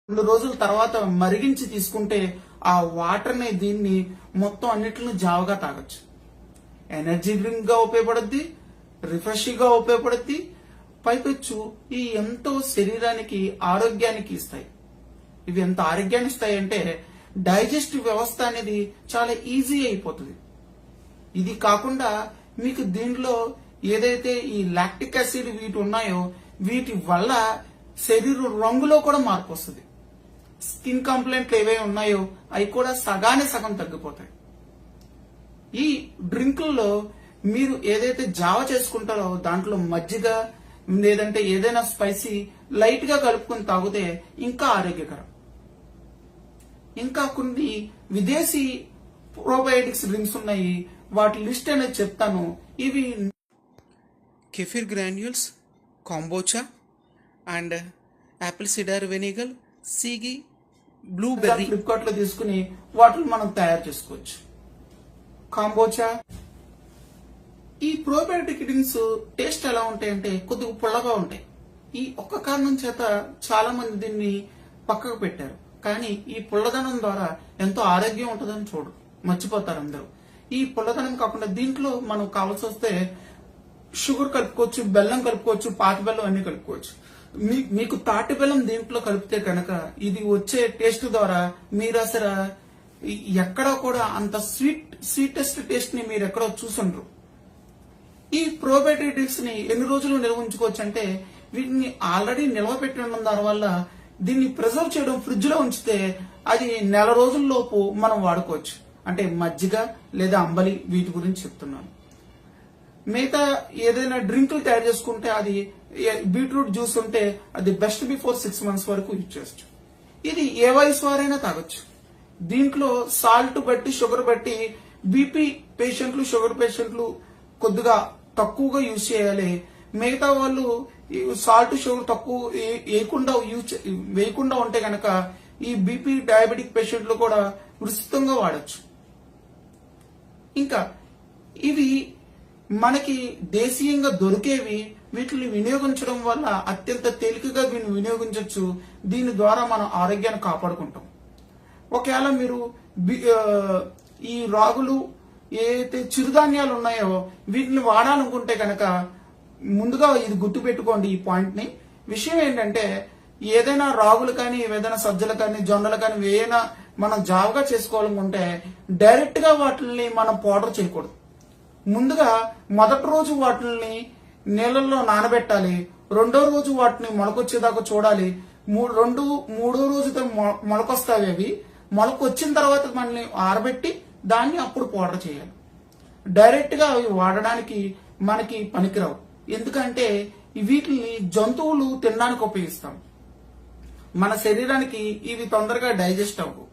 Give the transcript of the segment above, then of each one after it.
2 రోజుల తర్వాత మరిగించి తీసుకుంటే ఆ వాటర్ ని దీన్ని మొత్తం అన్నిటిని జావగా తాగొచ్చు. ఎనర్జీ డ్రింక్ గా ఉపయోగపడుద్ది, రిఫ్రెషింగ్ గా ఉపయోగపడుద్ది, పైపెచ్చు ఈ ఎంతో శరీరానికి ఆరోగ్యానికి ఇస్తాయి. ఇవి ఎంత ఆరోగ్యాన్ని ఇస్తాయి అంటే డైజెస్టివ్ వ్యవస్థ అనేది చాలా ఈజీ అయిపోతుంది. ఇది కాకుండా మీకు దీంట్లో ఏదైతే ఈ లాక్టిక్ యాసిడ్ వీటి ఉన్నాయో వీటి వల్ల శరీర రంగులో కూడా మార్పు వస్తుంది. స్కిన్ కంప్లైంట్లు ఏవే ఉన్నాయో అవి కూడా సగానే సగం తగ్గిపోతాయి. ఈ డ్రింకుల్లో మీరు ఏదైతే జావ చేసుకుంటారో దాంట్లో మజ్జిగ లేదంటే ఏదైనా స్పైసీ లైట్ గా కలుపుకొని తాగితే ఇంకా ఆరోగ్యకరం. ఇంకా కొన్ని విదేశీ ప్రోబయోటిక్స్ డ్రింక్స్ ఉన్నాయి, వాటి లిస్ట్ అనేది చెప్తాను. ఇవి kefir granules, kombucha and apple cider vinegar, సీగి, బ్లూబెర్రీ ఫ్లిప్కార్ట్ లో తీసుకుని వాటిని మనం తయారు చేసుకోవచ్చు. కాంబోచా ఈ ప్రోబయోటిక్ డ్రింక్స్ టేస్ట్ ఎలా ఉంటాయంటే కొద్దిగా పుల్లగా ఉంటాయి. ఈ ఒక్క కారణం చేత చాలా మంది దీన్ని పక్కకు పెట్టారు. కానీ ఈ పుల్లదనం ద్వారా ఎంతో ఆరోగ్యం ఉంటుందని మర్చిపోతారు అందరూ. ఈ పుల్లదనం కాకుండా దీంట్లో మనం కావాల్సి వస్తే షుగర్ కలుపుకోవచ్చు, బెల్లం కలుపుకోవచ్చు, పాత బెల్లం అన్ని కలుపుకోవచ్చు. మీకు తాటి బెల్లం దీంట్లో కలిపితే కనుక ఇది వచ్చే టేస్ట్ ద్వారా మీరు అసలు ఎక్కడా కూడా అంత స్వీటెస్ట్ టేస్ట్ ని మీరు ఎక్కడో చూసుండ్రు. ఈ ప్రోబయోటిక్స్ ని ఎన్ని రోజులు నిల్వ ఉంచుకోవచ్చు అంటే వీటిని ఆల్రెడీ నిల్వ పెట్టడం వల్ల దీన్ని ప్రిజర్వ్ చేయడం ఫ్రిడ్జ్ లో ఉంచితే అది 1 నెల రోజుల్లోపు మనం వాడుకోవచ్చు. అంటే మజ్జిగ లేదా అంబలి వీటి గురించి చెప్తున్నాను. మిగతా ఏదైనా డ్రింకులు తయారు చేసుకుంటే అది బీట్రూట్ జ్యూస్ ఉంటే అది బెస్ట్ బిఫోర్ 6 months వరకు యూజ్ చేయొచ్చు. ఇది ఏ వయసు వారైనా తాగొచ్చు. దీంట్లో సాల్ట్ బట్టి షుగర్ బట్టి బీపీ పేషెంట్లు, షుగర్ పేషెంట్లు కొద్దిగా తక్కువగా యూజ్ చేయాలి. మిగతా వాళ్ళు సాల్ట్ షుగర్ తక్కువ వేయకుండా ఉంటే గనక ఈ బీపీ డయాబెటిక్ పేషెంట్లు కూడా విస్తృతంగా వాడచ్చు. ఇంకా ఇవి మనకి దేశీయంగా దొరికేవి. వీటిని వినియోగించడం వల్ల అత్యంత తేలికగా వీటిని వినియోగించవచ్చు. దీని ద్వారా మనం ఆరోగ్యాన్ని కాపాడుకుంటాం. ఒకవేళ మీరు ఈ రాగులు ఏదైతే చిరుధాన్యాలు ఉన్నాయో వీటిని వాడాలనుకుంటే కనుక ముందుగా ఇది గుర్తు పెట్టుకోండి. ఈ పాయింట్ ని విషయం ఏంటంటే ఏదైనా రాగులు కానీ ఏదైనా సజ్జలు కానీ జొన్నలు కానీ ఏదైనా మనం జావగా చేసుకోవాలనుకుంటే డైరెక్ట్ గా వాటిని మనం పౌడర్ చేయకూడదు. ముందుగా మొదటి రోజు వాటిని నీళ్ళల్లో నానబెట్టాలి. 2వ రోజు వాటిని మొలకొచ్చేదాకా చూడాలి. మూడో రోజుతో మొలకొస్తాయి. అవి మొలకొచ్చిన తర్వాత మనల్ని ఆరబెట్టి దాన్ని అప్పుడు పౌడర్ చేయాలి. డైరెక్ట్ గా అవి వాడడానికి మనకి పనికిరావు. ఎందుకంటే వీటిని జంతువులు తినడానికి ఉపయోగిస్తాం. మన శరీరానికి ఇవి తొందరగా డైజెస్ట్ అవ్వవు.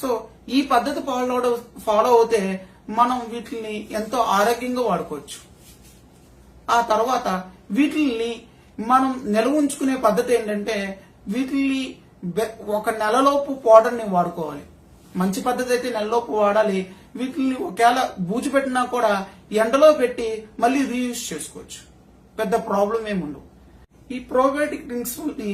సో ఈ పద్ధతి ఫాలో అవుతే మనం వీటిని ఎంతో ఆరోగ్యంగా వాడుకోవచ్చు. ఆ తర్వాత వీటిని మనం నిల్వ ఉంచుకునే పద్ధతి ఏంటంటే వీటిని 1 నెలలోపు పౌడర్ ని వాడుకోవాలి. మంచి పద్ధతి అయితే 1 నెలలోపు వాడాలి. వీటిని ఒకవేళ బూజు పెట్టినా కూడా ఎండలో పెట్టి మళ్ళీ రీయూజ్ చేసుకోవచ్చు. పెద్ద ప్రాబ్లం ఏముండవు. ఈ ప్రోబయోటిక్ డ్రింక్స్ ని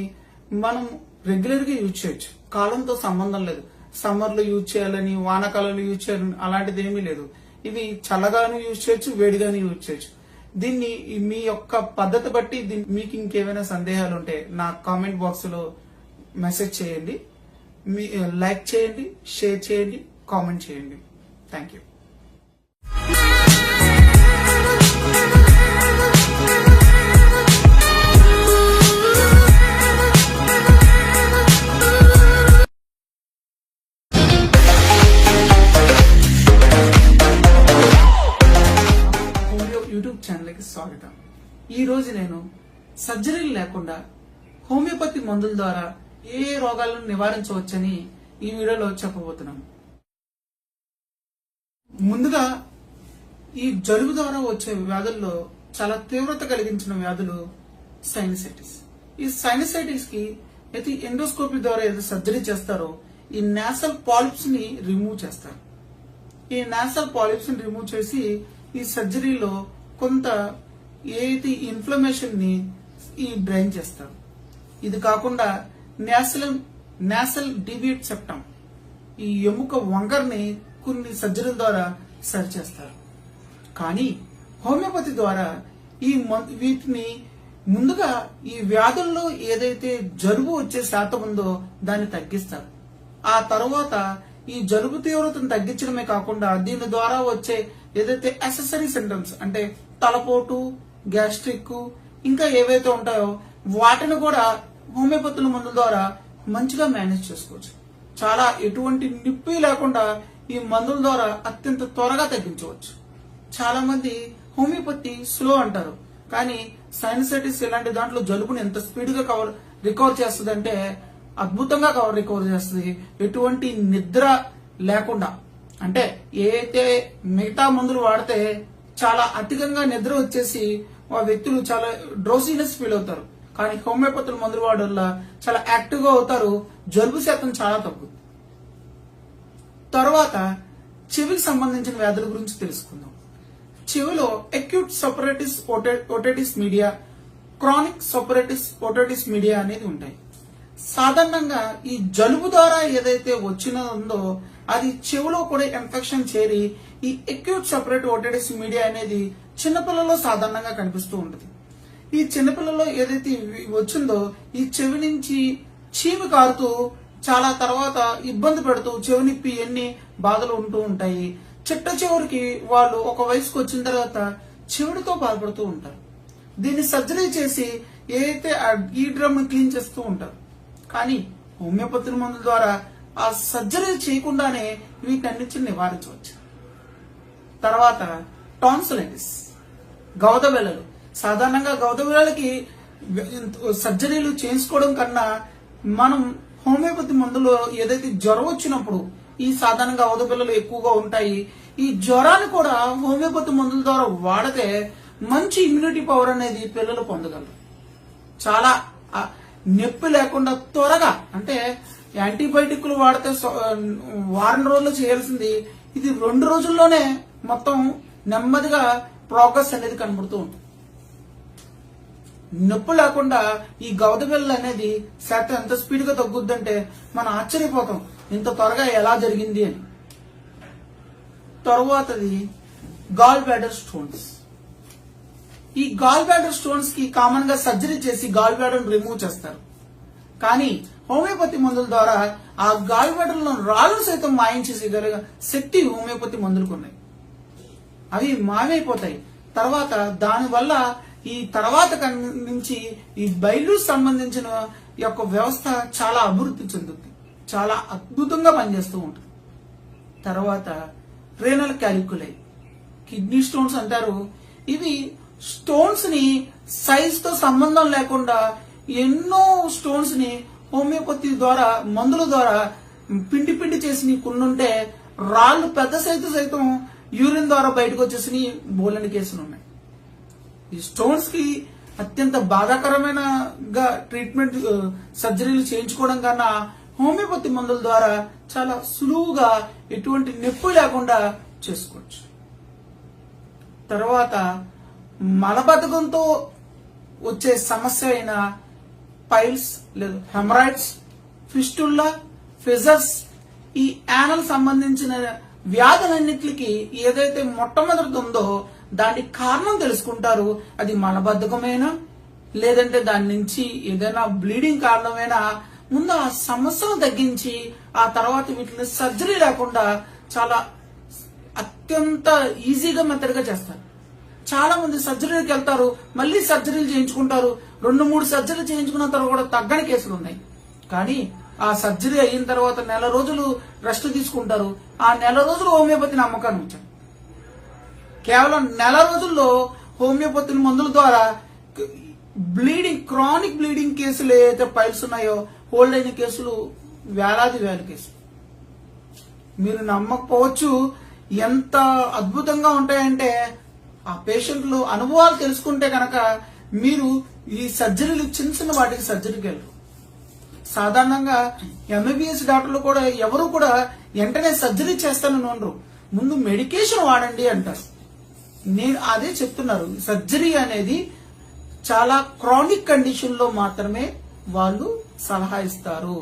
మనం రెగ్యులర్ గా యూజ్ చేయొచ్చు. కాలంతో సంబంధం లేదు. సమ్మర్ లో యూజ్ చేయాలని, వానాకాలంలో యూజ్ చేయాలని అలాంటిది ఏమీ లేదు. ఇవి చల్లగాను యూజ్ చేయొచ్చు, వేడిగాను యూజ్ చేయొచ్చు. దీన్ని మీ యొక్క పద్ధతి బట్టి మీకు ఇంకేమైనా సందేహాలు ఉంటే నా కామెంట్ బాక్స్ లో మెసేజ్ చేయండి. లైక్ చేయండి, షేర్ చేయండి, కామెంట్ చేయండి. Thank you. యూట్యూబ్ ఛానల్కి స్వాగతం. ఈ రోజు నేను సర్జరీలు లేకుండా హోమియోపతి మందుల ద్వారా ఏ రోగాలను నివారించవచ్చని ఈ వీడియోలో చెప్పబోతున్నాను. ముందుగా ఈ జలుబు ద్వారా వచ్చే వ్యాధుల్లో చాలా తీవ్రత కలిగించిన వ్యాధులు సైనసైటిస్. ఈ సైనసైటిస్ కి అయితే ఎండోస్కోపీ ద్వారా ఏదైతే సర్జరీ చేస్తారో ఈ నాసల్ పాలిప్స్ ని రిమూవ్ చేస్తారు. ఈ నాసల్ పాలిప్స్ ని రిమూవ్ చేసి ఈ సర్జరీలో కొంత ఏదైతే ఇన్ఫ్లమేషన్ ని డ్రైన్ చేస్తారు. ఇది కాకుండా నాసల్ నాసల్ డివియేట్ సెప్టమ్, ఈ ఎముక వంకర్ని కొన్ని సర్జరీల ద్వారా సరిచేస్తారు. కానీ హోమియోపతి ద్వారా వీటిని ముందుగా ఈ వ్యాధుల్లో ఏదైతే జలుబు వచ్చే శాతం ఉందో దాన్ని తగ్గిస్తారు. ఆ తర్వాత ఈ జలుబు తీవ్రతను తగ్గించడమే కాకుండా దీని ద్వారా వచ్చే ఏదైతే అసెసరీ సింటమ్స్ అంటే తలపోటు, గ్యాస్ట్రిక్ ఇంకా ఏవైతే ఉంటాయో వాటిని కూడా హోమియోపతుల మందుల ద్వారా మంచిగా మేనేజ్ చేసుకోవచ్చు. చాలా ఎటువంటి నొప్పి లేకుండా ఈ మందుల ద్వారా అత్యంత త్వరగా తగ్గించవచ్చు. చాలా మంది హోమియోపతి స్లో అంటారు, కానీ సైనసైటిస్ ఇలాంటి దాంట్లో జలుబుని ఎంత స్పీడ్ గా రికవర్ చేస్తుంది అంటే అద్భుతంగా రికవర్ చేస్తుంది. ఎటువంటి నిద్ర లేకుండా, అంటే ఏదైతే మిగతా మందులు వాడితే చాలా అధికంగా నిద్ర వచ్చేసి ఆ వ్యక్తులు చాలా డ్రోసీనెస్ ఫీల్ అవుతారు, కానీ హోమియోపతుల మందులు వాడడం వల్ల చాలా యాక్టివ్ గా అవుతారు, జలుబు శాతం చాలా తగ్గుతుంది. తర్వాత చెవికి సంబంధించిన వ్యాధుల గురించి తెలుసుకుందాం. చెవిలో acute suppurative otitis media, chronic suppurative otitis media అనేది ఉంటాయి. సాధారణంగా ఈ జలుబు ద్వారా ఏదైతే వచ్చిందో అది చెవిలో కూడా ఇన్ఫెక్షన్ చేరి ఈ అక్యూట్ సపరేట్ ఓటైటిస్ మీడియా అనేది చిన్నపిల్లల్లో సాధారణంగా కనిపిస్తూ ఉంటుంది. ఈ చిన్నపిల్లల్లో ఏదైతే వచ్చిందో ఈ చెవి నుంచి చీమి కారుతూ చాలా తర్వాత ఇబ్బంది పెడుతూ చెవి నొప్పి ఎన్ని బాధలు ఉంటూ ఉంటాయి. చిట్ట చివరికి వాళ్ళు ఒక వయసుకు వచ్చిన తర్వాత చెవిడితో బాధపడుతూ ఉంటారు. దీన్ని సర్జరీ చేసి ఏదైతే ఈ డ్రమ్ క్లీన్ చేస్తూ ఉంటారు. కానీ హోమియోపతి మందుల ద్వారా ఆ సర్జరీ చేయకుండానే వీటన్నిటిని నివారించవచ్చు. తర్వాత టాన్సిలైటిస్, గౌదబెల్లలు. సాధారణంగా గౌదబెల్లలకి సర్జరీలు చేసుకోవడం కన్నా మనం హోమియోపతి మందులో ఏదైతే జ్వరం వచ్చినప్పుడు ఈ సాధారణంగా గౌదబెల్లలు ఎక్కువగా ఉంటాయి. ఈ జ్వరాన్ని కూడా హోమియోపతి మందుల ద్వారా వాడితే మంచి ఇమ్యూనిటీ పవర్ అనేది పిల్లలు పొందగలరు. చాలా నొప్పి లేకుండా త్వరగా, అంటే యాంటీబయాటిక్లు వాడితే వారం రోజుల్లో చేయాల్సింది ఇది 2 రోజుల్లోనే మొత్తం నెమ్మదిగా ప్రోగ్రెస్ అనేది కనబడుతూ ఉంటుంది. నొప్పి లేకుండా ఈ గౌదబెల్ల అనేది శాతం ఎంత స్పీడ్ గా తగ్గుద్దంటే మనం ఆశ్చర్యపోతాం ఇంత త్వరగా ఎలా జరిగింది అని. తరువాతది గాల్ బ్లాడర్ స్టోన్స్. ఈ గాల్ బ్లాడర్ స్టోన్స్ కి కామన్ గా సర్జరీ చేసి గాల్ బ్లాడర్ రిమూవ్ చేస్తారు. కానీ హోమియోపతి మందుల ద్వారా ఆ గాల్ బ్లాడర్ లో రాళ్ళు సైతం మాయించేసేగలిగే శక్తి హోమియోపతి మందులకు ఉన్నాయి. అవి మాయమైపోతాయి. తర్వాత దానివల్ల ఈ తర్వాత నుంచి ఈ బయలు సంబంధించిన యొక్క వ్యవస్థ చాలా అభివృద్ధి చెందుతుంది, చాలా అద్భుతంగా పనిచేస్తూ ఉంటుంది. తర్వాత రేనల్ క్యాలిక్యులై, కిడ్నీ స్టోన్స్ అంటారు. ఇవి స్టోన్స్ ని సైజ్ తో సంబంధం లేకుండా ఎన్నో స్టోన్స్ ని హోమియోపతి ద్వారా మందుల ద్వారా పిండి చేసి కొన్నుంటే రాళ్ళు పెద్ద సైజు సైతం యూరిన్ ద్వారా బయటకు వచ్చేసి బోలని కేసులు ఉన్నాయి. ఈ స్టోన్స్ కి అత్యంత బాధాకరమైన ట్రీట్మెంట్ సర్జరీలు చేయించుకోవడం కన్నా హోమియోపతి మందుల ద్వారా చాలా సులువుగా ఎటువంటి నొప్పి లేకుండా చేసుకోవచ్చు. తర్వాత మలబద్ధకంతో వచ్చే సమస్య అయిన పైల్స్ లేదా హెమరాయిడ్స్, ఫిస్టుల్లా, ఫిజర్స్, ఈ యానల్ సంబంధించిన వ్యాధులన్నిటికీ ఏదైతే మొట్టమొదటి ఉందో దానికి కారణం తెలుసుకుంటారు. అది మలబద్ధకమైనా లేదంటే దాని నుంచి ఏదైనా బ్లీడింగ్ కారణమైనా ముందు ఆ సమస్యను తగ్గించి ఆ తర్వాత వీటిని సర్జరీ లేకుండా చాలా అత్యంత ఈజీగా మెథడ్గా చేస్తారు. చాలా మంది సర్జరీకి వెళ్తారు, మళ్ళీ సర్జరీలు చేయించుకుంటారు. 2-3 సర్జరీలు చేయించుకున్న తర్వాత కూడా తగ్గని కేసులు ఉన్నాయి. కానీ ఆ సర్జరీ అయిన తర్వాత నెల రోజులు రెస్ట్ తీసుకుంటారు. ఆ నెల రోజులు హోమియోపతి నమ్మకాన్ని ఉంచారు. కేవలం నెల రోజుల్లో హోమియోపతి మందుల ద్వారా బ్లీడింగ్, క్రానిక్ బ్లీడింగ్ కేసులు ఏదైతే పైల్స్ ఉన్నాయో హోల్డ్ అయిన కేసులు వేల కేసులు. మీరు నమ్మకపోవచ్చు ఎంత అద్భుతంగా ఉంటాయంటే ఆ పేషెంట్లు అనుభవాలు తెలుసుకుంటే కనుక మీరు ఈ సర్జరీలు చిన్న వాటికి సర్జరీకి వెళ్ళరు. సాధారణంగా ఎంబీబీఎస్ డాక్టర్లు కూడా ఎవరు కూడా వెంటనే సర్జరీ చేస్తానని అనరు, ముందు మెడికేషన్ వాడండి అంటారు. నేను అదే చెప్తున్నారు, సర్జరీ అనేది చాలా క్రానిక్ కండిషన్ లో మాత్రమే వాళ్ళు సలహా ఇస్తారు.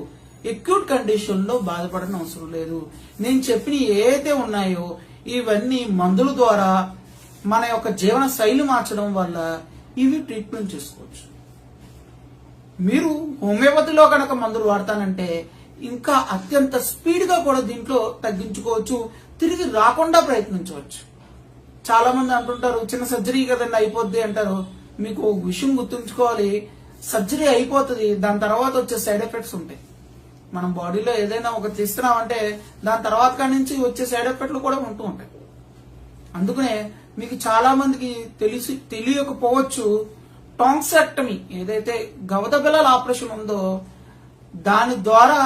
ఎక్యూట్ కండిషన్ లో బాధపడని అవసరం లేదు. నేను చెప్పిన ఏదైతే ఉన్నాయో ఇవన్నీ మందుల ద్వారా మన యొక్క జీవన శైలి మార్చడం వల్ల ఇవి ట్రీట్మెంట్ చేసుకోవచ్చు. మీరు హోమియోపతిలో కనుక మందులు వాడతానంటే ఇంకా అత్యంత స్పీడ్ గా కూడా దీంట్లో తగ్గించుకోవచ్చు, తిరిగి రాకుండా ప్రయత్నించవచ్చు. చాలా మంది అంటుంటారు చిన్న సర్జరీ కదండి అయిపోద్ది అంటారు. మీకు ఒక విషయం గుర్తుంచుకోవాలి, సర్జరీ అయిపోతుంది, దాని తర్వాత వచ్చే సైడ్ ఎఫెక్ట్స్ ఉంటాయి. మనం బాడీలో ఏదైనా ఒకటి తీస్తున్నామంటే దాని తర్వాత నుంచి వచ్చే సైడ్ ఎఫెక్ట్లు కూడా ఉంటూ ఉంటాయి. అందుకనే మీకు చాలా మందికి తెలియకపోవచ్చు, టాంక్సెక్టమీ ఏదైతే గవద బిళ్ళల ఆపరేషన్ ఉందో దాని ద్వారా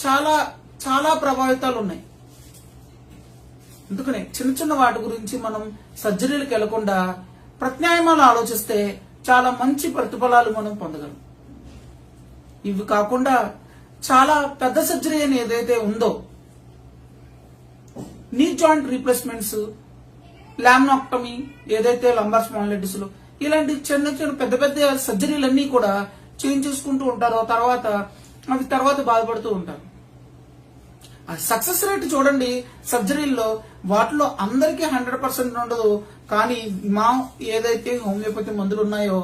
చాలా చాలా ప్రభావితాలు ఉన్నాయి. అందుకనే చిన్న చిన్న వాటి గురించి మనం సర్జరీలకు వెళ్లకుండా ప్రత్యామ్నాయాలు ఆలోచిస్తే చాలా మంచి ప్రతిఫలాలు మనం పొందగలం. ఇవి కాకుండా చాలా పెద్ద సర్జరీ అని ఏదైతే ఉందో, నీ జాయింట్ రీప్లేస్మెంట్స్, లామినాక్టమీ ఏదైతే లంబార్ స్పాండిలైటిస్ లో ఇలాంటి చిన్న చిన్న పెద్ద పెద్ద సర్జరీలన్నీ కూడా చేయించేసుకుంటూ ఉంటారు. తర్వాత బాధపడుతూ ఉంటారు. ఆ సక్సెస్ రేట్ చూడండి సర్జరీల్లో, వాటిలో అందరికీ 100% ఉండదు. కానీ మా ఏదైతే హోమియోపతి మందులు ఉన్నాయో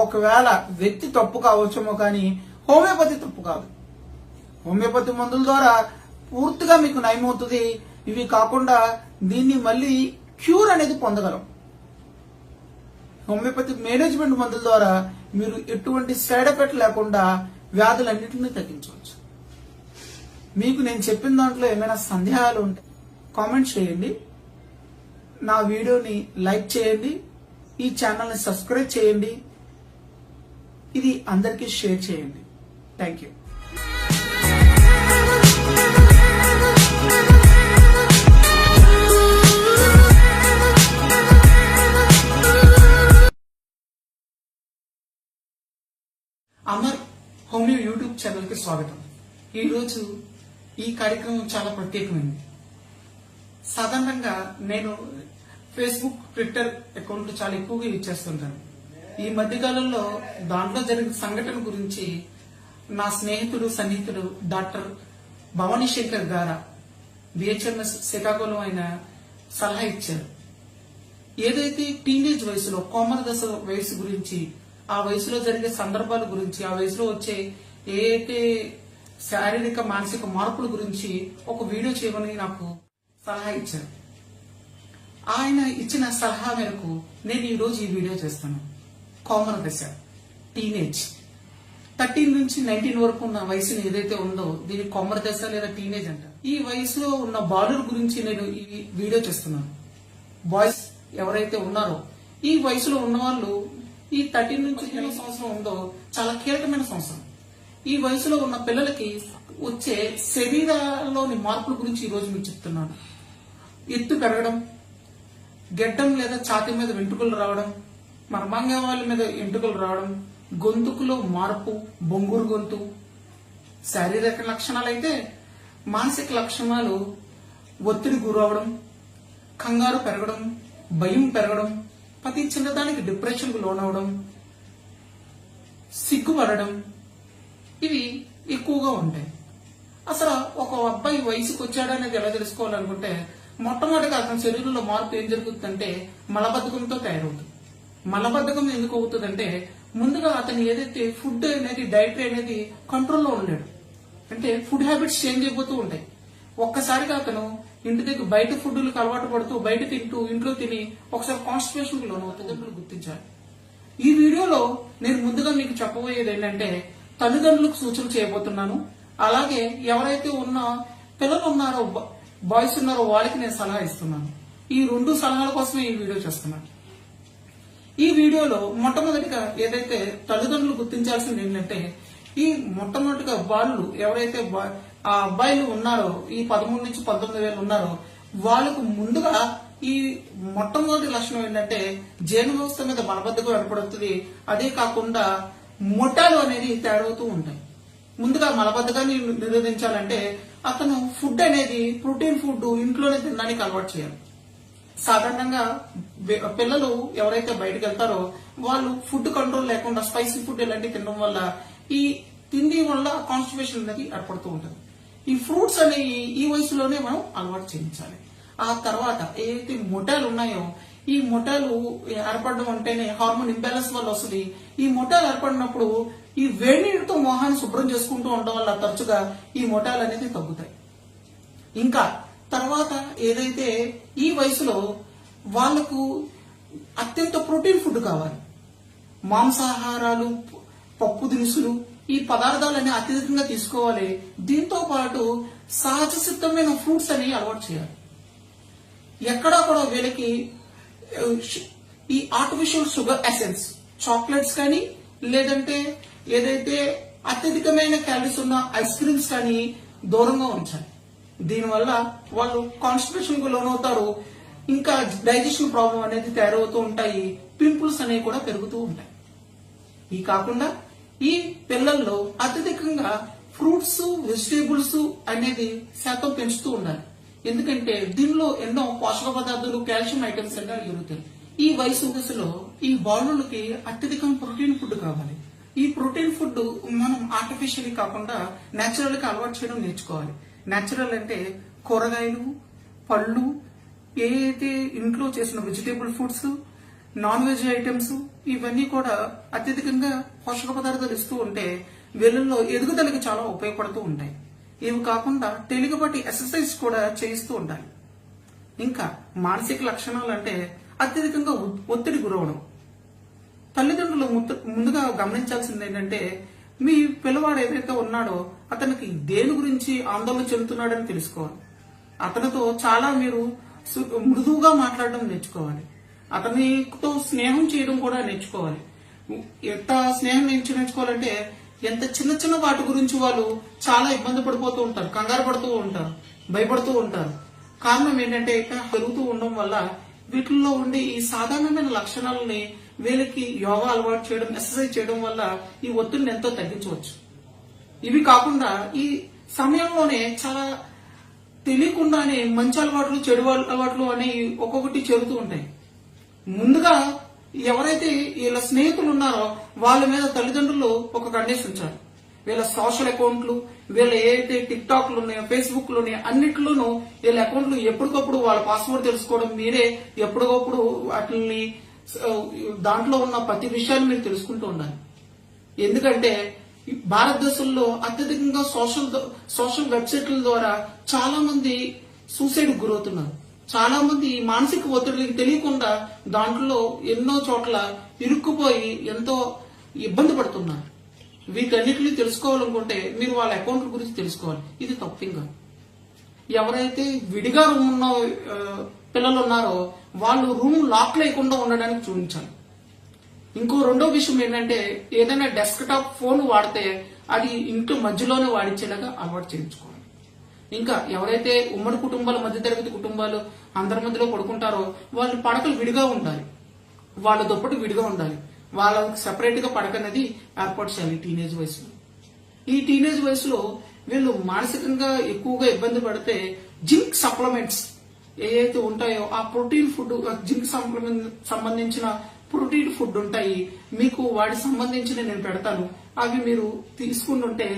ఒకవేళ వ్యక్తి తప్పు కావచ్చేమో కానీ హోమియోపతి తప్పు కాదు. హోమియోపతి మందుల ద్వారా పూర్తిగా మీకు నయమవుతుంది. ఇవి కాకుండా దీన్ని మళ్ళీ క్యూర్ అనేది పొందగలం. హోమియోపతి మేనేజ్మెంట్ మందుల ద్వారా మీరు ఎటువంటి సైడ్ ఎఫెక్ట్ లేకుండా వ్యాధులన్నింటినీ తగ్గించవచ్చు. మీకు నేను చెప్పిన దాంట్లో ఏమైనా సందేహాలు ఉంటే కామెంట్ చేయండి, నా వీడియోని లైక్ చేయండి, ఈ ఛానల్ని సబ్స్క్రైబ్ చేయండి, ఇది అందరికీ షేర్ చేయండి. Thank you. Amar homeo YouTube channel కి స్వాగతం. ఈ రోజు ఈ కార్యక్రమం చాలా ప్రత్యేకమైంది. సాధారణంగా నేను ఫేస్బుక్, ట్విట్టర్ అకౌంట్లు చాలా ఎక్కువగా యూజ్ చేస్తుంటాను. ఈ మధ్య కాలంలో దాంట్లో జరిగిన సంఘటన గురించి నా స్నేహితుడు సన్నిహితుడు డాక్టర్ భవానీ శంకర్ గారా బిహెచ్ఎంఎస్ శ్రీకాకుళం ఆయన సలహా ఇచ్చారు. ఏదైతే టీనేజ్ వయసులో కోమల దశ వయసు గురించి, ఆ వయసులో జరిగే సందర్భాల గురించి, ఆ వయసులో వచ్చే ఏదైతే శారీరక మానసిక మార్పుల గురించి ఒక వీడియో చేయమని నాకు సలహా ఇచ్చారు. ఆయన ఇచ్చిన సలహా మేరకు నేను ఈ రోజు ఈ వీడియో చేస్తాను. కోమల దశ, టీనేజ్, 13 నుంచి 19 వరకు ఉన్న వయసుని ఏదైతే ఉందో దీన్ని కోమల దశ లేదా టీనేజ్ అంటారు. ఈ వయసులో ఉన్న బాలుల గురించి నేను ఈ వీడియో చేస్తున్నాను. బాయ్స్ ఎవరైతే ఉన్నారో ఈ వయసులో ఉన్న వాళ్ళు ఈ 13 నుంచి 20 సంవత్సరం ఉందో చాలా కీలకమైన సంవత్సరం. ఈ వయసులో ఉన్న పిల్లలకి వచ్చే శరీరాల్లోని మార్పుల గురించి ఈ రోజు మీకు చెప్తున్నాను. ఎత్తు పెరగడం, గెడ్డం లేదా ఛాతీ మీద వెంట్రుకలు రావడం, మర్మాంగవాళ్ళ మీద వెంట్రుకలు రావడం, గొంతుకులో మార్పు, బొంగురు గొంతు, శారీరక లక్షణాలు అయితే మానసిక లక్షణాలు ఒత్తిడి గురవడం, కంగారు పెరగడం, భయం పెరగడం, ప్రతి చిన్నదానికి డిప్రెషన్ కు లోనవడం, సిగ్గుపడడం, ఇవి ఎక్కువగా ఉంటాయి. అసలు ఒక అబ్బాయి వయసుకు వచ్చాడనేది ఎలా తెలుసుకోవాలనుకుంటే మొట్టమొదటిగా అతని శరీరంలో మార్పు ఏం జరుగుతుందంటే మలబద్ధకంతో తయారవుతుంది. మలబద్ధకం ఎందుకు అవుతుందంటే ముందుగా అతను ఏదైతే ఫుడ్ అనేది డైటరీ అనేది కంట్రోల్లో ఉండలేడు. అంటే ఫుడ్ హ్యాబిట్స్ చేంజ్ అయిపోతూ ఉంటాయి. ఒక్కసారిగా అతను ఇంటి దగ్గర బయట ఫుడ్లకు అలవాటు పడుతూ బయట తింటూ ఇంట్లో తిని ఒకసారి కాన్స్టిపేషన్ కి లోనవుతుందని గుర్తించాలి. ఈ వీడియోలో నేను ముందుగా మీకు చెప్పబోయేది ఏంటంటే తల్లిదండ్రులకు సూచన చేయబోతున్నాను. అలాగే ఎవరైతే ఉన్న పిల్లలు ఉన్నారో, బాయ్స్ ఉన్నారో వాళ్ళకి నేను సలహా ఇస్తున్నాను. ఈ 2 సలహాల కోసమే ఈ వీడియో చేస్తున్నాను. ఈ వీడియోలో మొట్టమొదటిగా ఏదైతే తల్లిదండ్రులు గుర్తించాల్సింది ఏంటంటే ఈ మొట్టమొదటిగా వాళ్ళు ఎవరైతే ఆ అబ్బాయిలు ఉన్నారో ఈ 13 నుంచి 19 వేలు ఉన్నారో వాళ్ళకు ముందుగా ఈ మొట్టమొదటి లక్షణం ఏంటంటే జీర్ణ వ్యవస్థ మీద బలబద్ధకం ఏర్పడుతుంది. అదే కాకుండా మొట్టాలు అనేది తేడవుతూ ఉంటాయి. ముందుగా మలబద్ధకాన్ని నిరోధించాలంటే అతను ఫుడ్ అనేది ప్రోటీన్ ఫుడ్ ఇంట్లోనే తినడానికి అలవాటు చేయాలి. సాధారణంగా పిల్లలు ఎవరైతే బయటకు వెళ్తారో వాళ్ళు ఫుడ్ కంట్రోల్ లేకుండా స్పైసీ ఫుడ్ ఇలాంటివి తినడం వల్ల ఈ తిండి వల్ల కాన్స్టిపేషన్ అనేది ఏర్పడుతూ ఉంటుంది. ఈ ఫ్రూట్స్ అనేవి ఈ వయసులోనే మనం అలవాటు చేయించాలి. ఆ తర్వాత ఏదైతే మొటాలు ఉన్నాయో ఈ మొటాలు ఏర్పడడం అంటేనే హార్మోన్ ఇంబ్యాలెన్స్ వల్ల వస్తుంది. ఈ మొటాలు ఏర్పడినప్పుడు ఈ వేడి నీటితో మొహాన్ని శుభ్రం చేసుకుంటూ ఉండడం వల్ల తరచుగా ఈ మొటాలు అనేది తగ్గుతాయి. ఇంకా తర్వాత ఏదైతే ఈ వయసులో వాళ్లకు అత్యంత ప్రోటీన్ ఫుడ్ కావాలి. మాంసాహారాలు, పప్పు దినుసులు, ఈ పదార్థాలన్నీ అత్యధికంగా తీసుకోవాలి. దీంతో పాటు సహజ సిద్ధమైన ఫ్రూట్స్ అని అలవాటు చేయాలి. ఎక్కడా కూడా వీళ్ళకి ఈ ఆర్టిఫిషియల్ షుగర్ ఎసెన్స్ చాక్లెట్స్ కానీ లేదంటే ఏదైతే అత్యధికమైన క్యాలరీస్ ఉన్న ఐస్ క్రీమ్స్ కానీ దూరంగా ఉంచాలి. దీనివల్ల వాళ్ళు కాన్స్టిపేషన్ కు లోనవుతారు. ఇంకా డైజెషన్ ప్రాబ్లం అనేది తయారవుతూ ఉంటాయి. పింపుల్స్ అనేవి కూడా పెరుగుతూ ఉంటాయి. ఈ కాకుండా ఈ పిల్లల్లో అత్యధికంగా ఫ్రూట్స్, వెజిటేబుల్స్ అనేది శాతం పెంచుతూ ఉండాలి. ఎందుకంటే దీనిలో ఎన్నో పోషక పదార్థాలు, కాల్షియం ఐటమ్స్ అనేవి దొరుకుతాయి. ఈ వయసు దశలో ఈ బాలులకి అత్యధికం ప్రోటీన్ ఫుడ్ కావాలి. ఈ ప్రోటీన్ ఫుడ్ మనం ఆర్టిఫిషియల్ కాకుండా నేచురల్ గా అలవాటు చేయడం నేర్చుకోవాలి. నేచురల్ అంటే కూరగాయలు, పళ్ళు, ఏదైతే ఇంట్లో చేసిన vegetable foods, non veg items ఇవన్నీ కూడా అత్యధికంగా పోషక పదార్థాలు ఇస్తూ ఉంటే వీళ్ళల్లో ఎదుగుదలకి చాలా ఉపయోగపడుతూ ఉంటాయి. ఇవి కాకుండా తేలికపాటి ఎక్సర్సైజ్ కూడా చేయిస్తూ ఉండాలి. ఇంకా మానసిక లక్షణాలు అంటే అత్యధికంగా ఒత్తిడి గురవడం. తల్లిదండ్రులు ముందుగా గమనించాల్సింది ఏంటంటే మీ పిల్లవాడు ఏదైతే ఉన్నాడో అతనికి దేని గురించి ఆందోళన చెందుతున్నాడని తెలుసుకోవాలి. అతనితో చాలా మీరు మృదువుగా మాట్లాడడం నేర్చుకోవాలి. అతనితో స్నేహం చేయడం కూడా నేర్చుకోవాలి. ఎంత స్నేహం నేర్చుకోవాలంటే ఎంత చిన్న చిన్న వాటి గురించి వాళ్ళు చాలా ఇబ్బంది పడిపోతూ ఉంటారు, కంగారు పడుతూ ఉంటారు, భయపడుతూ ఉంటారు. కారణం ఏంటంటే పెరుగుతూ ఉండడం వల్ల వీటిల్లో ఉండే ఈ సాధారణమైన లక్షణాలని వీళ్ళకి యోగా అలవాటు చేయడం, ఎక్సర్సైజ్ చేయడం వల్ల ఈ ఒత్తిడిని ఎంతో తగ్గించవచ్చు. ఇవి కాకుండా ఈ సమయంలోనే చాలా తెలియకుండానే మంచి అలవాట్లు, చెడు అలవాట్లు అనేవి ఒక్కొక్కటి చేరుతూ ఉంటాయి. ముందుగా ఎవరైతే వీళ్ళ స్నేహితులు ఉన్నారో వాళ్ళ మీద తల్లిదండ్రులు ఒక కండిషన్ ఉంచారు. వీళ్ళ సోషల్ అకౌంట్లు, వీళ్ళ ఏదైతే టిక్ టాక్లు ఉన్నాయో, ఫేస్బుక్లు ఉన్నాయో అన్నిట్లోనూ వీళ్ళ అకౌంట్లు ఎప్పటికప్పుడు వాళ్ళ పాస్వర్డ్ తెలుసుకోవడం, మీరే ఎప్పటికప్పుడు వాటిని దాంట్లో ఉన్న ప్రతి విషయాన్ని మీరు తెలుసుకుంటూ ఉండాలి. ఎందుకంటే భారతదేశంలో అత్యధికంగా సోషల్ వెబ్సైట్ల ద్వారా చాలా మంది సూసైడ్ గురవుతున్నారు. చాలా మంది మానసిక ఒత్తిడికి తెలియకుండా దాంట్లో ఎన్నో చోట్ల ఇరుక్కుపోయి ఎంతో ఇబ్బంది పడుతున్నారు. వీటన్నిటిని తెలుసుకోవాలనుకుంటే మీరు వాళ్ళ అకౌంట్ల గురించి తెలుసుకోవాలి. ఇది తప్పింగా ఎవరైతే విడిగా రూమ్ ఉన్న పిల్లలు ఉన్నారో వాళ్ళు రూమ్ లాక్ లేకుండా ఉండడానికి చూపించాలి. ఇంకో రెండో విషయం ఏంటంటే ఏదైనా డెస్క్ టాప్ ఫోన్ వాడితే అది ఇంట్లో మధ్యలోనే వాడించేలాగా అలవాటు చేయించుకోవాలి. ఇంకా ఎవరైతే ఉమ్మడి కుటుంబాలు, మధ్యతరగతి కుటుంబాలు అందరి మధ్యలో పడుకుంటారో వాళ్ళు పడకలు విడిగా ఉండాలి, వాళ్ళ దుప్పటి విడిగా ఉండాలి. వాళ్ళకి సెపరేట్ గా పడక అనేది ఏర్పాటు చేయాలి టీనేజ్ వయసులో. ఈ టీనేజ్ వయసులో వీళ్ళు మానసికంగా ఎక్కువగా ఇబ్బంది పడితే జింక్ సప్లిమెంట్స్ ఏవైతే ఉంటాయో ఆ ప్రోటీన్ ఫుడ్, జింక్ సంబంధించిన ప్రోటీన్ ఫుడ్ ఉంటాయి, మీకు వాటికి సంబంధించిన నేను పెడతాను. అవి మీరు తీసుకుంటుంటే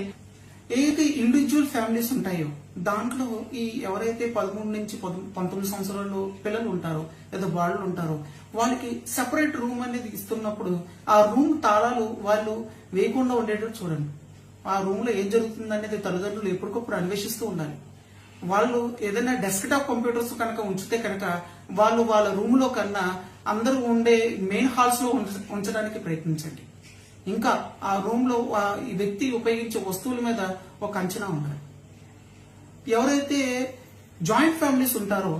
ఏదైతే ఇండివిజువల్ ఫ్యామిలీస్ ఉంటాయో దాంట్లో ఈ ఎవరైతే 13 నుంచి 19 సంవత్సరాలు పిల్లలు ఉంటారో లేదా వాళ్ళు ఉంటారో వాళ్ళకి సెపరేట్ రూమ్ అనేది ఇస్తున్నప్పుడు ఆ రూమ్ తాళాలు వాళ్ళు వేయకుండా ఉండేటట్టు చూడండి. ఆ రూమ్ లో ఏం జరుగుతుంది అనేది తల్లిదండ్రులు ఎప్పటికప్పుడు అన్వేషిస్తూ ఉండాలి. వాళ్ళు ఏదైనా డెస్క్ టాప్ కంప్యూటర్స్ కనుక ఉంచితే కనుక వాళ్ళు వాళ్ళ రూమ్ లో కన్నా అందరూ ఉండే మెయిన్ హాల్స్ లో ఉంచడానికి ప్రయత్నించండి. ఇంకా ఆ రూమ్ లో ఈ వ్యక్తి ఉపయోగించే వస్తువుల మీద ఒక అంచనా ఉండాలి. ఎవరైతే జాయింట్ ఫ్యామిలీస్ ఉంటారో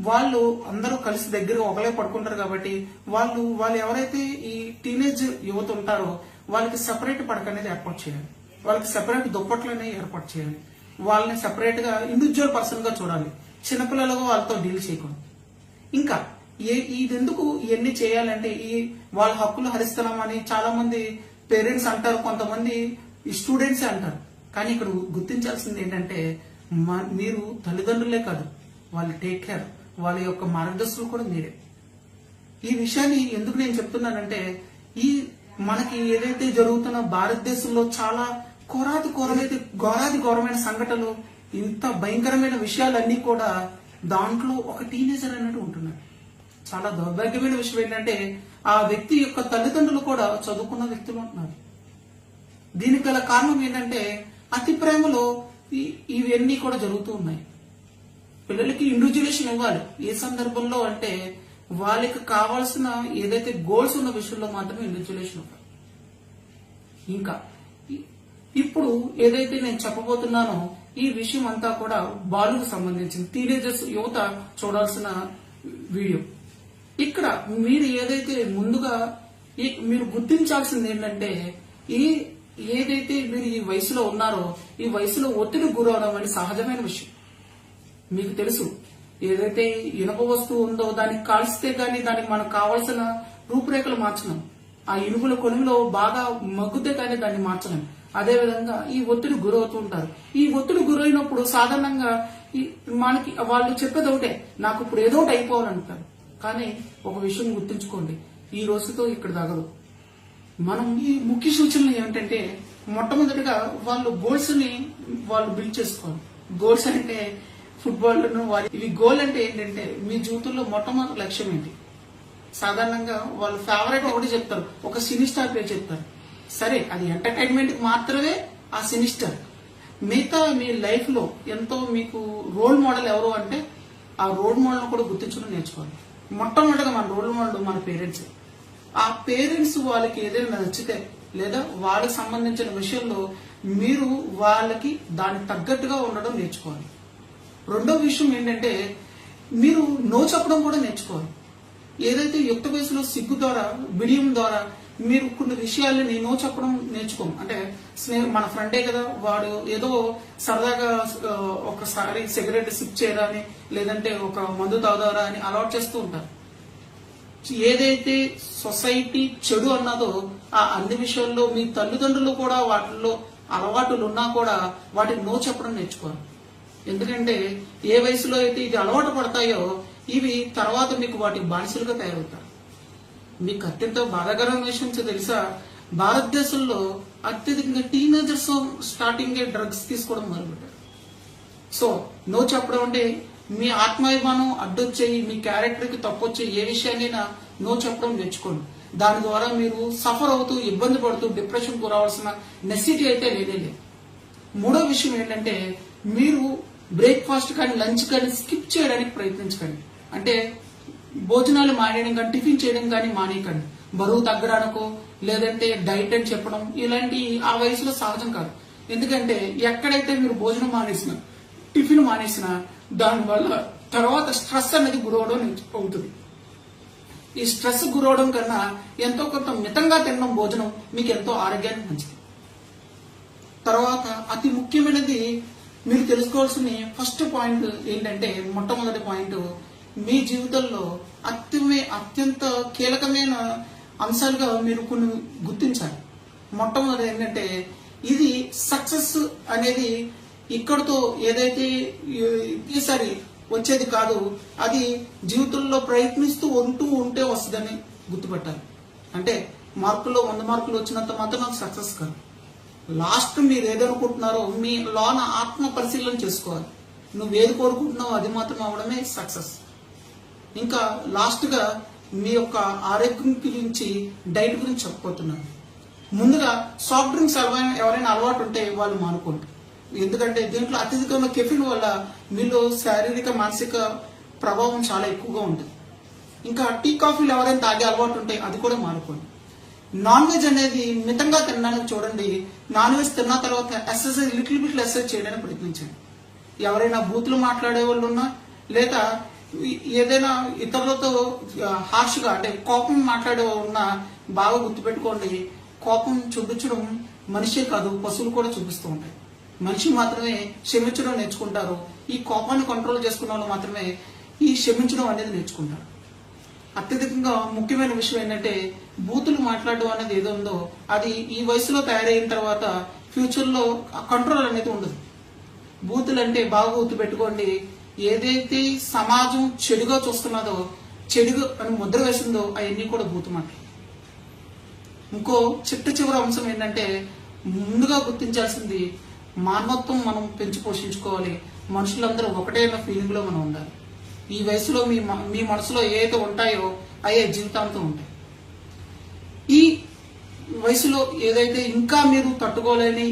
వాళ్ళు అందరూ కలిసి దగ్గరగా ఒకలే పడుకుంటారు కాబట్టి వాళ్ళు ఎవరైతే ఈ టీనేజ్ యువత ఉంటారో వాళ్ళకి సెపరేట్ పడక అనేది ఏర్పాటు చేయాలి. వాళ్ళకి సెపరేట్ దుప్పట్లు అనేవి ఏర్పాటు చేయాలి. వాళ్ళని సెపరేట్ గా ఇండివిజువల్ పర్సన్ గా చూడాలి. చిన్నపిల్లలుగా వాళ్ళతో డీల్ చేయకూడదు. ఇంకా ఇదెందుకు ఇవన్నీ చేయాలంటే వాళ్ళ హక్కులు హరిస్తున్నామని చాలా మంది పేరెంట్స్ అంటారు, కొంతమంది స్టూడెంట్స్ అంటారు. కానీ ఇక్కడ గుర్తించాల్సింది ఏంటంటే మీరు తల్లిదండ్రులే కాదు, వాళ్ళు టేక్ కేర్, వాళ్ళ యొక్క మార్గదర్శకులు కూడా మీరే. ఈ విషయాన్ని ఎందుకు నేను చెప్తున్నానంటే మనకి ఏదైతే జరుగుతున్న భారతదేశంలో చాలా ఘోరాది ఘోరమైన సంఘటనలు, ఇంత భయంకరమైన విషయాలన్నీ కూడా దాంట్లో ఒక టీనేజర్ అన్నట్టు ఉంటున్నాడు. చాలా దౌర్భాగ్యమైన విషయం ఏంటంటే ఆ వ్యక్తి యొక్క తల్లిదండ్రులు కూడా చదువుకున్న వ్యక్తులు ఉంటున్నారు. దీనికి గల కారణం ఏంటంటే అతి ప్రేమలో ఇవన్నీ కూడా జరుగుతూ ఉన్నాయి. పిల్లలకి ఇండివిజువలేషన్ ఇవ్వాలి. ఏ సందర్భంలో అంటే వాళ్ళకి కావాల్సిన ఏదైతే గోల్స్ ఉన్న విషయంలో మాత్రమే ఇండివిజువలేషన్ ఇవ్వాలి. ఇంకా ఇప్పుడు ఏదైతే నేను చెప్పబోతున్నానో ఈ విషయం అంతా కూడా బాలుకు సంబంధించిన టీనేజర్స్ యువత చూడాల్సిన వీడియో. ఇక్కడ మీరు ఏదైతే ముందుగా మీరు గుర్తించాల్సింది ఏంటంటే ఏదైతే మీరు ఈ వయసులో ఉన్నారో ఈ వయసులో ఒత్తిడి గురవడం అనేది సహజమైన విషయం. మీకు తెలుసు, ఏదైతే ఇనుప వస్తువు ఉందో దానికి కాల్స్తే గానీ దానికి మనకు కావాల్సిన రూపురేఖలు మార్చలేం. ఆ ఇనుపుల కొనుగోలో బాగా మగ్గుతే కానీ దాన్ని మార్చలేం. అదే విధంగా ఈ ఒత్తిడి గురవుతూ ఉంటారు. ఈ ఒత్తిడి గురైనప్పుడు సాధారణంగా మనకి వాళ్ళు చెప్పేది ఒకటే, నాకు ఇప్పుడు ఏదో ఒకటి అయిపోవాలంటారు. కానీ ఒక విషయం గుర్తుంచుకోండి, ఈ రోజుతో ఇక్కడ తగదు. మనం ఈ ముఖ్య సూచనలు ఏమిటంటే మొట్టమొదటిగా వాళ్ళు గోల్స్ ని వాళ్ళు బిల్డ్ చేసుకోవాలి. గోల్స్ అంటే ఫుట్బాల్ ఇవి గోల్ అంటే ఏంటంటే మీ జీవితంలో మొట్టమొదటి లక్ష్యం ఏంటి. సాధారణంగా వాళ్ళు ఫేవరెట్ ఒకటి చెప్తారు, ఒక సినీ స్టార్ పేరు చెప్తారు. సరే, అది ఎంటర్టైన్మెంట్ మాత్రమే ఆ సినీ స్టార్. మిగతా మీ లైఫ్ లో ఎంతో మీకు రోల్ మోడల్ ఎవరు అంటే ఆ రోల్ మోడల్ కూడా గుర్తించడం నేర్చుకోవాలి. మొట్టమొదటిగా మన రోల్ మోడల్ మన పేరెంట్స్. ఆ పేరెంట్స్ వాళ్ళకి ఏదైనా నచ్చితే లేదా వాళ్ళకి సంబంధించిన విషయంలో మీరు వాళ్ళకి దానికి తగ్గట్టుగా ఉండడం నేర్చుకోవాలి. రెండో విషయం ఏంటంటే మీరు నో చెప్పడం కూడా నేర్చుకోవాలి. ఏదైతే యుక్త వయసులో సిగ్గు ద్వారా బిడియం ద్వారా మీరు కొన్ని విషయాలని నో చెప్పడం నేర్చుకోం. అంటే మన ఫ్రెండే కదా, వాడు ఏదో సరదాగా ఒకసారి సిగరెట్ సిప్ చేయరా అని లేదంటే ఒక మందు తాగుదారా అని అలవాటు చేస్తూ ఉంటారు. ఏదైతే సొసైటీ చెడు అన్నదో ఆ అన్ని విషయాల్లో మీ తల్లిదండ్రులు కూడా వాటిల్లో అలవాటులు ఉన్నా కూడా వాటికి నో చెప్పడం నేర్చుకోవాలి. ఎందుకంటే ఏ వయసులో అయితే ఇది అలవాటు పడతాయో ఇవి తర్వాత మీకు వాటికి బానిసలుగా తయారవుతారు. మీకు అత్యంత బాధాకరమైన విషయం తెలుసా, భారతదేశంలో అత్యధికంగా టీనేజర్స్ స్టార్టింగ్ డ్రగ్స్ తీసుకోవడం మొదలుపెట్టారు. సో నో చెప్పడం అంటే మీ ఆత్మాభిమానం అడ్డొచ్చేయి, మీ క్యారెక్టర్ కి తప్పొచ్చే ఏ విషయాన్నైనా నో చెప్పడం నేర్చుకోండి. దాని ద్వారా మీరు సఫర్ అవుతూ ఇబ్బంది పడుతూ డిప్రెషన్ కు రావాల్సిన నెసిటీ అయితే లేదే. మూడో విషయం ఏంటంటే మీరు బ్రేక్ఫాస్ట్ కానీ లంచ్ కానీ స్కిప్ చేయడానికి ప్రయత్నించకండి. అంటే భోజనాలు మానేయడం కానీ టిఫిన్ చేయడం కానీ మానేయకండి. బరువు తగ్గడానికో లేదంటే డైట్ అని చెప్పడం ఇలాంటి ఆ వయసులో సహజం కాదు. ఎందుకంటే ఎక్కడైతే మీరు భోజనం మానేసినా టిఫిన్ మానేసినా దానివల్ల తర్వాత స్ట్రెస్ అనేది గురవడం అవుతుంది. ఈ స్ట్రెస్ గురవడం కన్నా ఎంతో కొంత మితంగా తినడం భోజనం మీకు ఎంతో ఆరోగ్యానికి మంచిది. తర్వాత అతి ముఖ్యమైనది మీరు తెలుసుకోవాల్సిన ఫస్ట్ పాయింట్ ఏంటంటే మొట్టమొదటి పాయింట్ మీ జీవితంలో అత్యంత కీలకమైన అంశాలుగా మీరు కొన్ని గుర్తించాలి. మొట్టమొదటి ఏంటంటే ఇది సక్సెస్ అనేది ఇక్కడతో ఏదైతే ఈసారి వచ్చేది కాదు, అది జీవితంలో ప్రయత్నిస్తూ ఉంటే వస్తుందని గుర్తుపెట్టాలి. అంటే మార్కుల్లో 100 మార్కులు వచ్చినంత మాత్రం సక్సెస్ కాదు. లాస్ట్ మీరు ఏదనుకుంటున్నారో మీ లోన ఆత్మ పరిశీలన చేసుకోవాలి. నువ్వేది కోరుకుంటున్నావో అది మాత్రం అవడమే సక్సెస్. ఇంకా లాస్ట్ గా మీ యొక్క ఆరోగ్యం గురించి డైట్ గురించి చెప్పబోతున్నాను. ముందుగా సాఫ్ట్ డ్రింక్స్ ఎవరైనా అలవాటు ఉంటే వాళ్ళు మానుకోండి. ఎందుకంటే దీంట్లో అత్యధికంగా కెఫిన్ వల్ల మీలో శారీరక మానసిక ప్రభావం చాలా ఎక్కువగా ఉంటుంది. ఇంకా టీ కాఫీలు ఎవరైనా తాగే అలవాటు ఉంటే అది కూడా మానుకోండి. నాన్ వెజ్ అనేది మితంగా తినడానికి చూడండి. నాన్ వెజ్ తిన్న తర్వాత ఎక్సర్సైజ్ లిటిల్ బిట్ ఎక్సర్సైజ్ చేయడానికి ప్రయత్నించండి. ఎవరైనా బూతులు మాట్లాడే వాళ్ళు ఉన్నా లేదా ఏదైనా ఇతరులతో హార్ష్ గా అంటే కోపం మాట్లాడే ఉన్నా బాగా గుర్తుపెట్టుకోండి, కోపం చూపించడం మనిషే కాదు పశువులు కూడా చూపిస్తూ ఉంటాయి. మనిషి మాత్రమే క్షమించడం నేర్చుకుంటారు. ఈ కోపాన్ని కంట్రోల్ చేసుకున్న వాళ్ళు మాత్రమే ఈ క్షమించడం అనేది నేర్చుకుంటారు. అత్యధికంగా ముఖ్యమైన విషయం ఏంటంటే బూతులు మాట్లాడడం అనేది ఏదో ఉందో అది ఈ వయసులో తయారైన తర్వాత ఫ్యూచర్ లో కంట్రోల్ అనేది ఉండదు. బూతులు అంటే బాగా గుర్తు పెట్టుకోండి, ఏదైతే సమాజం చెడుగా చూస్తున్నదో చెడుగా అని ముద్ర వేసిందో అవన్నీ కూడా బూతు మాటలు. ఇంకో చిట్ట చివరి అంశం ఏంటంటే ముందుగా గుర్తించాల్సింది మానవత్వం మనం పెంచి పోషించుకోవాలి. మనుషులందరూ ఒకటే అన్న ఫీలింగ్ లో మనం ఉండాలి. ఈ వయసులో మీ మనసులో ఏవైతే ఉంటాయో అయ్యే జీవితాంతం ఉంటాయి. ఈ వయసులో ఏదైతే ఇంకా మీరు తట్టుకోలేని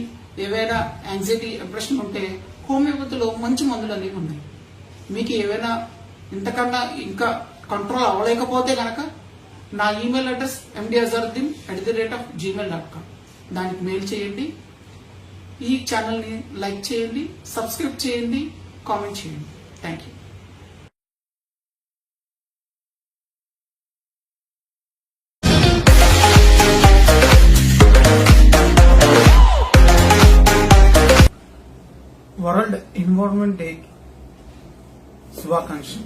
ఏవైనా యాంగ్జైటీ, డిప్రెషన్ ఉంటే హోమియోపతిలో మంచి మందులు అనేవి ఉన్నాయి. మీకు ఏవైనా ఇంతకన్నా ఇంకా కంట్రోల్ అవ్వలేకపోతే కనుక నా ఈమెయిల్ అడ్రస్ mdazardin@gmail.com, దానికి మెయిల్ చేయండి. ఈ ఛానల్ని లైక్ చేయండి, సబ్స్క్రైబ్ చేయండి, కామెంట్ చేయండి. Thank you. World environment day శుభాకాంక్షలు.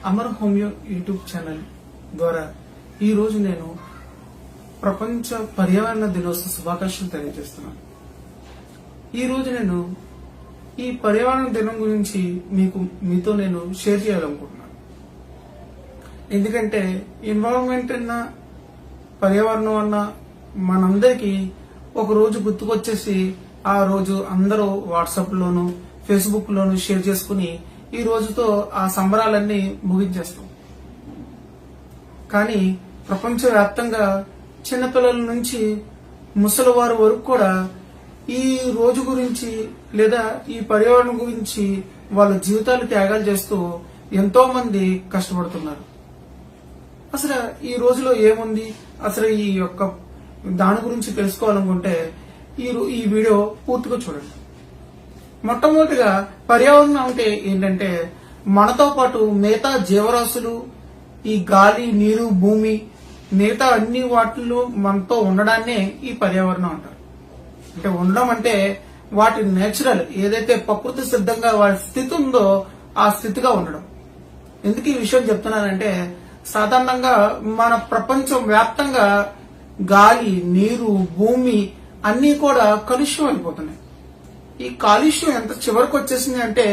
అమర్ హోమియో యూట్యూబ్ ఛానల్ ద్వారా ఈ రోజు నేను ప్రపంచ పర్యావరణ దినోత్సవ శుభాకాంక్షలు తెలియజేస్తున్నాను. ఈ రోజు నేను ఈ పర్యావరణ దినం గురించి మీతో నేను షేర్ చేయాలనుకుంటున్నాను. ఎందుకంటే ఎన్విరాన్మెంట్ అన్న, పర్యావరణం అన్న మనందరికీ ఒక రోజు గుర్తుకొచ్చేసి ఆ రోజు అందరూ వాట్సాప్ లోను, ఫేస్బుక్ లోను షేర్ చేసుకుని ఈ రోజుతో ఆ సంబరాలన్నీ ముగించేస్తాం. కానీ ప్రపంచవ్యాప్తంగా చిన్నపిల్లల నుంచి ముసలివారి వరకు కూడా ఈ రోజు గురించి లేదా ఈ పర్యావరణం గురించి వాళ్ళ జీవితాలు త్యాగాలు చేస్తూ ఎంతో మంది కష్టపడుతున్నారు. అసలు ఈ రోజులో ఏముంది, అసలు ఈ యొక్క దాని గురించి తెలుసుకోవాలనుకుంటే ఈ వీడియో పూర్తిగా చూడండి. మొట్టమొదటిగా పర్యావరణం అంటే ఏంటంటే మనతో పాటు మిగతా జీవరాశులు, ఈ గాలి, నీరు, భూమి, మిగతా అన్ని వాటిల్లో మనతో ఉండడాన్నే ఈ పర్యావరణం అంటారు. అంటే ఉండడం అంటే వాటి నేచురల్ ఏదైతే ప్రకృతి సిద్ధంగా వాటి స్థితి ఉందో ఆ స్థితిగా ఉండడం. ఎందుకు ఈ విషయం చెప్తున్నానంటే సాధారణంగా మన ప్రపంచం వ్యాప్తంగా గాలి, నీరు, భూమి అన్ని కూడా కాలుష్యం అయిపోతున్నాయి. ఈ కాలుష్యం ఎంత చివరికి వచ్చేసింది అంటే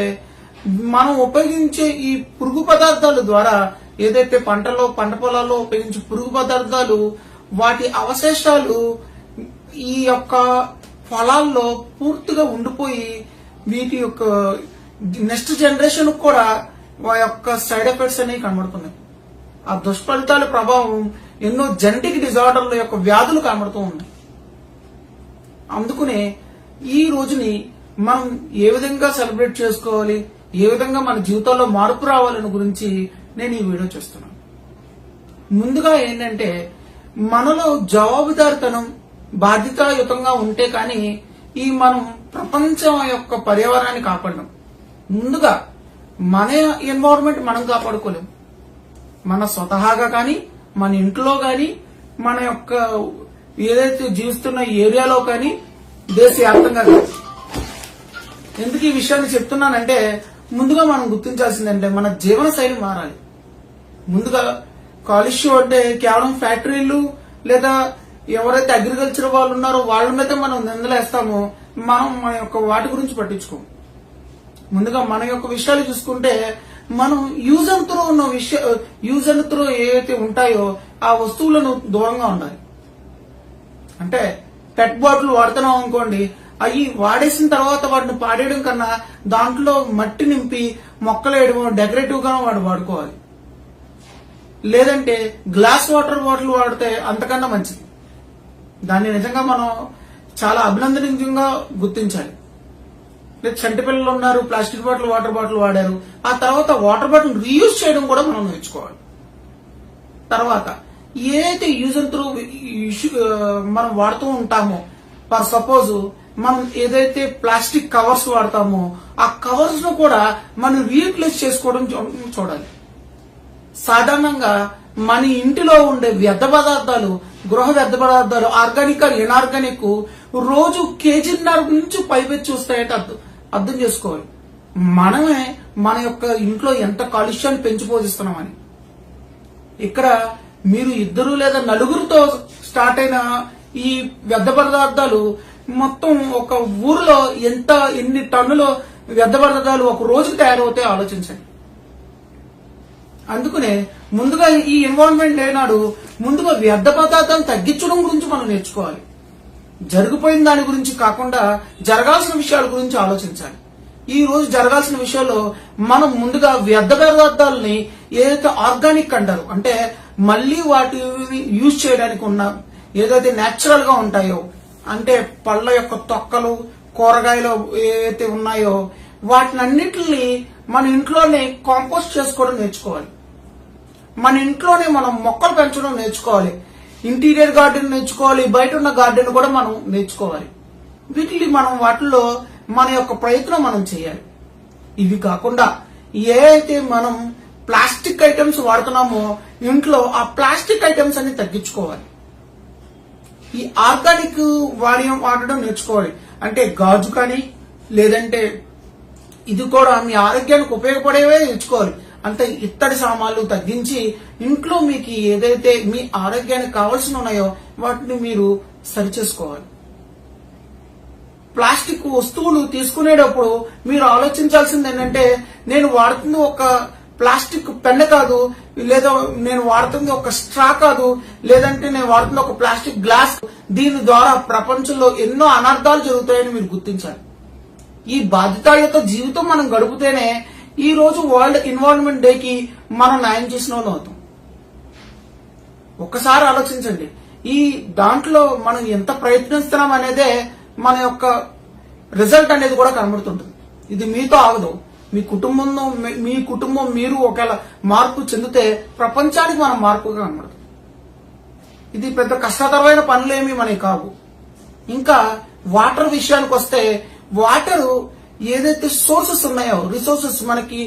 మనం ఉపయోగించే ఈ పురుగు పదార్థాల ద్వారా ఏదైతే పంట పొలాల్లో ఉపయోగించే పురుగు పదార్థాలు, వాటి అవశేషాలు ఈ యొక్క పొలాల్లో పూర్తిగా ఉండిపోయి వీటి యొక్క నెక్స్ట్ జనరేషన్ కూడా వారి యొక్క సైడ్ ఎఫెక్ట్స్ అనేవి కనబడుతున్నాయి. ఆ దుష్ఫలితాల ప్రభావం ఎన్నో జెనెటిక్ డిజార్డర్ల యొక్క వ్యాధులు కనబడుతూ ఉన్నాయి. అందుకనే ఈ రోజుని మనం ఏ విధంగా సెలబ్రేట్ చేసుకోవాలి, ఏ విధంగా మన జీవితాల్లో మార్పు రావాలని గురించి నేను ఈ వీడియో చేస్తున్నాను. ముందుగా ఏంటంటే మనలో జవాబుదారితనం, బాధ్యతాయుతంగా ఉంటే కానీ మనం ప్రపంచం యొక్క పర్యావరణాన్ని కాపాడడం. ముందుగా మన ఎన్వైరన్మెంట్ మనం కాపాడుకోలేం. మన స్వతహాగా కానీ, మన ఇంట్లో కానీ, మన యొక్క ఏదైతే జీవిస్తున్న ఏరియాలో కానీ, దేశవ్యాప్తంగా కానీ. ఎందుకు ఈ విషయాన్ని చెప్తున్నానంటే ముందుగా మనం గుర్తించాల్సిందంటే మన జీవన శైలి మారాలి. ముందుగా కాలుష్యం అంటే కేవలం ఫ్యాక్టరీలు లేదా ఎవరైతే అగ్రికల్చర్ వాళ్ళు ఉన్నారో వాళ్ళ మీద మనం నిందలేస్తామో మనం మన యొక్క వాటి గురించి పట్టించుకోము. ముందుగా మన యొక్క విషయాలు చూసుకుంటే మనం యూజ్ అండ్ త్రో ఏవైతే ఉంటాయో ఆ వస్తువులను దూరంగా ఉండాలి. అంటే పెట్ బాటిల్ వాడుతున్నాం అనుకోండి, అవి వాడేసిన తర్వాత వాటిని పాడేయడం కన్నా దాంట్లో మట్టి నింపి మొక్కలు వేయడం, డెకరేటివ్ గా వాడుకోవాలి. లేదంటే గ్లాస్ వాటర్ బాటిల్ వాడితే అంతకన్నా మంచిది. దాన్ని నిజంగా మనం చాలా అభినందనీయంగా గుర్తించాలి. చంటి పిల్లలు ఉన్నారు, ప్లాస్టిక్ బాటిల్, వాటర్ బాటిల్ వాడారు, ఆ తర్వాత వాటర్ బాటిల్ రీయూజ్ చేయడం కూడా మనం నేర్చుకోవాలి. తర్వాత ఏదైతే యూజ్ అండ్ త్రూ మనం వాడుతూ ఉంటామో, ఫర్ సపోజ్ మనం ఏదైతే ప్లాస్టిక్ కవర్స్ వాడతామో ఆ కవర్స్ ను కూడా మనం రీప్లేస్ చేసుకోవడం చూడాలి. సాధారణంగా మన ఇంటిలో ఉండే వ్యర్థ పదార్థాలు, గృహ వ్యర్థ పదార్థాలు, ఆర్గానిక్ ఇనార్గానిక్ రోజు కేజీన్నర నుంచి పైపెచ్చి వస్తాయంటే అర్థం చేసుకోవాలి. మనమే మన యొక్క ఇంట్లో ఎంత కాలుష్యాన్ని పెంచిపోజిస్తున్నామని. ఇక్కడ మీరు ఇద్దరు లేదా నలుగురితో స్టార్ట్ అయిన ఈ వ్యర్థ పదార్థాలు మొత్తం ఒక ఊరిలో ఎన్ని టన్నుల వ్యర్థ పదార్థాలు ఒక రోజుకి తయారవుతాయో ఆలోచించండి. అందుకనే ముందుగా ఈ ఎన్విరాన్మెంట్ డే నాడు ముందుగా వ్యర్థ పదార్థాలు తగ్గించడం గురించి మనం నేర్చుకోవాలి. జరిగిపోయిన దాని గురించి కాకుండా జరగాల్సిన విషయాల గురించి ఆలోచించాలి. ఈ రోజు జరగాల్సిన విషయాల్లో మనం ముందుగా వ్యర్థ పదార్థాలని ఏదైతే ఆర్గానిక్ అంటారు, అంటే మళ్ళీ వాటిని యూజ్ చేయడానికి ఉన్న ఏదైతే నేచురల్ గా ఉంటాయో, అంటే పళ్ళ యొక్క తొక్కలు, కూరగాయలు ఏవైతే ఉన్నాయో వాటినన్నిటిని మన ఇంట్లోనే కాంపోస్ట్ చేసుకోవడం నేర్చుకోవాలి. మన ఇంట్లోనే మనం మొక్కలు పెంచడం నేర్చుకోవాలి. ఇంటీరియర్ గార్డెన్ నేర్చుకోవాలి, బయట ఉన్న గార్డెన్ కూడా మనం నేర్చుకోవాలి. వీటిని మనం వాటిల్లో మన యొక్క ప్రయత్నం మనం చేయాలి. ఇవి కాకుండా ఏ అయితే మనం ప్లాస్టిక్ ఐటమ్స్ వాడుతున్నామో ఇంట్లో ఆ ప్లాస్టిక్ ఐటమ్స్ అన్ని తగ్గించుకోవాలి. ఈ ఆర్గానిక్ వాడడం నేర్చుకోవాలి. అంటే గాజు కానీ లేదంటే ఇది కూడా మీ ఆరోగ్యానికి ఉపయోగపడేవే నేర్చుకోవాలి. అంటే ఇత్తడి సామాన్లు తగ్గించి ఇంట్లో మీకు ఏదైతే మీ ఆరోగ్యానికి కావాల్సిన ఉన్నాయో వాటిని మీరు సరిచేసుకోవాలి. ప్లాస్టిక్ వస్తువులు తీసుకునేటప్పుడు మీరు ఆలోచించాల్సింది ఏంటంటే, నేను వాడుతుంది ఒక ప్లాస్టిక్ పెన్ కాదు, లేదా నేను వాడుతుంది ఒక స్ట్రా కాదు, లేదంటే నేను వాడుతుంది ఒక ప్లాస్టిక్ గ్లాస్. దీని ద్వారా ప్రపంచంలో ఎన్నో అనర్థాలు జరుగుతాయని మీరు గుర్తించాలి. ఈ బాధ్యతాయుత జీవితం మనం గడిపితేనే ఈ రోజు వరల్డ్ ఎన్విరాన్మెంట్ డేకి మనం న్యాయం చేసిన వాళ్ళు అవుతాం. ఒక్కసారి ఆలోచించండి. ఈ దాంట్లో మనం ఎంత ప్రయత్నిస్తున్నాం అనేదే మన యొక్క రిజల్ట్ అనేది కూడా కనబడుతుంటుంది. ఇది మీతో ఆగదు. మీ కుటుంబం మీరు ఒకవేళ మార్పు చెందితే ప్రపంచానికి మనం మార్పుగా కనబడుతుంది. ఇది పెద్ద కష్టతరమైన పనులేమి మనకి కావు. ఇంకా వాటర్ విషయానికి వస్తే, వాటర్ ఏదైతే సోర్సెస్ ఉన్నాయో, రిసోర్సెస్ మనకి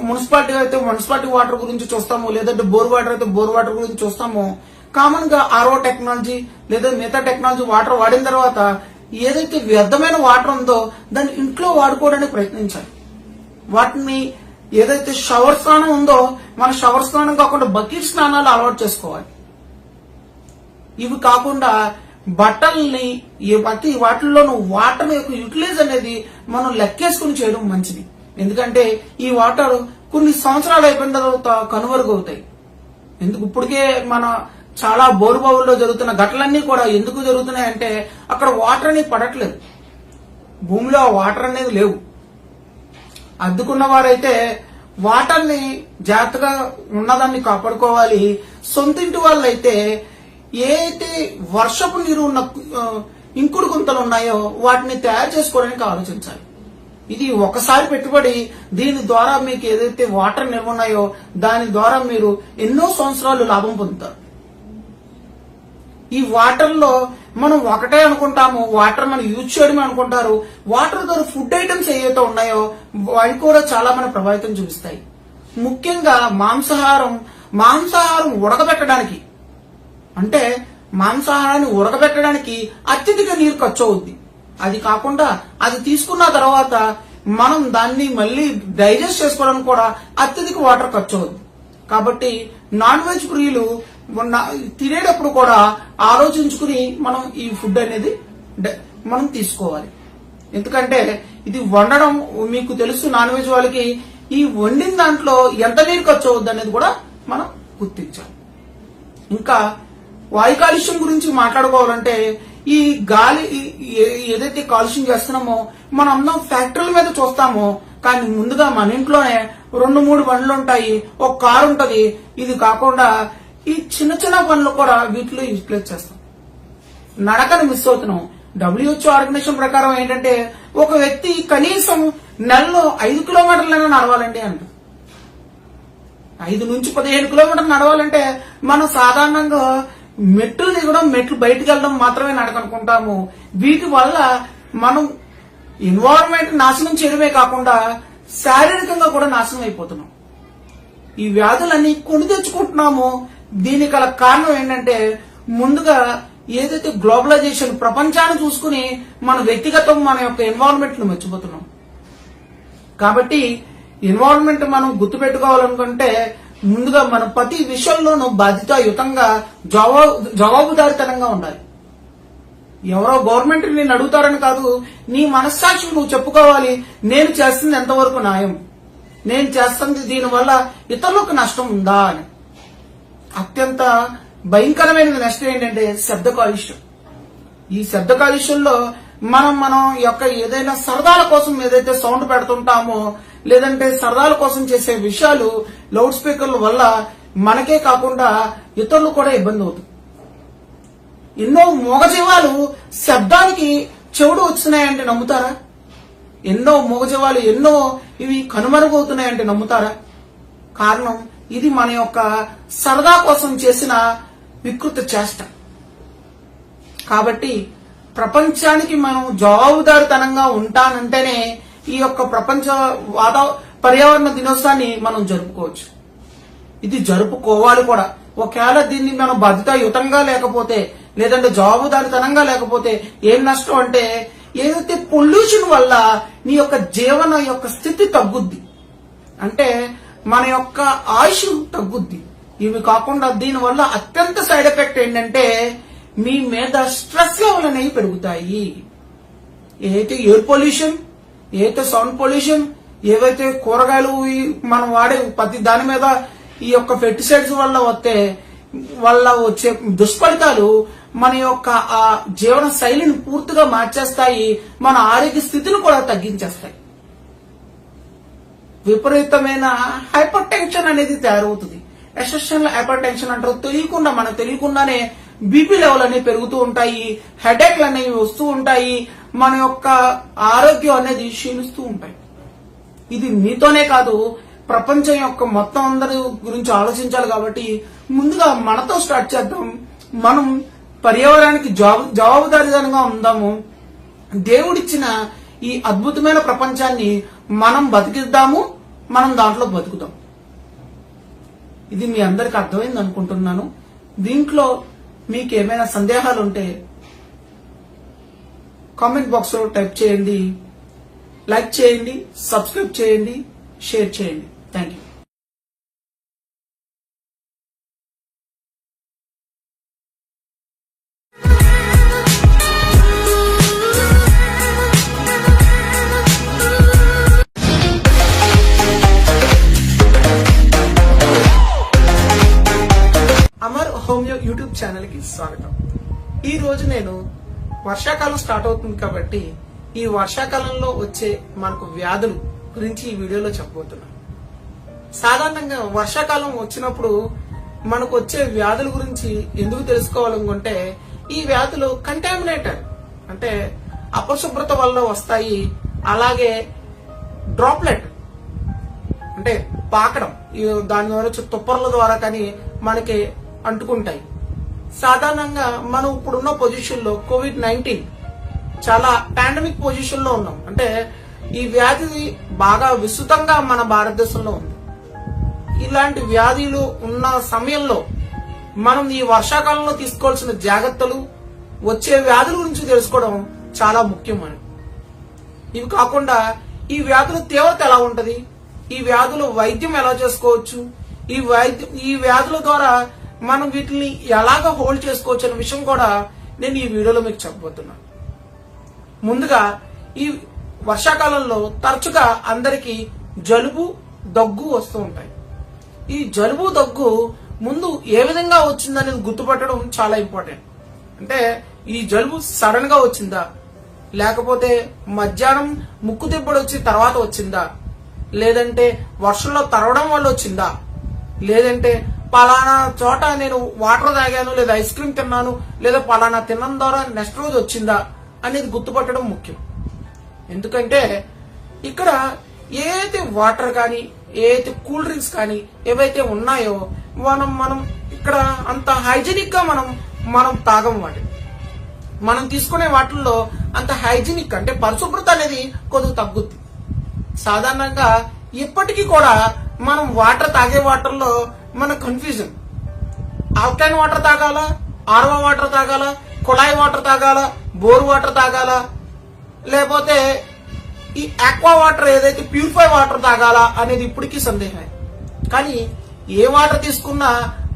మున్సిపాలిటీ అయితే మున్సిపాలిటీ వాటర్ గురించి చూస్తాము, లేదంటే బోర్ వాటర్ అయితే బోర్ వాటర్ గురించి చూస్తాము. కామన్ గా ఆర్ఓ టెక్నాలజీ లేదా మిగతా టెక్నాలజీ వాటర్ వాడిన తర్వాత ఏదైతే వ్యర్థమైన వాటర్ ఉందో దాన్ని ఇంట్లో వాడుకోవడానికి ప్రయత్నించాలి. వాటిని ఏదైతే షవర్ స్నానం ఉందో మన షవర్ స్నానం కాకుండా బకెట్ స్నానాలు అలవాటు చేసుకోవాలి. ఇవి కాకుండా బట్టల్ని ప్రతి వాటిల్లోనూ వాటర్ యొక్క యూటిలైజ్ అనేది మనం లెక్కేసుకుని చేయడం మంచిది. ఎందుకంటే ఈ వాటర్ కొన్ని సంవత్సరాలు అయిపోయిన తర్వాత కనుమరుగవుతాయి. ఎందుకు ఇప్పటికే మన చాలా బోరుబావుల్లో జరుగుతున్న ఘటనలన్నీ కూడా ఎందుకు జరుగుతున్నాయంటే అక్కడ వాటర్ అనేది పడట్లేదు, భూమిలో వాటర్ అనేది లేవు. అద్దుకున్న వారైతే వాటర్ని జాగ్రత్తగా ఉన్నదాన్ని కాపాడుకోవాలి. సొంతింటి వాళ్ళైతే ఏ అయితే వర్షపు నీరు ఉన్న ఇంకుడు గుంతలు ఉన్నాయో వాటిని తయారు చేసుకోవడానికి ఆలోచించాలి. ఇది ఒకసారి పెట్టుబడి. దీని ద్వారా మీకు ఏదైతే వాటర్ నిల్వ ఉన్నాయో దాని ద్వారా మీరు ఎన్నో సంవత్సరాలు లాభం పొందుతారు. ఈ వాటర్ లో మనం ఒకటే అనుకుంటాము, వాటర్ మనం యూజ్ చేయడమే అనుకుంటారు. వాటర్ ద్వారా ఫుడ్ ఐటమ్స్ ఏవైతే ఉన్నాయో అవి కూడా చాలా మన ప్రభావితం చూపిస్తాయి. ముఖ్యంగా మాంసాహారం ఉడకబెట్టడానికి, అంటే మాంసాహారాన్ని ఉడకబెట్టడానికి అత్యధిక నీరు ఖర్చు అవుద్ది. అది కాకుండా అది తీసుకున్న తర్వాత మనం దాన్ని మళ్ళీ డైజెస్ట్ చేసుకోవడానికి కూడా అత్యధిక వాటర్ ఖర్చు అవుద్ది. కాబట్టి నాన్ వెజ్ ప్రియులు తినేటప్పుడు కూడా ఆలోచించుకుని మనం ఈ ఫుడ్ అనేది మనం తీసుకోవాలి. ఎందుకంటే ఇది వండడం మీకు తెలుసు, నాన్ వెజ్ వాళ్ళకి ఈ వండిన దాంట్లో ఎంత నీరు ఖర్చు అవుద్ది అనేది కూడా మనం గుర్తించాలి. ఇంకా వాయు కాలుష్యం గురించి మాట్లాడుకోవాలంటే, ఈ గాలి ఏదైతే కాలుష్యం చేస్తున్నామో మనం అందరం ఫ్యాక్టరీల మీద చూస్తామో, కానీ ముందుగా మన ఇంట్లోనే 2-3 బండ్లు ఉంటాయి, ఒక కారు ఉంటది. ఇది కాకుండా ఈ చిన్న చిన్న పనులు కూడా వీటిలో యూటిలైజ్ చేస్తాం. నడకను మిస్ అవుతున్నాం. WHO ఆర్గనైజేషన్ ప్రకారం ఏంటంటే ఒక వ్యక్తి కనీసం నెలలో 5 కిలోమీటర్లైనా నడవాలండి అంట. 5 నుంచి 15 కిలోమీటర్లు నడవాలంటే మనం సాధారణంగా మెట్లు దిగడం, మెట్లు బయటకు వెళ్ళడం మాత్రమే నడకనుకుంటాము. వీటి వల్ల మనం ఎన్వైరన్మెంట్ నాశనం చేయడమే కాకుండా శారీరకంగా కూడా నాశనం అయిపోతున్నాం. ఈ వ్యాధులన్నీ కొని తెచ్చుకుంటున్నాము. దీనికి గల కారణం ఏంటంటే ముందుగా ఏదైతే గ్లోబలైజేషన్, ప్రపంచాన్ని చూసుకుని మన వ్యక్తిగతం మన యొక్క ఎన్వైరన్మెంట్ ను మర్చిపోతున్నాం. కాబట్టి ఎన్వైరన్మెంట్ మనం గుర్తుపెట్టుకోవాలనుకుంటే ముందుగా మనం ప్రతి విషయంలోనూ బాధ్యతాయుతంగా జవాబుదారితనంగా ఉండాలి. ఎవరో గవర్నమెంట్ నేను అడుగుతారని కాదు, నీ మనస్సాక్షి నువ్వు చెప్పుకోవాలి. నేను చేస్తుంది ఎంతవరకు న్యాయం, నేను చేస్తుంది దీనివల్ల ఇతరులకు నష్టం ఉందా అని. అత్యంత భయంకరమైన నష్టం ఏంటంటే శబ్ద కాలుష్యం. ఈ శబ్ద కాలుష్యంలో మనం యొక్క ఏదైనా సరదాల కోసం ఏదైతే సౌండ్ పెడుతుంటామో లేదంటే సరదాల కోసం చేసే విషయాలు లౌడ్ స్పీకర్ల వల్ల మనకే కాకుండా ఇతరులు కూడా ఇబ్బంది అవుతుంది. ఎన్నో మూగజీవాలు శబ్దానికి చెవుడు వస్తున్నాయంటే నమ్ముతారా? ఎన్నో మూగజీవాలు ఎన్నో ఇవి కనుమరుగవుతున్నాయంటే నమ్ముతారా? కారణం ఇది మన యొక్క సరదా కోసం చేసిన వికృత చేష్ట. కాబట్టి ప్రపంచానికి మనం జవాబుదారితనంగా ఉంటానంటేనే ఈ యొక్క ప్రపంచ పర్యావరణ దినోత్సవాన్ని మనం జరుపుకోవచ్చు. ఇది జరుపుకోవాలి కూడా. ఒకవేళ దీన్ని మనం బాధ్యతాయుతంగా లేకపోతే లేదంటే జవాబుదారితనంగా లేకపోతే ఏం నష్టం అంటే ఏదైతే పొల్యూషన్ వల్ల నీ యొక్క జీవన యొక్క స్థితి తగ్గుద్ది, అంటే మన యొక్క ఆయుష్ తగ్గుద్ది. ఇవి కాకుండా దీని వల్ల అత్యంత సైడ్ ఎఫెక్ట్ ఏంటంటే మీ మీద స్ట్రెస్ లెవెల్ అనేవి పెరుగుతాయి. ఏదైతే ఎయిర్ పొల్యూషన్, ఏదైతే సౌండ్ పొల్యూషన్, ఏవైతే కూరగాయలు మనం వాడే ప్రతి దాని మీద ఈ యొక్క పెస్టిసైడ్స్ వల్ల వచ్చే దుష్ఫలితాలు మన యొక్క ఆ జీవన శైలిని పూర్తిగా మార్చేస్తాయి, మన ఆరోగ్య స్థితిని కూడా తగ్గించేస్తాయి. విపరీతమైన హైపర్ టెన్షన్ అనేది తయారవుతుంది. ఎసెన్షియల్ హైపర్ టెన్షన్ అంటారు. మనకు తెలియకుండానే బీపీ లెవెల్ అనేవి పెరుగుతూ ఉంటాయి, హెడేక్లు అనేవి వస్తూ ఉంటాయి, మన యొక్క ఆరోగ్యం అనేది క్షీణిస్తూ ఉంటాయి. ఇది మీతోనే కాదు, ప్రపంచం యొక్క మొత్తం అందరి గురించి ఆలోచించాలి. కాబట్టి ముందుగా మనతో స్టార్ట్ చేద్దాం. మనం పర్యావరణానికి జవాబుదారీగా ఉందాము. దేవుడిచ్చిన ఈ అద్భుతమైన ప్రపంచాన్ని మనం బతికిద్దాము, మనం దాంట్లో బతుకుదాం. ఇది మీ అందరికి అర్థమైంది అనుకుంటున్నాను. దీంట్లో మీకు ఏమైనా సందేహాలు ఉంటే కామెంట్ బాక్స్ లో టైప్ చేయండి, లైక్ చేయండి, సబ్స్క్రైబ్ చేయండి, షేర్ చేయండి. Thank you. Amar homeo YouTube channel కి స్వాగతం. ఈ రోజు నేను వర్షాకాలం స్టార్ట్ అవుతుంది కాబట్టి ఈ వర్షాకాలంలో వచ్చే మనకు వ్యాధులు గురించి ఈ వీడియోలో చెప్పబోతున్నాను. సాధారణంగా వర్షాకాలం వచ్చినప్పుడు మనకు వచ్చే వ్యాధుల గురించి ఎందుకు తెలుసుకోవాలనుకుంటే ఈ వ్యాధులు కంటామినేటెడ్ అంటే అపశుభ్రత వల్ల వస్తాయి. అలాగే డ్రాప్లెట్ అంటే పాకడం, దాని ద్వారా తుప్పర్ల ద్వారా కానీ మనకి అంటుకుంటాయి. సాధారణంగా మనం ఇప్పుడున్న పొజిషన్ లో COVID-19 చాలా పాండమిక్ పొజిషన్ లో ఉన్నాం. అంటే ఈ వ్యాధి బాగా విస్తృతంగా మన భారతదేశంలో ఉంది. ఇలాంటి వ్యాధులు ఉన్న సమయంలో మనం ఈ వర్షాకాలంలో తీసుకోవాల్సిన జాగ్రత్తలు, వచ్చే వ్యాధుల గురించి తెలుసుకోవడం చాలా ముఖ్యమని. ఇవి కాకుండా ఈ వ్యాధుల తీవ్రత ఎలా ఉంటది, ఈ వ్యాధుల వైద్యం ఎలా చేసుకోవచ్చు, ఈ వ్యాధుల ద్వారా మనం వీటిని ఎలాగ హోల్డ్ చేసుకోవచ్చు అనే విషయం కూడా నేను ఈ వీడియోలో మీకు చెప్పబోతున్నాను. ముందుగా ఈ వర్షాకాలంలో తరచుగా అందరికి జలుబు, దగ్గు వస్తూ ఉంటాయి. ఈ జలుబు, దగ్గు ముందు ఏ విధంగా వచ్చిందనేది గుర్తుపట్టడం చాలా ఇంపార్టెంట్. అంటే ఈ జలుబు సడన్ గా వచ్చిందా, లేకపోతే మధ్యాహ్నం ముక్కు తిప్పడు వచ్చి తర్వాత వచ్చిందా, లేదంటే వర్షంలో తడవడం వల్ల వచ్చిందా, లేదంటే పలానా చోట నేను వాటర్ తాగాను లేదా ఐస్ క్రీమ్ తిన్నాను లేదా పలానా తినడం ద్వారా నెక్స్ట్ రోజు వచ్చిందా అనేది గుర్తుపట్టడం ముఖ్యం. ఎందుకంటే ఇక్కడ ఏదైతే వాటర్ కానీ ఏదైతే కూల్ డ్రింక్స్ కానీ ఏవైతే ఉన్నాయో మనం ఇక్కడ అంత హైజీనిక్ గా మనం తాగం. మనం తీసుకునే వాటిల్లో అంత హైజీనిక్ అంటే పరిశుభ్రత అనేది కొద్దిగా తగ్గుద్ది. సాధారణంగా ఇప్పటికీ కూడా మనం వాటర్ తాగే వాటర్లో మన కన్ఫ్యూజన్, ఆల్కలైన్ వాటర్ తాగాల, ఆర్వో వాటర్ తాగాల, కుళాయి వాటర్ తాగాల, బోర్ వాటర్ తాగాల, లేకపోతే ఈ ఆక్వా వాటర్ ఏదైతే ప్యూరిఫై వాటర్ తాగాల అనేది ఇప్పటికీ సందేహమే. కానీ ఏ వాటర్ తీసుకున్నా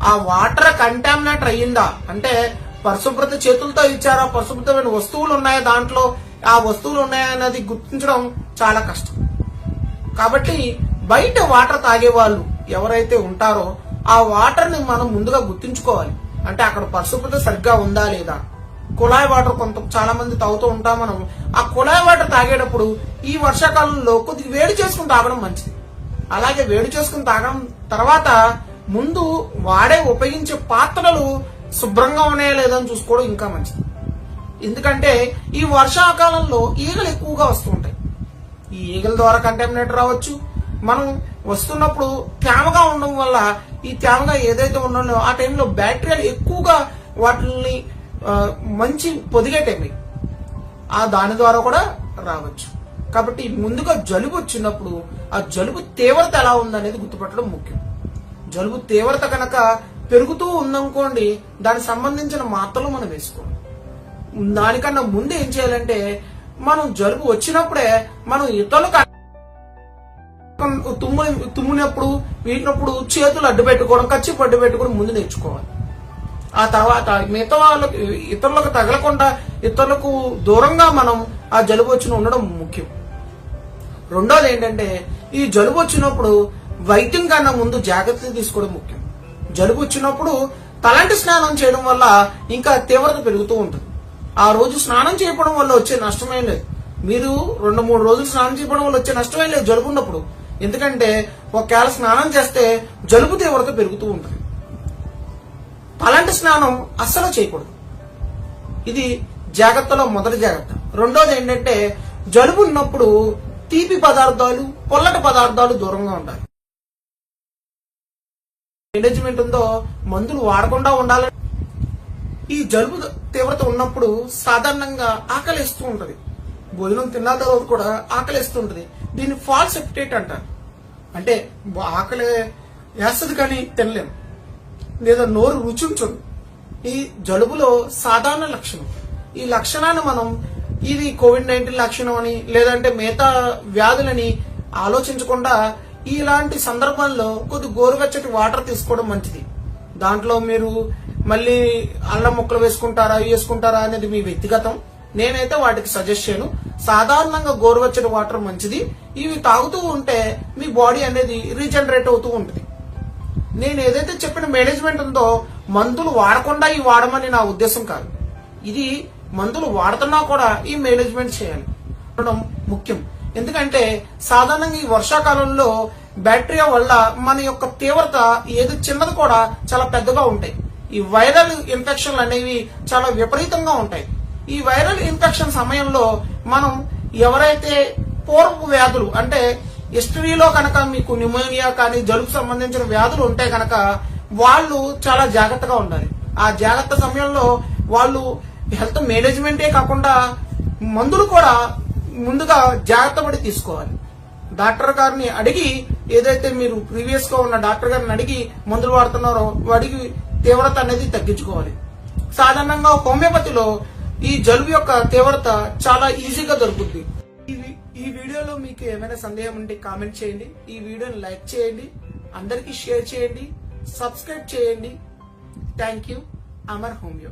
ఆ వాటర్ కంటామినేటర్ అయ్యిందా అంటే పరిశుభ్రత చేతులతో ఇచ్చారా, పరిశుభ్రతమైన వస్తువులు ఉన్నాయా దాంట్లో, ఆ వస్తువులు ఉన్నాయా అనేది గుర్తించడం చాలా కష్టం. కాబట్టి బయట వాటర్ తాగే వాళ్ళు ఎవరైతే ఉంటారో ఆ వాటర్ ని మనం ముందుగా గుర్తించుకోవాలి. అంటే అక్కడ పరిశుభ్రత సరిగ్గా ఉందా లేదా. కుళాయి వాటర్ చాలా మంది తాగుతూ ఉంటాం మనం. ఆ కుళాయి వాటర్ తాగేటప్పుడు ఈ వర్షాకాలంలో కొద్దిగా వేడి చేసుకుని తాగడం మంచిది. అలాగే వేడి చేసుకుని తాగడం తర్వాత ముందు ఉపయోగించే పాత్రలు శుభ్రంగా ఉన్నాయా లేదని చూసుకోవడం ఇంకా మంచిది. ఎందుకంటే ఈ వర్షాకాలంలో ఈగలు ఎక్కువగా వస్తూ ఉంటాయి. ఈ ఈగల ద్వారా కంటామినేట్ రావచ్చు. మనం వస్తున్నప్పుడు తేమగా ఉండడం వల్ల ఈ తేమగా ఏదైతే ఉన్నాయో ఆ టైంలో బ్యాక్టీరియాలు ఎక్కువగా వాటిని మంచి పొదిగే టైం దాని ద్వారా కూడా రావచ్చు. కాబట్టి ముందుగా జలుబు వచ్చినప్పుడు ఆ జలుబు తీవ్రత ఎలా ఉందనేది గుర్తుపట్టడం ముఖ్యం. జలుబు తీవ్రత కనుక పెరుగుతూ ఉందనుకోండి, దానికి సంబంధించిన మాత్రలు మనం వేసుకోవాలి. దానికన్నా ముందు ఏం చేయాలంటే, మనం జలుబు వచ్చినప్పుడే మనం ఇతరులకు తుమ్మునప్పుడు వీటినప్పుడు చేతులు అడ్డు పెట్టుకోవడం, కచ్చిపు అడ్డు పెట్టుకోవడం ముందు నేర్చుకోవాలి. ఆ తర్వాత మిగతా వాళ్ళకి ఇతరులకు తగలకుండా ఇతరులకు దూరంగా మనం ఆ జలుబు వచ్చిన ఉండడం ముఖ్యం. రెండోది ఏంటంటే, ఈ జలుబు వచ్చినప్పుడు వైద్యం కన్నా ముందు జాగ్రత్తలు తీసుకోవడం ముఖ్యం. జలుబు వచ్చినప్పుడు తలంటి స్నానం చేయడం వల్ల ఇంకా తీవ్రత పెరుగుతూ ఉంటుంది. ఆ రోజు స్నానం చేయడం వల్ల వచ్చే నష్టమే లేదు. మీరు 2-3 రోజులు స్నానం చేయడం వల్ల వచ్చే నష్టమే లేదు జలుబు ఉన్నప్పుడు. ఎందుకంటే ఒకవేళ స్నానం చేస్తే జలుబు తీవ్రత పెరుగుతూ ఉంటుంది. తలంటి స్నానం అస్సలు చేయకూడదు. ఇది జాగ్రత్తలో మొదటి జాగ్రత్త. రెండోది ఏంటంటే, జలుబు ఉన్నప్పుడు తీపి పదార్థాలు, పొల్లటి పదార్థాలు దూరంగా ఉండాలి. మేనేజ్మెంట్ ఉందో మందులు వాడకుండా ఉండాలి. ఈ జలుబు తీవ్రత ఉన్నప్పుడు సాధారణంగా ఆకలిస్తూ ఉంటది. భోజనం తిన్న తర్వాత కూడా ఆకలిస్తూ ఉంటది. దీన్ని ఫాల్స్ ఎపిటైట్ అంటారు. అంటే ఆకలి వేస్తుంది కానీ తినలేము, లేదా నోరు రుచించదు. ఈ జలుబులో సాధారణ లక్షణం. ఈ లక్షణాన్ని మనం ఇది కోవిడ్-19 లక్షణం అని లేదంటే మిగతా వ్యాధులని ఆలోచించకుండా ఇలాంటి సందర్భంలో కొద్ది గోరువెచ్చటి వాటర్ తీసుకోవడం మంచిది. దాంట్లో మీరు మళ్ళీ అల్లం ముక్కలు వేసుకుంటారా అనేది మీ వ్యక్తిగతం. నేనైతే వాటికి సజెస్ట్ చేయను. సాధారణంగా గోరువెచ్చటి వాటర్ మంచిది. ఇవి తాగుతూ ఉంటే మీ బాడీ అనేది రీజనరేట్ అవుతూ ఉంటుంది. నేను ఏదైతే చెప్పిన మేనేజ్మెంట్ ఉందో మందులు వాడకుండా ఇవి వాడమని నా ఉద్దేశం కాదు. ఇది మందులు వాడుతున్నా కూడా ఈ మేనేజ్మెంట్ చేయాలి ముఖ్యం. ఎందుకంటే సాధారణంగా ఈ వర్షాకాలంలో బ్యాక్టీరియా వల్ల మన యొక్క తీవ్రత ఏది చిన్నది కూడా చాలా పెద్దగా ఉంటాయి. ఈ వైరల్ ఇన్ఫెక్షన్లు అనేవి చాలా విపరీతంగా ఉంటాయి. ఈ వైరల్ ఇన్ఫెక్షన్ సమయంలో మనం ఎవరైతే పూర్వపు వ్యాధులు అంటే హిస్టరీలో కనుక మీకు న్యూమోనియా కానీ జలుబు సంబంధించిన వ్యాధులు ఉంటే కనుక వాళ్ళు చాలా జాగ్రత్తగా ఉండాలి. ఆ జాగ్రత్త సమయంలో వాళ్ళు హెల్త్ మేనేజ్మెంటే కాకుండా మందులు కూడా ముందుగా జాగ్రత్త పడి తీసుకోవాలి. డాక్టర్ గారిని అడిగి, ఏదైతే మీరు ప్రీవియస్ గా ఉన్న డాక్టర్ గారిని అడిగి మందులు వాడుతున్నారో వాడికి తీవ్రత అనేది తగ్గించుకోవాలి. సాధారణంగా హోమియోపతిలో ఈ జలుబు యొక్క తీవ్రత చాలా ఈజీగా దొరుకుతుంది. ఈ వీడియోలో మీకు ఏమైనా సందేహం ఉంటే కామెంట్ చేయండి. ఈ వీడియోని లైక్ చేయండి, అందరికీ షేర్ చేయండి, సబ్స్క్రైబ్ చేయండి. Thank you. అమర్ హోమియో.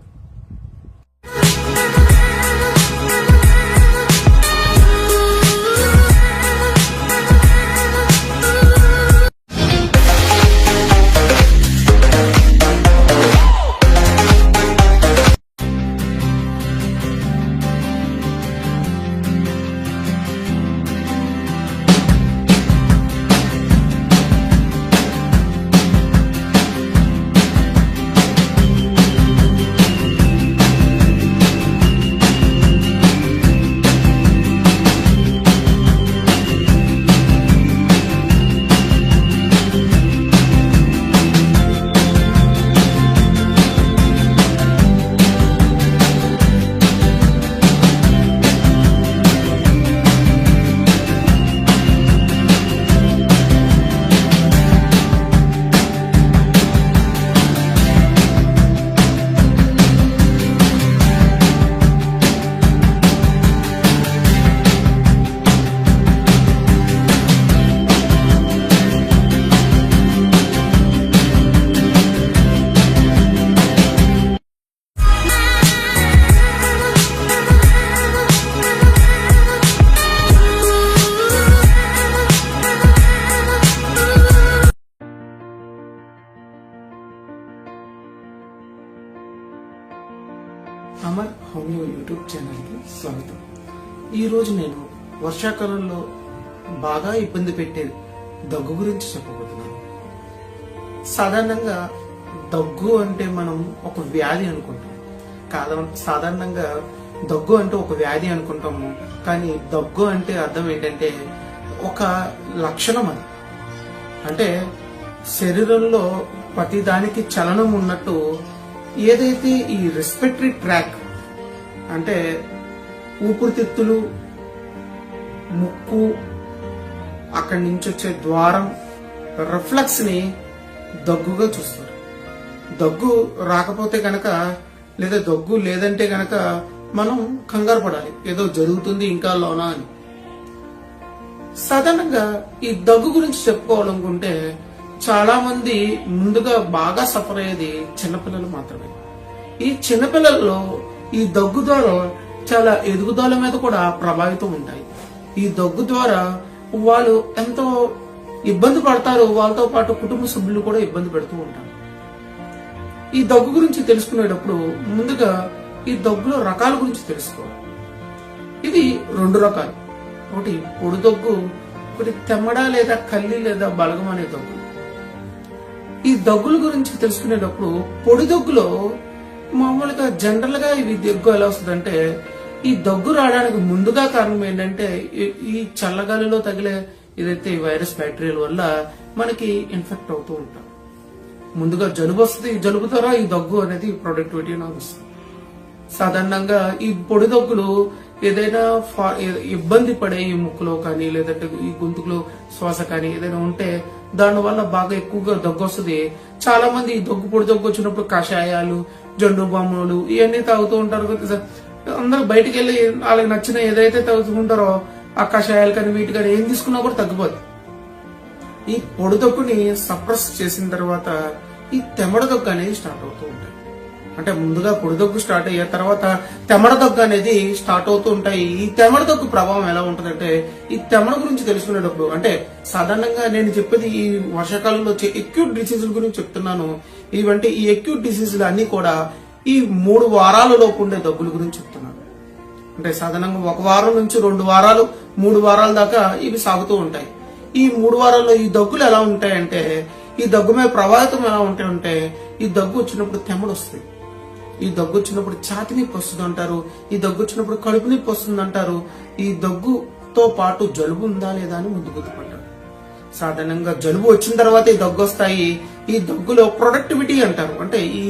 స్వాగతం. ఈరోజు నేను వర్షాకాలంలో బాగా ఇబ్బంది పెట్టే దగ్గు గురించి చెప్పబోతున్నాను. సాధారణంగా దగ్గు అంటే మనం ఒక వ్యాధి అనుకుంటాం. సాధారణంగా దగ్గు అంటే ఒక వ్యాధి అనుకుంటాము. కానీ దగ్గు అంటే అర్థం ఏంటంటే ఒక లక్షణం అది. అంటే శరీరంలో ప్రతి దానికి చలనం ఉన్నట్టు ఏదైతే ఈ రెస్పిరేటరీ ట్రాక్ అంటే ఊపిరితిత్తులు, ముక్కు, అక్కడి నుంచి వచ్చే ద్వారం, రిఫ్లెక్స్ ని దగ్గుగా చూస్తారు. దగ్గు రాకపోతే గనక లేదా దగ్గు లేదంటే గనక మనం కంగారు పడాలి, ఏదో జరుగుతుంది ఇంకా లోనా అని. సాధారణంగా ఈ దగ్గు గురించి చెప్పుకోవాలనుకుంటే చాలా మంది ముందుగా బాగా సఫర్ అయ్యేది చిన్నపిల్లలు మాత్రమే. ఈ చిన్నపిల్లల్లో ఈ దగ్గు ద్వారా చాలా ఎదుగుదల మీద కూడా ప్రభావితం ఉంటాయి. ఈ దగ్గు ద్వారా వాళ్ళు ఎంతో ఇబ్బంది పడతారు, వాళ్ళతో పాటు కుటుంబ సభ్యులు కూడా ఇబ్బంది పెడుతూ ఉంటారు. ఈ దగ్గు గురించి తెలుసుకునేటప్పుడు ముందుగా ఈ దగ్గులో రకాల గురించి తెలుసుకోవాలి. ఇది 2 రకాలు. ఒకటి పొడి దగ్గు, ఒకటి తెమ్మడ లేదా కల్లి లేదా బలగం అనే దగ్గు. ఈ దగ్గుల గురించి తెలుసుకునేటప్పుడు పొడి దగ్గులో మామూలుగా జనరల్ గా ఇవి దగ్గు ఎలా వస్తుందంటే ఈ దగ్గు రావడానికి ముందుగా కారణం ఏంటంటే ఈ చల్లగాలిలో తగిలే ఏదైతే వైరస్ బ్యాక్టీరియాల వల్ల మనకి ఇన్ఫెక్ట్ అవుతూ ఉంటాం. ముందుగా జలుబు వస్తుంది, ఈ జలుబు ద్వారా ఈ దగ్గు అనేది ప్రొడక్టివిటీ వస్తుంది. సాధారణంగా ఈ పొడి దగ్గులు ఏదైనా ఇబ్బంది పడే ఈ ముక్కులో కానీ లేదంటే ఈ గొంతుకులో శ్వాస కానీ ఏదైనా ఉంటే దాని వల్ల బాగా ఎక్కువగా దగ్గు వస్తుంది. చాలా మంది ఈ దగ్గు పొడి దగ్గు వచ్చినప్పుడు కషాయాలు, జండు బాములు ఇవన్నీ తాగుతూ ఉంటారు. అందరూ బయటికి వెళ్ళి వాళ్ళకి నచ్చిన ఏదైతే తాగుతుంటారో ఆ కషాయాలు కానీ వీటి కానీ ఏం తీసుకున్నా కూడా తగ్గిపోదు. ఈ పొడి దగ్గుని సప్రెస్ చేసిన తర్వాత ఈ తెమ్మడ దగ్గు అనేది స్టార్ట్ అవుతూ ఉంటాయి. అంటే ముందుగా పొడి దగ్గు స్టార్ట్ అయ్యే తర్వాత తెమ్మడ దగ్గు అనేది స్టార్ట్ అవుతూ ఉంటాయి. ఈ తెమ్మడ దగ్గు ప్రభావం ఎలా ఉంటుందంటే ఈ తెమ్మడ గురించి తెలుసుకునేటప్పుడు అంటే సాధారణంగా నేను చెప్పేది ఈ వర్షాకాలంలో వచ్చే ఎక్యూట్ డిసీజుల గురించి చెప్తున్నాను. ఇవంటే ఈ ఎక్యూట్ డిసీజులు అన్ని కూడా ఈ 3 వారాల లోపు ఉండే దగ్గుల గురించి చెప్తున్నాను. అంటే సాధారణంగా 1 వారం నుంచి 2 వారాలు 3 వారాల దాకా ఇవి సాగుతూ ఉంటాయి. ఈ 3 వారాల్లో ఈ దగ్గులు ఎలా ఉంటాయంటే ఈ దగ్గు మీద ప్రభావితం ఎలా ఉంటాయంటే ఈ దగ్గు వచ్చినప్పుడు తెమ్మడ వస్తుంది, ఈ దగ్గు వచ్చినప్పుడు ఛాతి నొప్పి వస్తుంది అంటారు, ఈ దగ్గు వచ్చినప్పుడు కడుపు నొప్పి వస్తుంది అంటారు. ఈ దగ్గుతో పాటు జలుబు ఉందా లేదా అని ముందు గుర్తుపట్టారు. సాధారణంగా జలుబు వచ్చిన తర్వాత ఈ దగ్గు వస్తాయి. ఈ దగ్గులో ప్రొడక్టివిటీ అంటారు. అంటే ఈ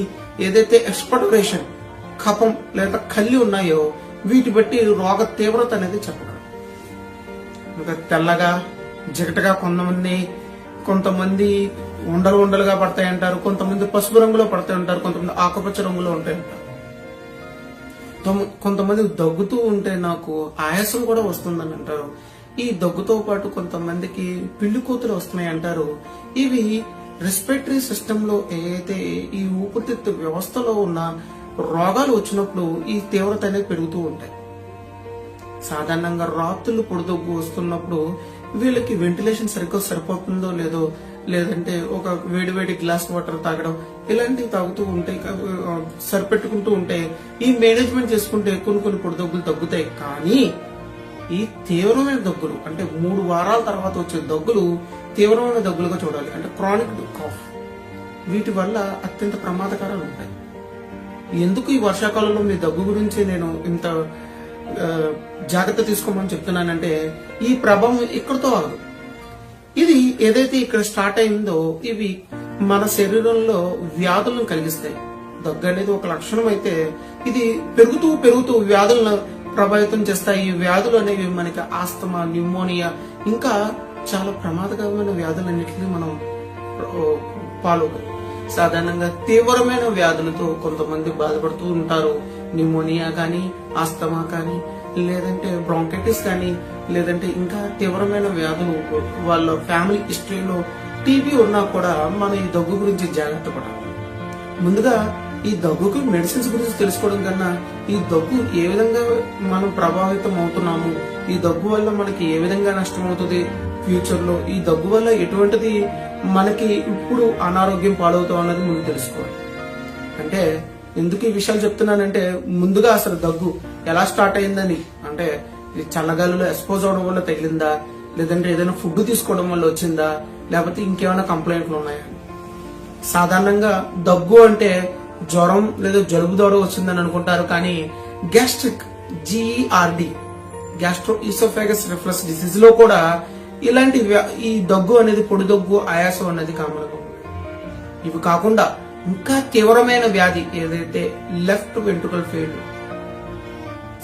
ఏదైతే ఎక్స్పర్టరేషన్ కఫం లేదా కల్లి ఉన్నాయో వీటి బట్టి రోగ తీవ్రత అనేది చెప్పగలరు. ఇంకా తెల్లగా జిగటగా కొంతమంది ఉండలుగా పడతాయి అంటారు, కొంతమంది పసుపు రంగులో పడతాయి అంటారు, కొంతమంది ఆకుపచ్చ రంగులో ఉంటాయి అంటారు. కొంతమంది దగ్గుతూ ఉంటే నాకు ఆయాసం కూడా వస్తుందని అంటారు. ఈ దగ్గుతో పాటు కొంతమందికి పిల్లి కూతులు వస్తున్నాయి అంటారు. ఇవి రెస్పిరేటరీ సిస్టమ్ లో ఏదైతే ఈ ఊపిరితిత్తు వ్యవస్థలో ఉన్న రోగాలు వచ్చినప్పుడు ఈ తీవ్రత అనేది పెరుగుతూ ఉంటాయి. సాధారణంగా రాత్రులు పొడి దగ్గు వస్తున్నప్పుడు వీళ్ళకి వెంటిలేషన్ సరిగ్గా సరిపోతుందో లేదో, లేదంటే ఒక వేడి గ్లాస్ వాటర్ తాగడం ఇలాంటివి తాగుతూ ఉంటే సరిపెట్టుకుంటూ ఉంటే ఈ మేనేజ్మెంట్ చేసుకుంటే కొన్ని పొడి దగ్గులు తగ్గుతాయి. కానీ ఈ తీవ్రమైన దగ్గులు అంటే 3 వారాల తర్వాత వచ్చే దగ్గులు తీవ్రమైన దగ్గులుగా చూడాలి. అంటే క్రానిక్ కాఫ్, వీటి వల్ల అత్యంత ప్రమాదకరాలు ఉంటాయి. ఎందుకు ఈ వర్షాకాలంలో మీ దగ్గు గురించి నేను ఇంత జాగ్రత్త తీసుకోమని చెప్తున్నానంటే ఈ ప్రభావం ఇక్కడతో ఆగదు. ఇది ఏదైతే ఇక్కడ స్టార్ట్ అయిందో ఇవి మన శరీరంలో వ్యాధులను కలిగిస్తాయి. దగ్గు అనేది ఒక లక్షణం అయితే ఇది పెరుగుతూ వ్యాధులను ప్రభావితం చేస్తాయి. ఈ వ్యాధులు అనేవి మనకి ఆస్తమా, న్యూమోనియా ఇంకా చాలా ప్రమాదకరమైన వ్యాధులన్నింటినీ మనం పాల్గొంటాం. సాధారణంగా తీవ్రమైన వ్యాధులతో కొంతమంది బాధపడుతూ ఉంటారు. న్యూమోనియా కానీ, ఆస్తమా కానీ, లేదంటే బ్రాంకైటిస్ కానీ, లేదంటే ఇంకా తీవ్రమైన వ్యాధులు వాళ్ళ ఫ్యామిలీ హిస్టరీలో టీబీ ఉన్నా కూడా మనం ఈ దగ్గు గురించి జాగ్రత్త పడాలి. ముందుగా ఈ దగ్గుకి మెడిసిన్స్ గురించి తెలుసుకోవడం కన్నా ఈ దగ్గు ఏ విధంగా మనం ప్రభావితం అవుతున్నాము, ఈ దగ్గు వల్ల మనకి ఏ విధంగా నష్టం అవుతుంది ఫ్యూచర్ లో, ఈ దగ్గు వల్ల ఎటువంటిది మనకి ఇప్పుడు అనారోగ్యం పాలవుతాం అన్నది ముందు తెలుసుకోవాలి. అంటే ఎందుకు ఈ విషయాలు చెప్తున్నానంటే ముందుగా అసలు దగ్గు ఎలా స్టార్ట్ అయిందని, అంటే ఈ చల్లగాలిలో ఎక్స్పోజ్ అవడం వల్ల తగిలిందా, లేదంటే ఏదైనా ఫుడ్ తీసుకోవడం వల్ల వచ్చిందా, లేకపోతే ఇంకేమైనా కంప్లైంట్లు ఉన్నాయా? సాధారణంగా దగ్గు అంటే జ్వరం లేదా జలుబు ద్వారా వచ్చిందని అనుకుంటారు, కానీ gastric GERD gastro oesophagus reflux disease లో కూడా ఇలాంటి ఈ దగ్గు అనేది పొడి దగ్గు, ఆయాసం అనేది కామన్గా ఉంది. ఇవి కాకుండా ఇంకా తీవ్రమైన వ్యాధి ఏదైతే లెఫ్ట్ వెంట్రుకల్ ఫెయిల్యూర్,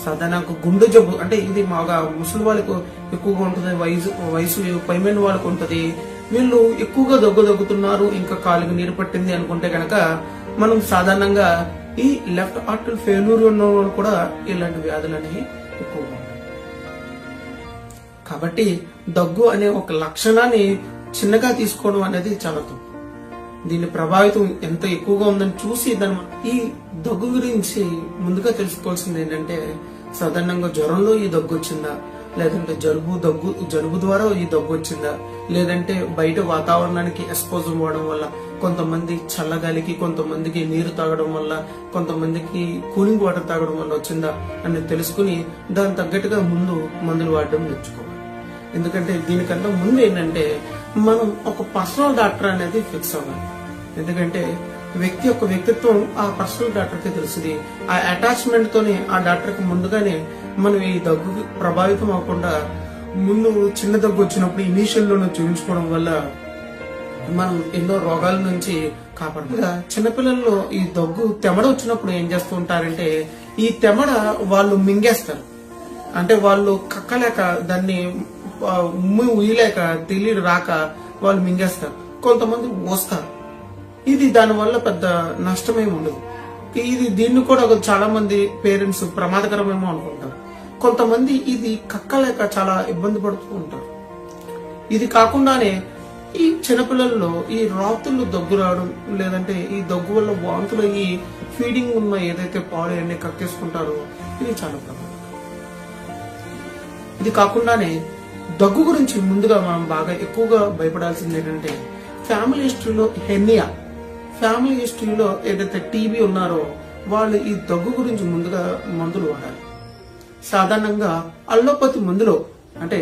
సాధారణంగా గుండె జబ్బు, అంటే ఇది మాగా ముసలి వాళ్ళకు ఎక్కువగా ఉంటుంది, వయసు పైమైన వాళ్ళకు ఉంటుంది. వీళ్ళు ఎక్కువగా దగ్గుతున్నారు, ఇంకా కాలుకి నీరు పట్టింది అనుకుంటే కనుక మనం సాధారణంగా ఈ లెఫ్ట్ ఆర్టల్ ఫెయిల్యూర్ ఉన్న వాళ్ళు కూడా ఇలాంటి వ్యాధులు అనేవి ఎక్కువగా ఉంటాయి. కాబట్టి దగ్గు అనే ఒక లక్షణాన్ని చిన్నగా తీసుకోవడం అనేది చాలా తప్పు. దీని ప్రభావితం ఎంత ఎక్కువగా ఉందని చూసి ఈ దగ్గు గురించి ముందుగా తెలుసుకోవాల్సింది ఏంటంటే, సాధారణంగా జ్వరంలో ఈ దగ్గు వచ్చిందా, లేదంటే జలుబు ద్వారా ఈ దగ్గు వచ్చిందా, లేదంటే బయట వాతావరణానికి ఎక్స్పోజ్ అవ్వడం వల్ల, కొంతమంది చల్లగాలికి, కొంతమందికి నీరు తాగడం వల్ల, కొంతమందికి కూలింగ్ వాటర్ తాగడం వల్ల వచ్చిందా అని తెలుసుకుని దాని తగ్గట్టుగా ముందు మందులు వాడడం నేర్చుకోవాలి. ఎందుకంటే దీనికన్నా ముందు ఏంటంటే మనం ఒక పర్సనల్ డాక్టర్ అనేది ఫిక్స్ అవ్వాలి. ఎందుకంటే వ్యక్తి యొక్క వ్యక్తిత్వం ఆ పర్సనల్ డాక్టర్ కి తెలుస్తుంది. ఆ అటాచ్మెంట్ తోనే ఆ డాక్టర్ కి ముందుగానే మనం ఈ దగ్గు ప్రభావితం అవ్వకుండా ముందు చిన్న దగ్గు వచ్చినప్పుడు ఇనీషియల్ లోనే చూపించుకోవడం వల్ల మనం ఎన్నో రోగాల నుంచి కాపాడుతుంది. చిన్నపిల్లల్లో ఈ దగ్గు తెమడ వచ్చినప్పుడు ఏం చేస్తూ ఉంటారంటే, ఈ తెమడ వాళ్ళు మింగేస్తారు. అంటే వాళ్ళు కక్కలేక దాన్ని ఉమ్మి ఉయ్యలేక తెలియదు రాక వాళ్ళు మింగేస్తారు. కొంతమంది ఓస్తారు. ఇది దానివల్ల పెద్ద నష్టమేమి ఉండదు. దీన్ని కూడా చాలా మంది పేరెంట్స్ ప్రమాదకరమేమో అనుకుంటారు. కొంతమంది ఇది కక్కలేక చాలా ఇబ్బంది పడుతూ ఉంటారు. ఇది కాకుండానే ఈ చిన్నపిల్లల్లో ఈ రాత్రులు దగ్గు రావడం, లేదంటే ఈ దగ్గు వల్ల వాంతులు ఈ ఫీడింగ్ ఉన్న ఏదైతే పాలు అన్ని కక్కేసుకుంటారో ఇది చాలా ప్రమాదం. ఇది కాకుండానే దగ్గు గురించి ముందుగా మనం బాగా ఎక్కువగా భయపడాల్సింది ఏంటంటే, ఫ్యామిలీ హిస్టరీలో హెర్నియా, ఫ్యామిలీ హిస్టరీలో ఏదైతే టీబీ ఉన్నారో వాళ్ళు ఈ దగ్గు గురించి ముందుగా మందులు వాడాలి. సాధారణంగా అల్లోపతి మందులో, అంటే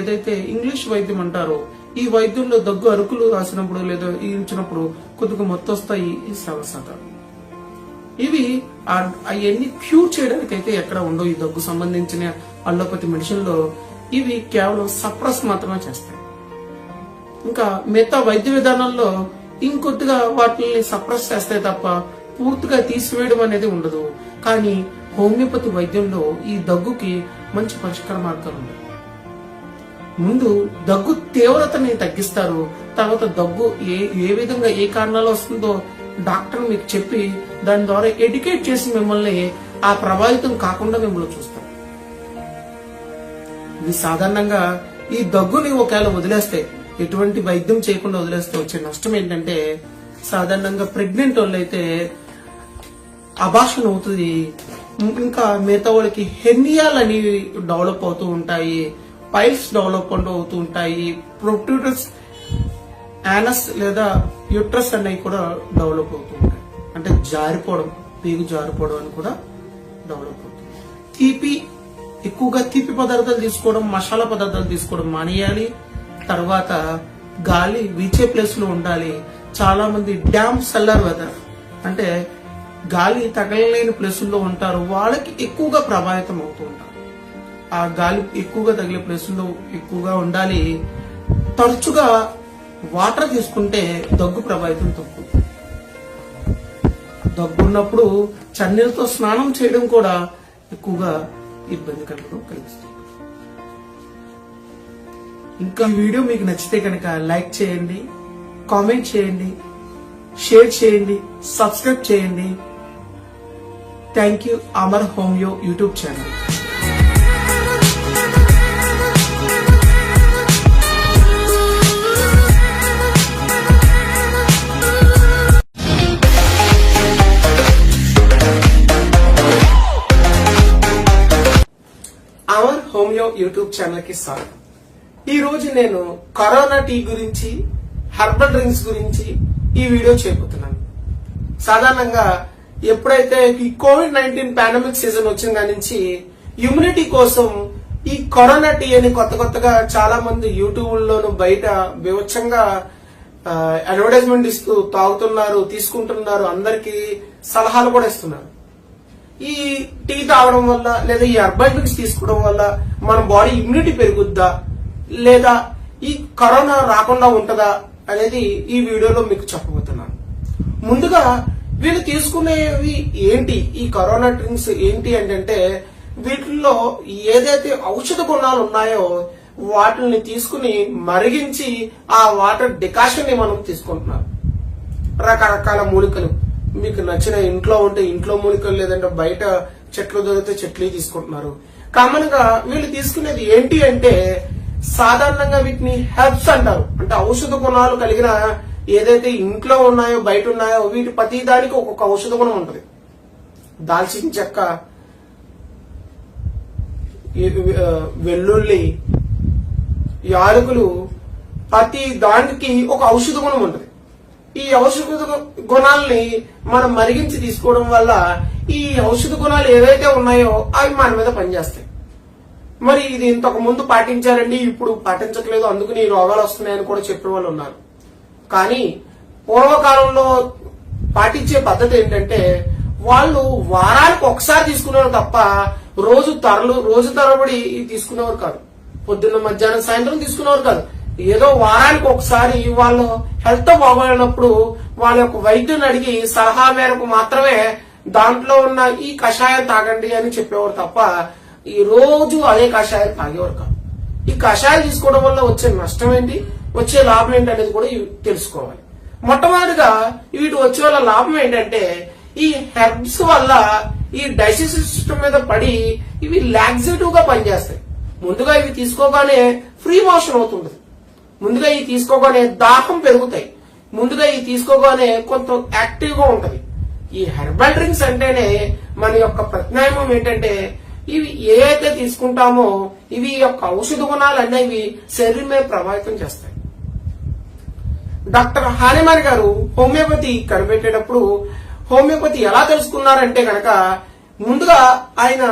ఏదైతే ఇంగ్లీష్ వైద్యం అంటారో, ఈ వైద్యంలో దగ్గు అరుకులు రాసినప్పుడు లేదా ఇచ్చినప్పుడు కొద్దిగా మొత్తొస్తాయి ఈ శాతం. ఇవి అవన్నీ క్యూర్ చేయడానికి అయితే ఎక్కడ ఉండవు. ఈ దగ్గు సంబంధించిన అల్లోపతి మెడిసిన్ లో ఇవి కేవలం సప్రెస్ మాత్రమే చేస్తాయి. ఇంకా మిగతా వైద్య విధానాల్లో ఇంకొద్దిగా వాటిని సప్రెస్ చేస్తాయి తప్ప పూర్తిగా తీసివేయడం అనేది ఉండదు. కానీ హోమియోపతి వైద్యంలో ఈ దగ్గుకి మంచి పరిష్కార మార్గాలు ఉన్నాయి. ముందు దగ్గు తీవ్రతని తగ్గిస్తారు. తర్వాత దగ్గు ఏ విధంగా ఏ కారణాలు వస్తుందో డాక్టర్ మీకు చెప్పి దాని ద్వారా ఎడ్యుకేట్ చేసి మిమ్మల్ని ఆ ప్రభావితం కాకుండా మిమ్మల్ని చూస్తారు. ఇది సాధారణంగా ఈ దగ్గుని ఒకవేళ వదిలేస్తే, ఎటువంటి వైద్యం చేయకుండా వదిలేస్తే వచ్చే నష్టం ఏంటంటే, సాధారణంగా ప్రెగ్నెంట్ వాళ్ళు అయితే అబార్షన్ అవుతుంది. ఇంకా మిగతా వాళ్ళకి హెర్నియాలు అనేవి డెవలప్ అవుతూ ఉంటాయి, పైల్స్ డెవలప్ అవుతూ ఉంటాయి, ప్రొట్రూడర్స్ యానస్ లేదా యూట్రస్ అనేవి కూడా డెవలప్ అవుతూ ఉంటాయి. అంటే జారిపోవడం, పేగు జారిపోవడం అని కూడా డెవలప్ అవుతుంది. ఎక్కువగా తీపి పదార్థాలు తీసుకోవడం, మసాలా పదార్థాలు తీసుకోవడం మానేయాలి. తర్వాత గాలి వీచే ప్లేస్ లో ఉండాలి. చాలా మంది డ్యామ్ సెల్లర్ వెదర్, అంటే గాలి తగలలేని ప్లేసుల్లో ఉంటారు, వాళ్ళకి ఎక్కువగా ప్రభావితం అవుతూ ఉంటారు. ఆ గాలి ఎక్కువగా తగిలే ప్లేసుల్లో ఎక్కువగా ఉండాలి. తరచుగా వాటర్ తీసుకుంటే దగ్గు ప్రభావితం తక్కువ. దగ్గున్నప్పుడు చన్నీళ్ళతో స్నానం చేయడం కూడా ఎక్కువగా ఇబ్బంది కలిగిస్తుంది. ఇంకా ఈ వీడియో మీకు నచ్చితే కనుక లైక్ చేయండి, కామెంట్ చేయండి, షేర్ చేయండి, సబ్స్క్రైబ్ చేయండి. Thank you. Amar homeo YouTube channel. Amar homeo YouTube channel కి స్వాగతం. ఈ రోజు నేను కరోనా టీ గురించి, హెర్బల్ డ్రింక్స్ గురించి ఈ వీడియో చేయబోతున్నాను. సాధారణంగా ఎప్పుడైతే ఈ కోవిడ్-19 పాండమిక్ సీజన్ వచ్చిన దాని నుంచి ఇమ్యూనిటీ కోసం ఈ కరోనా టీ అని కొత్తగా చాలా మంది యూట్యూబ్ లోను బయట వివచ్చంగా అడ్వర్టైజ్మెంట్ ఇస్తూ తాగుతున్నారు, తీసుకుంటున్నారు, అందరికి సలహాలు కూడా ఇస్తున్నారు. ఈ టీ తాగడం వల్ల లేదా ఈ హెర్బల్ డ్రింక్స్ తీసుకోవడం వల్ల మన బాడీ ఇమ్యూనిటీ పెరుగుద్దా లేదా ఈ కరోనా రాకుండా ఉంటదా అనేది ఈ వీడియోలో మీకు చెప్పబోతున్నాను. ముందుగా వీళ్ళు తీసుకునేవి ఏంటి, ఈ కరోనా డ్రింక్స్ ఏంటి అంటే వీటిల్లో ఏదైతే ఔషధ గుణాలు ఉన్నాయో వాటిని తీసుకుని మరిగించి ఆ వాటర్ డికాషన్ ని మనం తీసుకుంటున్నాం. రకరకాల మూలికలు మీకు నచ్చిన ఇంట్లో ఉంటే ఇంట్లో మూలికలు, లేదంటే బయట చెట్లు దొరికితే చెట్లు తీసుకుంటున్నారు. కామన్ గా వీళ్ళు తీసుకునేది ఏంటి అంటే సాధారణంగా వీటిని హెర్బ్స్ అంటారు. అంటే ఔషధ గుణాలు కలిగిన ఏదైతే ఇంట్లో ఉన్నాయో బయట ఉన్నాయో వీటి ప్రతి దానికి ఒక్కొక్క ఔషధ గుణం ఉంటుంది. దాల్చిన చెక్క, వెల్లుల్లి, యాలకులు, ప్రతి దానికి ఒక ఔషధ గుణం ఉంటుంది. ఈ ఔషధ గుణాలని మనం మరిగించి తీసుకోవడం వల్ల ఈ ఔషధ గుణాలు ఏవైతే ఉన్నాయో అవి మన మీద పనిచేస్తాయి. మరి ఇది ఇంతకు ముందు పాటించారండి, ఇప్పుడు పాటించట్లేదు, అందుకని ఈ రోగాలు వస్తున్నాయని కూడా చెప్పే వాళ్ళు ఉన్నారు. కానీ పూర్వకాలంలో పాటించే పద్ధతి ఏంటంటే వాళ్ళు వారానికి ఒకసారి తీసుకునేవారు తప్ప రోజు తరబడి తీసుకునేవారు కాదు. పొద్దున్న, మధ్యాహ్నం, సాయంత్రం తీసుకునేవారు కాదు. ఏదో వారానికి ఒకసారి వాళ్ళు హెల్త్ బాగోలేనప్పుడు వాళ్ళ యొక్క వైద్యుని అడిగి సలహా మేరకు మాత్రమే దాంట్లో ఉన్న ఈ కషాయం తాగండి అని చెప్పేవారు తప్ప ఈ రోజు అదే కషాయం తాగేవారు కాదు. ఈ కషాయం తీసుకోవడం వల్ల వచ్చే నష్టం ఏంటి, వచ్చే లాభం ఏంటి అనేది కూడా తెలుసుకోవాలి. మొట్టమొదటిగా వీటి వచ్చే వల్ల లాభం ఏంటంటే ఈ హెర్బ్స్ వల్ల ఈ డైజెస్టివ్ సిస్టమ్ మీద పడి ఇవి లాక్సేటివ్ గా పనిచేస్తాయి. ముందుగా ఇవి తీసుకోగానే ఫ్రీ మోషన్ అవుతుంది, ముందుగా ఇవి తీసుకోగానే దాహం పెరుగుతాయి, ముందుగా ఇవి తీసుకోగానే కొంత యాక్టివ్ గా ఉంటది. ఈ హెర్బల్ డ్రింక్స్ అంటేనే మన యొక్క ప్రత్యామ్నాయం ఏంటంటే ఇవి ఏదైతే తీసుకుంటామో ఇవి యొక్క ఔషధ గుణాలు అనేవి శరీరం మీద ప్రభావితం చేస్తాయి. డాక్టర్ హానిమాన్ గారు హోమియోపతి కనిపెట్టేటప్పుడు హోమియోపతి ఎలా తెలుసుకున్నారంటే గనక ముందుగా ఆయన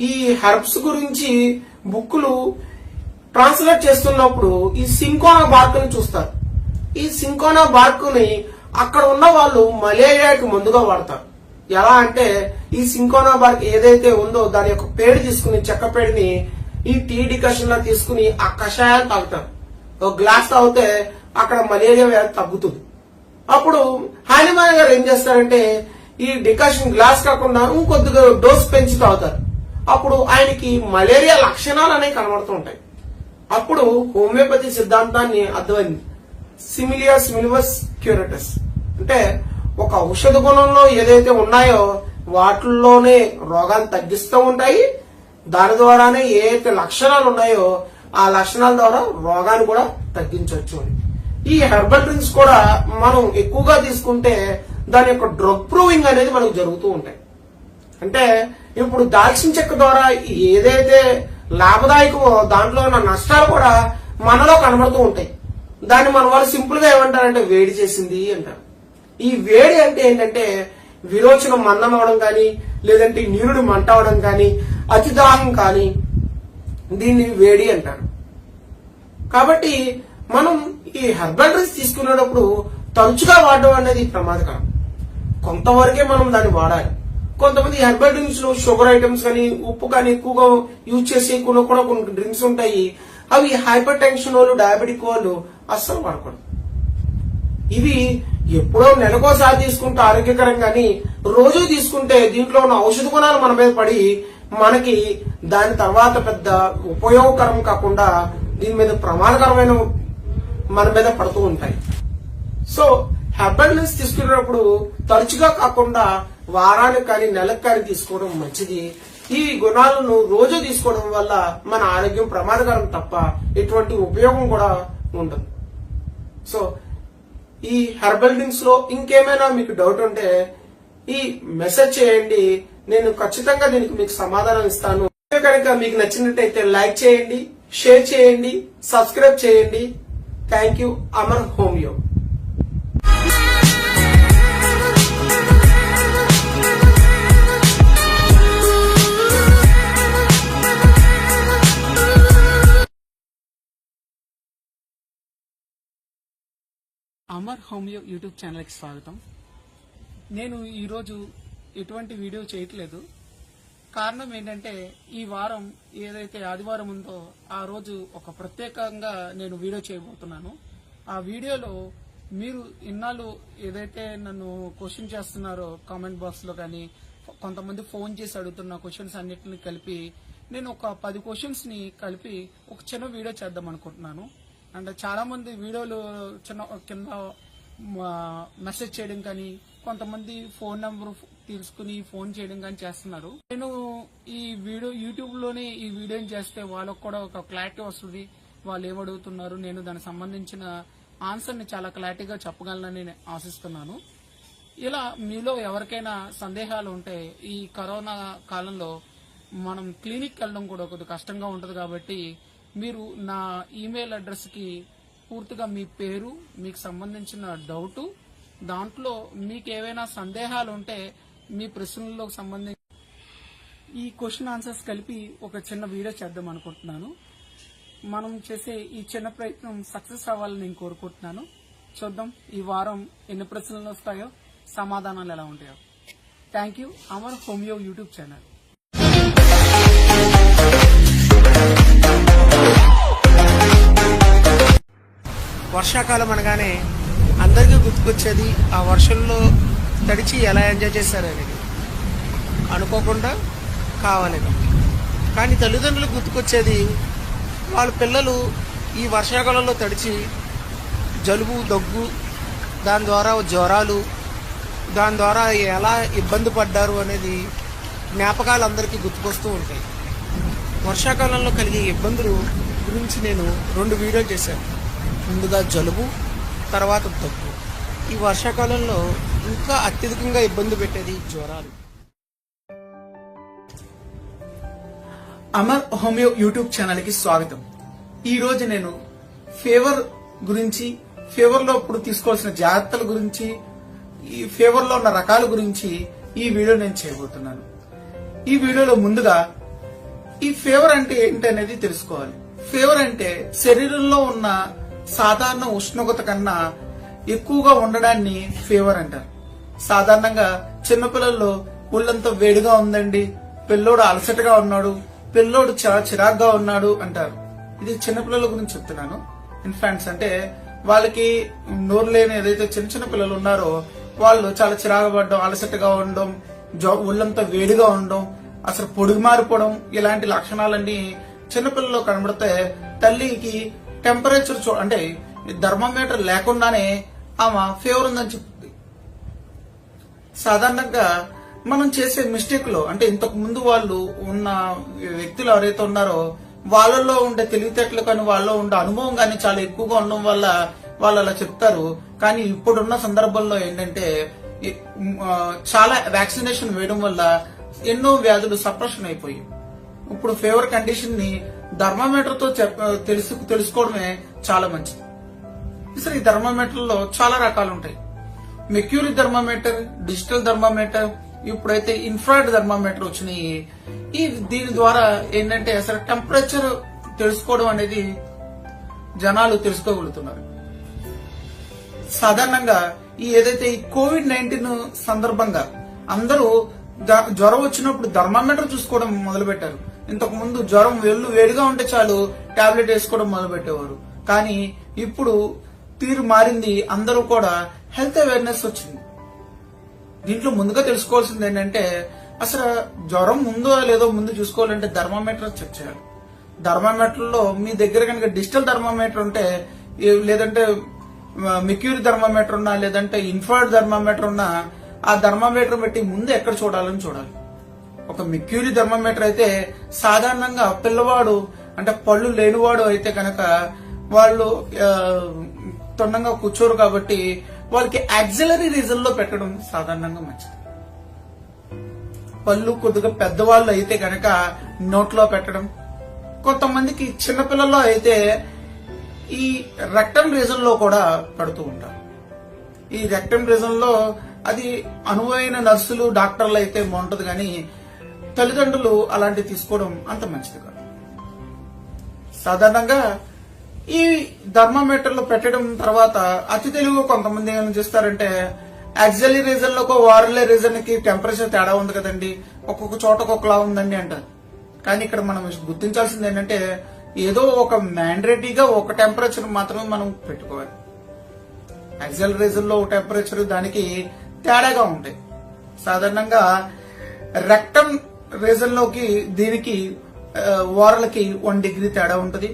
ఈ హెర్బ్స్ గురించి బుక్కులు ట్రాన్స్లేట్ చేస్తున్నప్పుడు ఈ సింకోనా బార్క్ ని చూస్తారు. ఈ సింకోనా బార్క్ ని అక్కడ ఉన్న వాళ్ళు మలేరియాకి ముందుగా వాడతారు. ఎలా అంటే ఈ సింకోనా బార్క్ ఏదైతే ఉందో దాని యొక్క పేరు తీసుకుని, చెక్క పేరుని ఈ టీ డికాషన్ లా తీసుకుని ఆ కషాయాలు తాగుతారు. ఒక గ్లాస్ తాగితే అక్కడ మలేరియా వ్యాధి తగ్గుతుంది. అప్పుడు హానిమాన్ గారు ఏం చేస్తారంటే ఈ డికాషన్ గ్లాస్ కాకుండా ఇంకొద్దిగా డోస్ పెంచి తాగుతారు. అప్పుడు ఆయనకి మలేరియా లక్షణాలు అనేవి కనబడుతూ ఉంటాయి. అప్పుడు హోమియోపతి సిద్ధాంతాన్ని అర్థమైంది. సిమిలియా సిమిలివస్ క్యూరటస్ అంటే ఒక ఔషధ గుణంలో ఏదైతే ఉన్నాయో వాటిల్లోనే రోగాన్ని తగ్గిస్తూ ఉంటాయి, దాని ద్వారానే ఏదైతే లక్షణాలు ఉన్నాయో ఆ లక్షణాల ద్వారా రోగాన్ని కూడా తగ్గించవచ్చు అని. ఈ హెర్బల్ డ్రింక్స్ కూడా మనం ఎక్కువగా తీసుకుంటే దాని యొక్క డ్రగ్ ప్రూవింగ్ అనేది మనకు జరుగుతూ ఉంటాయి. అంటే ఇప్పుడు దాల్చిన చెక్క ద్వారా ఏదైతే లాభదాయకమో దాంట్లో ఉన్న నష్టాలు కూడా మనలో కనబడుతూ ఉంటాయి. దాన్ని మన వాళ్ళు సింపుల్ గా ఏమంటారంటే వేడి చేసింది అంటారు. ఈ వేడి అంటే ఏంటంటే విరోచనం మందం అవడం కానీ, లేదంటే నీరుడు మంట అవడం కానీ, అతిదాహం కానీ దీన్ని వేడి అంటారు. కాబట్టి మనం ఈ హెర్బల్ డ్రింక్స్ తీసుకునేటప్పుడు తరచుగా వాడడం అనేది ప్రమాదకరం. కొంతవరకే మనం దాన్ని వాడాలి. కొంతమంది హెర్బల్ డ్రింక్స్ లో షుగర్ ఐటమ్స్ కానీ, ఉప్పు కానీ ఎక్కువగా యూజ్ చేసే కూడా కొన్ని డ్రింక్స్ ఉంటాయి. అవి హైపర్ టెన్షన్ వాళ్ళు, డయాబెటిక్ వాళ్ళు అస్సలు వాడకూడదు. ఇవి ఎప్పుడో నెలకోసారి తీసుకుంటే ఆరోగ్యకరం కానీ రోజు తీసుకుంటే దీంట్లో ఉన్న ఔషధ గుణాలు మన మీద పడి మనకి దాని తర్వాత పెద్ద ఉపయోగకరం కాకుండా దీని మీద ప్రమాదకరమైన మన మీద పడుతూ ఉంటాయి. సో హెర్బల్ డ్రింక్స్ తీసుకునేటప్పుడు తరచుగా కాకుండా వారానికి కానీ నెలకు కానీ తీసుకోవడం మంచిది. ఈ గుణాలను రోజు తీసుకోవడం వల్ల మన ఆరోగ్యం ప్రమాదకరం తప్ప ఎటువంటి ఉపయోగం కూడా ఉండదు. సో ఈ హెర్బల్ డ్రింక్స్ లో ఇంకేమైనా మీకు డౌట్ ఉంటే ఈ మెసేజ్ చేయండి, నేను ఖచ్చితంగా దీనికి మీకు సమాధానం ఇస్తాను. కనుక మీకు నచ్చినట్టయితే లైక్ చేయండి, షేర్ చేయండి, సబ్స్క్రైబ్ చేయండి. Thank you. Amar homeo. Amar homeo YouTube ఛానల్కి స్వాగతం. నేను ఈరోజు ఎటువంటి వీడియో చేయట్లేదు. కారణం ఏంటంటే ఈ వారం ఏదైతే ఆదివారం ఉందో ఆ రోజు ఒక ప్రత్యేకంగా నేను వీడియో చేయబోతున్నాను. ఆ వీడియోలో మీరు ఇన్నాళ్ళు ఏదైతే నన్ను క్వశ్చన్ చేస్తున్నారో కామెంట్ బాక్స్ లో కానీ కొంతమంది ఫోన్ చేసి అడుగుతున్న క్వశ్చన్స్ అన్నిటిని కలిపి నేను ఒక 10 క్వశ్చన్స్ ని కలిపి ఒక చిన్న వీడియో చేద్దాం అనుకుంటున్నాను. అండ్ చాలా మంది వీడియోలు కింద మెసేజ్ చేయడం కానీ కొంతమంది ఫోన్ నెంబర్ తీసుకుని ఫోన్ చేయడం కానీ చేస్తున్నారు. నేను ఈ వీడియో యూట్యూబ్ లోనే ఈ వీడియోని చేస్తే వాళ్ళకు కూడా ఒక క్లారిటీ వస్తుంది. వాళ్ళు ఏమడుగుతున్నారు, నేను దానికి సంబంధించిన ఆన్సర్ ని చాలా క్లారిటీగా చెప్పగలనని నేను ఆశిస్తున్నాను. ఇలా మీలో ఎవరికైనా సందేహాలు ఉంటే ఈ కరోనా కాలంలో మనం క్లినిక్ వెళ్ళడం కూడా కొద్దిగా కష్టంగా ఉంటుంది కాబట్టి మీరు నా ఈమెయిల్ అడ్రస్ కి పూర్తిగా మీ పేరు, మీకు సంబంధించిన డౌట్, దాంట్లో మీకు ఏవైనా సందేహాలు ఉంటే మీ ప్రశ్నలకు సంబంధించి ఈ క్వశ్చన్ ఆన్సర్స్ కలిపి ఒక చిన్న వీడియో చేద్దాం అనుకుంటున్నాను. మనం చేసే ఈ చిన్న ప్రయత్నం సక్సెస్ అవ్వాలని నేను కోరుకుంటున్నాను. చూద్దాం ఈ వారం ఎన్ని ప్రశ్నలు వస్తాయో, సమాధానాలు ఎలా ఉంటాయో. Thank you. Amar homeo YouTube channel. వర్షాకాలం అనగానే అందరికీ గుర్తుకొచ్చేది ఆ వర్షంలో తడిచి ఎలా ఎంజాయ్ చేశారనేది. అనుకోకుండా కావాలని. కానీ తల్లిదండ్రులకు గుర్తుకొచ్చేది వాళ్ళ పిల్లలు ఈ వర్షాకాలంలో తడిచి జలుబు, దగ్గు, దాని ద్వారా జ్వరాలు, దాని ద్వారా ఎలా ఇబ్బంది పడ్డారు అనేది జ్ఞాపకాలు అందరికీ గుర్తుకొస్తూ ఉంటాయి. వర్షాకాలంలో కలిగే ఇబ్బందులు గురించి నేను 2 వీడియోలు చేశాను. ముందుగా జలుబు, తర్వాత దగ్గు. ఈ వర్షాకాలంలో ఇంకా అత్యధికంగా ఇబ్బంది పెట్టేది జ్వరాలు. అమర్ హోమియో యూట్యూబ్ ఛానల్ కి స్వాగతం. ఈ రోజు నేను ఫీవర్ గురించి, ఫీవర్ లో ఇప్పుడు తీసుకోవాల్సిన జాగ్రత్తల గురించి, ఈ ఫీవర్ లో ఉన్న రకాల గురించి ఈ వీడియో నేను చేయబోతున్నాను. ఈ వీడియోలో ముందుగా ఈ ఫీవర్ అంటే ఏంటి అనేది తెలుసుకోవాలి. ఫీవర్ అంటే శరీరంలో ఉన్న సాధారణ ఉష్ణోగ్రత కన్నా ఎక్కువగా ఉండడాన్ని ఫీవర్ అంటారు. సాధారణంగా చిన్నపిల్లల్లో ఒళ్ళంతా వేడిగా ఉందండి, పిల్లోడు అలసటగా ఉన్నాడు, పిల్లోడు చాలా చిరాగ్గా ఉన్నాడు అంటారు. ఇది చిన్నపిల్లల గురించి చెప్తున్నాను. ఇన్ఫాంట్స్ అంటే వాళ్ళకి నోరు లేని ఏదైతే చిన్న చిన్న పిల్లలు ఉన్నారో వాళ్ళు చాలా చిరాకు పడడం, అలసటగా ఉండడం, ఒళ్ళంతా వేడిగా ఉండడం, అసలు పొడుగు మారిపోవడం, ఇలాంటి లక్షణాలన్నీ చిన్నపిల్లల్లో కనబడితే తల్లికి టెంపరేచర్ అంటే థర్మామీటర్ లేకుండానే ఆమె ఫీవర్ ఉందని చెప్తుంది. సాధారణంగా మనం చేసే మిస్టేక్ లో అంటే ఇంతకు ముందు వాళ్ళు ఉన్న వ్యక్తులు ఎవరైతే ఉన్నారో వాళ్ళలో ఉండే తెలివితేటలు కానీ వాళ్ళలో ఉండే అనుభవం కానీ చాలా ఎక్కువగా ఉండడం వల్ల వాళ్ళు అలా చెప్తారు. కానీ ఇప్పుడున్న సందర్భంలో ఏంటంటే చాలా వ్యాక్సినేషన్ వేయడం వల్ల ఎన్నో వ్యాధులు సప్రెషన్ అయిపోయి ఇప్పుడు ఫీవర్ కండిషన్ ని థర్మామీటర్ తో తెలుసుకోవడమే చాలా మంచిది. అసలు ఈ థర్మామీటర్ లో చాలా రకాలు ఉంటాయి. మెర్క్యూరీ థర్మామీటర్, డిజిటల్ థర్మామీటర్, ఇప్పుడైతే ఇన్ఫ్రారెడ్ థర్మామీటర్ వచ్చినాయి. దీని ద్వారా ఏంటంటే అసలు టెంపరేచర్ తెలుసుకోవడం అనేది జనాలు తెలుసుకోగలుగుతున్నారు. సాధారణంగా ఏదైతే ఈ కోవిడ్-19 సందర్భంగా అందరూ జ్వరం వచ్చినప్పుడు థర్మామీటర్ చూసుకోవడం మొదలు పెట్టారు. ఇంతకు ముందు జ్వరం వేడిగా ఉంటే చాలు టాబ్లెట్ వేసుకోవడం మొదలు పెట్టేవారు. కానీ ఇప్పుడు తీరు మారింది. అందరూ కూడా హెల్త్ అవేర్నెస్ వచ్చింది. దీంట్లో ముందుగా తెలుసుకోవాల్సింది ఏంటంటే అసలు జ్వరం ఉందో లేదో ముందు చూసుకోవాలంటే థర్మామీటర్ చెక్ చేయాలి. థర్మామీటర్ లో మీ దగ్గర కనుక డిజిటల్ థర్మామీటర్ ఉంటే, లేదంటే మెర్క్యూరీ థర్మామీటర్ ఉన్నా, లేదంటే ఇన్ఫ్రారెడ్ థర్మామీటర్ ఉన్నా, ఆ థర్మామీటర్ బట్టి ముందు ఎక్కడ చూడాలని చూడాలి. ఒక మెర్క్యూరీ థర్మామీటర్ అయితే సాధారణంగా పిల్లవాడు అంటే పళ్ళు లేనివాడు అయితే కనుక వాళ్ళు తొండంగా కూర్చోరు కాబట్టి వాళ్ళకి యాక్సిలరీ రీజన్ లో పెట్టడం సాధారణంగా మంచిది. పళ్ళు కొద్దిగా పెద్దవాళ్ళు అయితే కనుక నోట్లో పెట్టడం. కొంతమందికి చిన్నపిల్లల్లో అయితే ఈ రెక్టమ్ రీజన్ లో కూడా పెడుతూ ఉంటారు. ఈ రెక్టమ్ రీజన్ లో అది అనువైన నర్సులు, డాక్టర్లు అయితే బాగుంటది, కానీ తల్లిదండ్రులు అలాంటివి తీసుకోవడం అంత మంచిది కాదు. సాధారణంగా ఈ థర్మామీటర్ లో పెట్టడం తర్వాత అతి తెలుగు కొంతమంది ఏమైనా చేస్తారంటే యాక్సిలరీ రీజన్ లో వారలే రీజన్ కి టెంపరేచర్ తేడా ఉంది కదండి, ఒక్కొక్క చోట ఒక్కొక్కలా ఉందండి అంటారు. కానీ ఇక్కడ మనం గుర్తించాల్సింది ఏంటంటే ఏదో ఒక మ్యాండేటరీగా ఒక టెంపరేచర్ మాత్రమే మనం పెట్టుకోవాలి. యాక్సిలరీ రీజన్ లో ఒక టెంపరేచర్ దానికి తేడాగా ఉంటాయి. సాధారణంగా రెక్టమ్ రీజన్ లోకి దీనికి వారలకి 1 డిగ్రీ తేడా ఉంటుంది.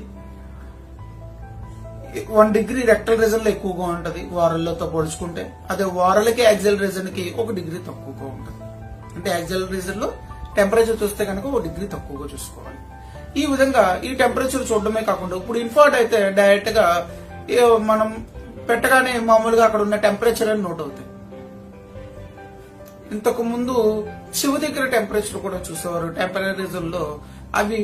1 డిగ్రీ రెక్టల్ రీజన్ లో ఎక్కువగా ఉంటది వారల్లతో పోల్చుకుంటే. అదే వారలకి యాక్సిల్ రీజన్ కి 1 డిగ్రీ తక్కువగా ఉంటుంది. అంటే యాక్సిల్ రీజన్ లో టెంపరేచర్ చూస్తే కనుక 1 డిగ్రీ తక్కువగా చూసుకోవాలి. ఈ విధంగా ఈ టెంపరేచర్ చూడడమే కాకుండా ఇప్పుడు ఇన్ఫర్ట్ అయితే డైరెక్ట్ గా మనం పెట్టగానే మామూలుగా అక్కడ ఉన్న టెంపరేచర్ అని నోట్ అవుతాయి. ఇంతకు ముందు చెవి దగ్గర టెంపరేచర్ కూడా చూసేవారు టెంపరేచర్ లో. అవి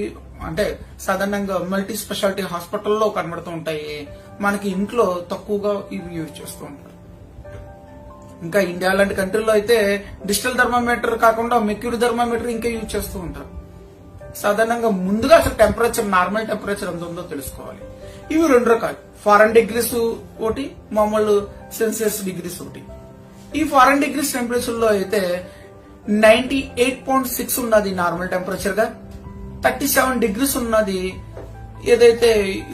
అంటే సాధారణంగా మల్టీ స్పెషాలిటీ హాస్పిటల్లో కనబడుతూ ఉంటాయి. మనకి ఇంట్లో తక్కువగా ఇవి యూజ్ చేస్తూ ఉంటారు. ఇంకా ఇండియా లాంటి కంట్రీలో అయితే డిజిటల్ థర్మామీటర్ కాకుండా మెర్క్యూరీ థర్మామీటర్ ఇంకా యూజ్ చేస్తూ ఉంటారు. సాధారణంగా ముందుగా అసలు టెంపరేచర్ నార్మల్ టెంపరేచర్ ఎంత ఉందో తెలుసుకోవాలి. ఇవి 2 రకాలు, ఫారెన్ డిగ్రీస్ ఒకటి, మామూలు సెల్సియస్ డిగ్రీస్ ఒకటి. ఈ ఫారెన్ డిగ్రీస్ టెంపరేచర్ లో అయితే 98.6 ఉన్నది నార్మల్ టెంపరేచర్ గా, 37 డిగ్రీస్ ఉన్నది ఏదైతే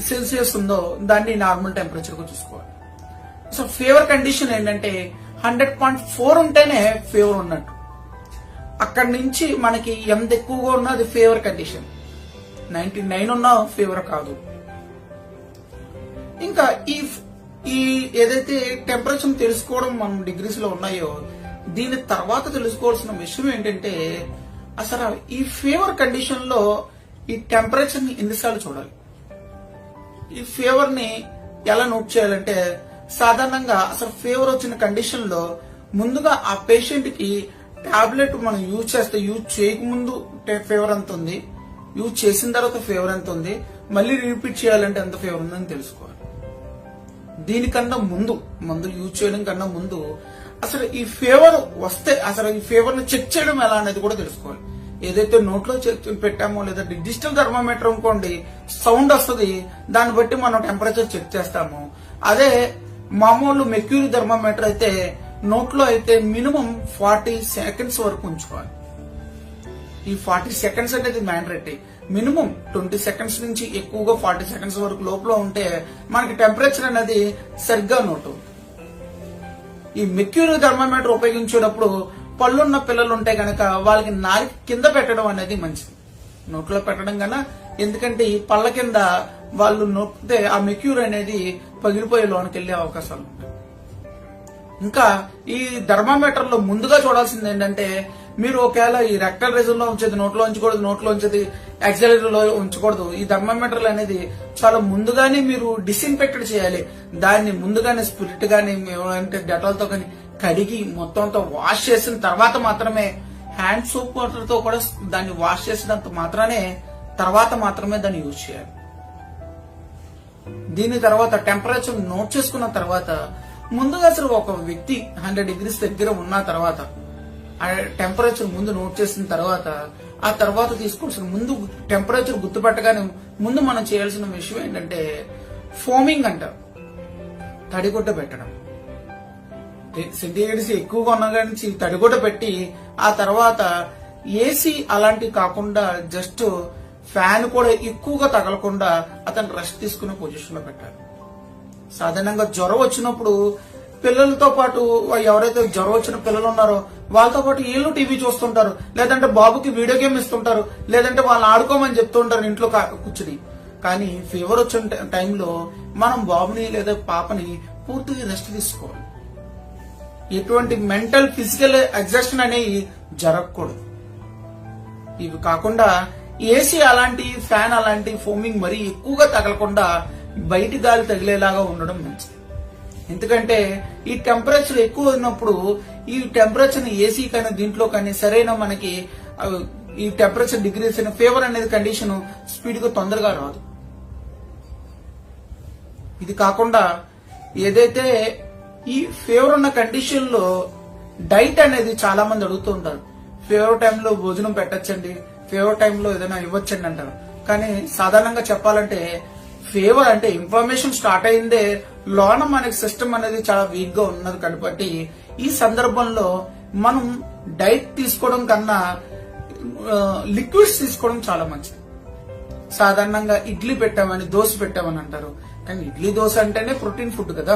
సెల్సియస్ ఉందో దాన్ని నార్మల్ టెంపరేచర్ గా చూసుకోవాలి. సో ఫీవర్ కండిషన్ ఏంటంటే 100.4 ఉంటేనే ఫీవర్ ఉన్నట్టు. అక్కడి నుంచి మనకి ఎంత ఎక్కువగా ఉన్నది ఫీవర్ కండిషన్, 99 ఉన్నా ఫీవర్ కాదు. ఇంకా ఈ ఏదైతే టెంపరేచర్ తెలుసుకోవడం మనం డిగ్రీస్ లో ఉన్నాయో దీని తర్వాత తెలుసుకోవాల్సిన విషయం ఏంటంటే అసలు ఈ ఫీవర్ కండిషన్ లో ఈ టెంపరేచర్ ని ఎన్నిసార్లు చూడాలి, ఈ ఫీవర్ ని ఎలా నోట్ చేయాలంటే సాధారణంగా అసలు ఫీవర్ వచ్చిన కండిషన్ లో ముందుగా ఆ పేషెంట్ కి టాబ్లెట్ మనం యూజ్ చేస్తే యూజ్ చేయకముందు ఫీవర్ ఎంత ఉంది, యూజ్ చేసిన తర్వాత ఫీవర్ ఎంత ఉంది, మళ్ళీ రిపీట్ చేయాలంటే ఎంత ఫీవర్ ఉందని తెలుసుకోవాలి. దీనికన్నా ముందు మందులు యూజ్ చేయడం కన్నా ముందు అసలు ఈ ఫీవర్ వస్తే అసలు ఈ ఫీవర్ ని చెక్ చేయడం ఎలా అనేది కూడా తెలుసుకోవాలి. ఏదైతే నోట్లో పెట్టామో లేదా డిజిటల్ థర్మామీటర్ అనుకోండి సౌండ్ వస్తుంది, దాన్ని బట్టి మనం టెంపరేచర్ చెక్ చేస్తాము. అదే మామూలు మెర్క్యూరీ థర్మామీటర్ అయితే నోట్లో అయితే మినిమం 40 సెకండ్స్ వరకు ఉంచుకోవాలి. ఈ 40 సెకండ్స్ అనేది మ్యాండేటరీ. మినిమం 20 సెకండ్స్ నుంచి ఎక్కువగా 40 సెకండ్స్ వరకు లోపల ఉంటే మనకి టెంపరేచర్ అనేది సరిగ్గా నోట్ అవుతుంది. ఈ మెర్క్యూరీ థర్మామీటర్ ఉపయోగించేటప్పుడు పళ్ళున్న పిల్లలు ఉంటే గనక వాళ్ళకి నాలుక కింద పెట్టడం అనేది మంచిది, నోట్లో పెట్టడం కన్నా. ఎందుకంటే ఈ పళ్ళ కింద వాళ్ళు నొక్కితే ఆ మెర్క్యూరీ అనేది పగిలిపోయే లోనికి వెళ్లే అవకాశాలు ఉంటాయి. ఇంకా ఈ థర్మామీటర్ లో ముందుగా చూడాల్సింది ఏంటంటే మీరు ఒకవేళ ఈ రెక్టల్ రీజన్ లో ఉంచేది నోట్లో ఉంచకూడదు, నోట్లో ఉంచేది యాక్సిలరీలో ఉంచకూడదు. ఈ థర్మామీటర్లు అనేది చాలా ముందుగానే మీరు డిస్ఇన్ఫెక్టెడ్ చేయాలి. దాన్ని ముందుగానే స్పిరిట్ గానీ అంటే డెటాల్ తో కానీ కడిగి మొత్తంతో వాష్ చేసిన తర్వాత మాత్రమే హ్యాండ్ సోప్ వాటర్ తో కూడా దాన్ని వాష్ చేసినంత తర్వాత మాత్రమే దాన్ని యూజ్ చేయాలి. దీని తర్వాత టెంపరేచర్ నోట్ చేసుకున్న తర్వాత ముందుగా అసలు ఒక వ్యక్తి 100 డిగ్రీస్ దగ్గర ఉన్న తర్వాత ఆ టెంపరేచర్ ముందు నోట్ చేసిన తర్వాత ఆ తర్వాత తీసుకోవాల్సిన ముందు టెంపరేచర్ గుర్తుపెట్టగానే ముందు మనం చేయాల్సిన విషయం ఏంటంటే ఫోమింగ్ అంటారు, తడిగుడ్డ పెట్టడం. సెంటీగ్రేడ్స్ ఎక్కువగా ఉన్న కానీ తడిగుడ్డ పెట్టి ఆ తర్వాత ఏసీ అలాంటివి కాకుండా జస్ట్ ఫ్యాన్ కూడా ఎక్కువగా తగలకుండా అతను రెస్ట్ తీసుకునే పొజిషన్ లో పెట్టాలి. సాధారణంగా జ్వరం వచ్చినప్పుడు పిల్లలతో పాటు ఎవరైతే జ్వరం వచ్చిన పిల్లలు ఉన్నారో వాళ్ళతో పాటు వీళ్ళు టీవీ చూస్తుంటారు, లేదంటే బాబుకి వీడియో గేమ్ ఇస్తుంటారు, లేదంటే వాళ్ళు ఆడుకోమని చెప్తుంటారు ఇంట్లో కూర్చుని. కానీ ఫీవర్ వచ్చిన టైంలో మనం బాబుని లేదా పాపని పూర్తిగా రెస్ట్ తీసుకోవాలి. ఎటువంటి మెంటల్ ఫిజికల్ ఎగ్జాస్షన్ అనేవి జరగకూడదు. ఇవి కాకుండా ఏసీ అలాంటి ఫ్యాన్ అలాంటి ఫోమింగ్ మరీ ఎక్కువగా తగలకుండా బయటి గాలి తగిలేలాగా ఉండడం మంచిది. ఎందుకంటే ఈ టెంపరేచర్ ఎక్కువ ఉన్నప్పుడు ఈ టెంపరేచర్ ఏసీ కానీ దీంట్లో కానీ సరైన మనకి ఈ టెంపరేచర్ డిగ్రీస్ ఫీవర్ అనేది కండిషన్ స్పీడ్ గా తొందరగా రాదు. ఇది కాకుండా ఏదైతే ఈ ఫీవర్ ఉన్న కండిషన్ లో డైట్ అనేది చాలా మంది అడుగుతూ ఉంటారు. ఫీవర్ టైంలో భోజనం పెట్టచ్చండి, ఫీవర్ టైంలో ఏదైనా ఇవ్వచ్చండి అంటారు. కానీ సాధారణంగా చెప్పాలంటే ఫీవర్ అంటే ఇన్ఫర్మేషన్ స్టార్ట్ అయిందే లోన మనకి సిస్టమ్ అనేది చాలా వీక్ గా ఉన్నది కాబట్టి ఈ సందర్భంలో మనం డైట్ తీసుకోవడం కన్నా లిక్విడ్స్ తీసుకోవడం చాలా మంచిది. సాధారణంగా ఇడ్లీ పెట్టామని దోశ పెట్టామని అంటారు, కానీ ఇడ్లీ దోశ అంటేనే ప్రోటీన్ ఫుడ్ కదా.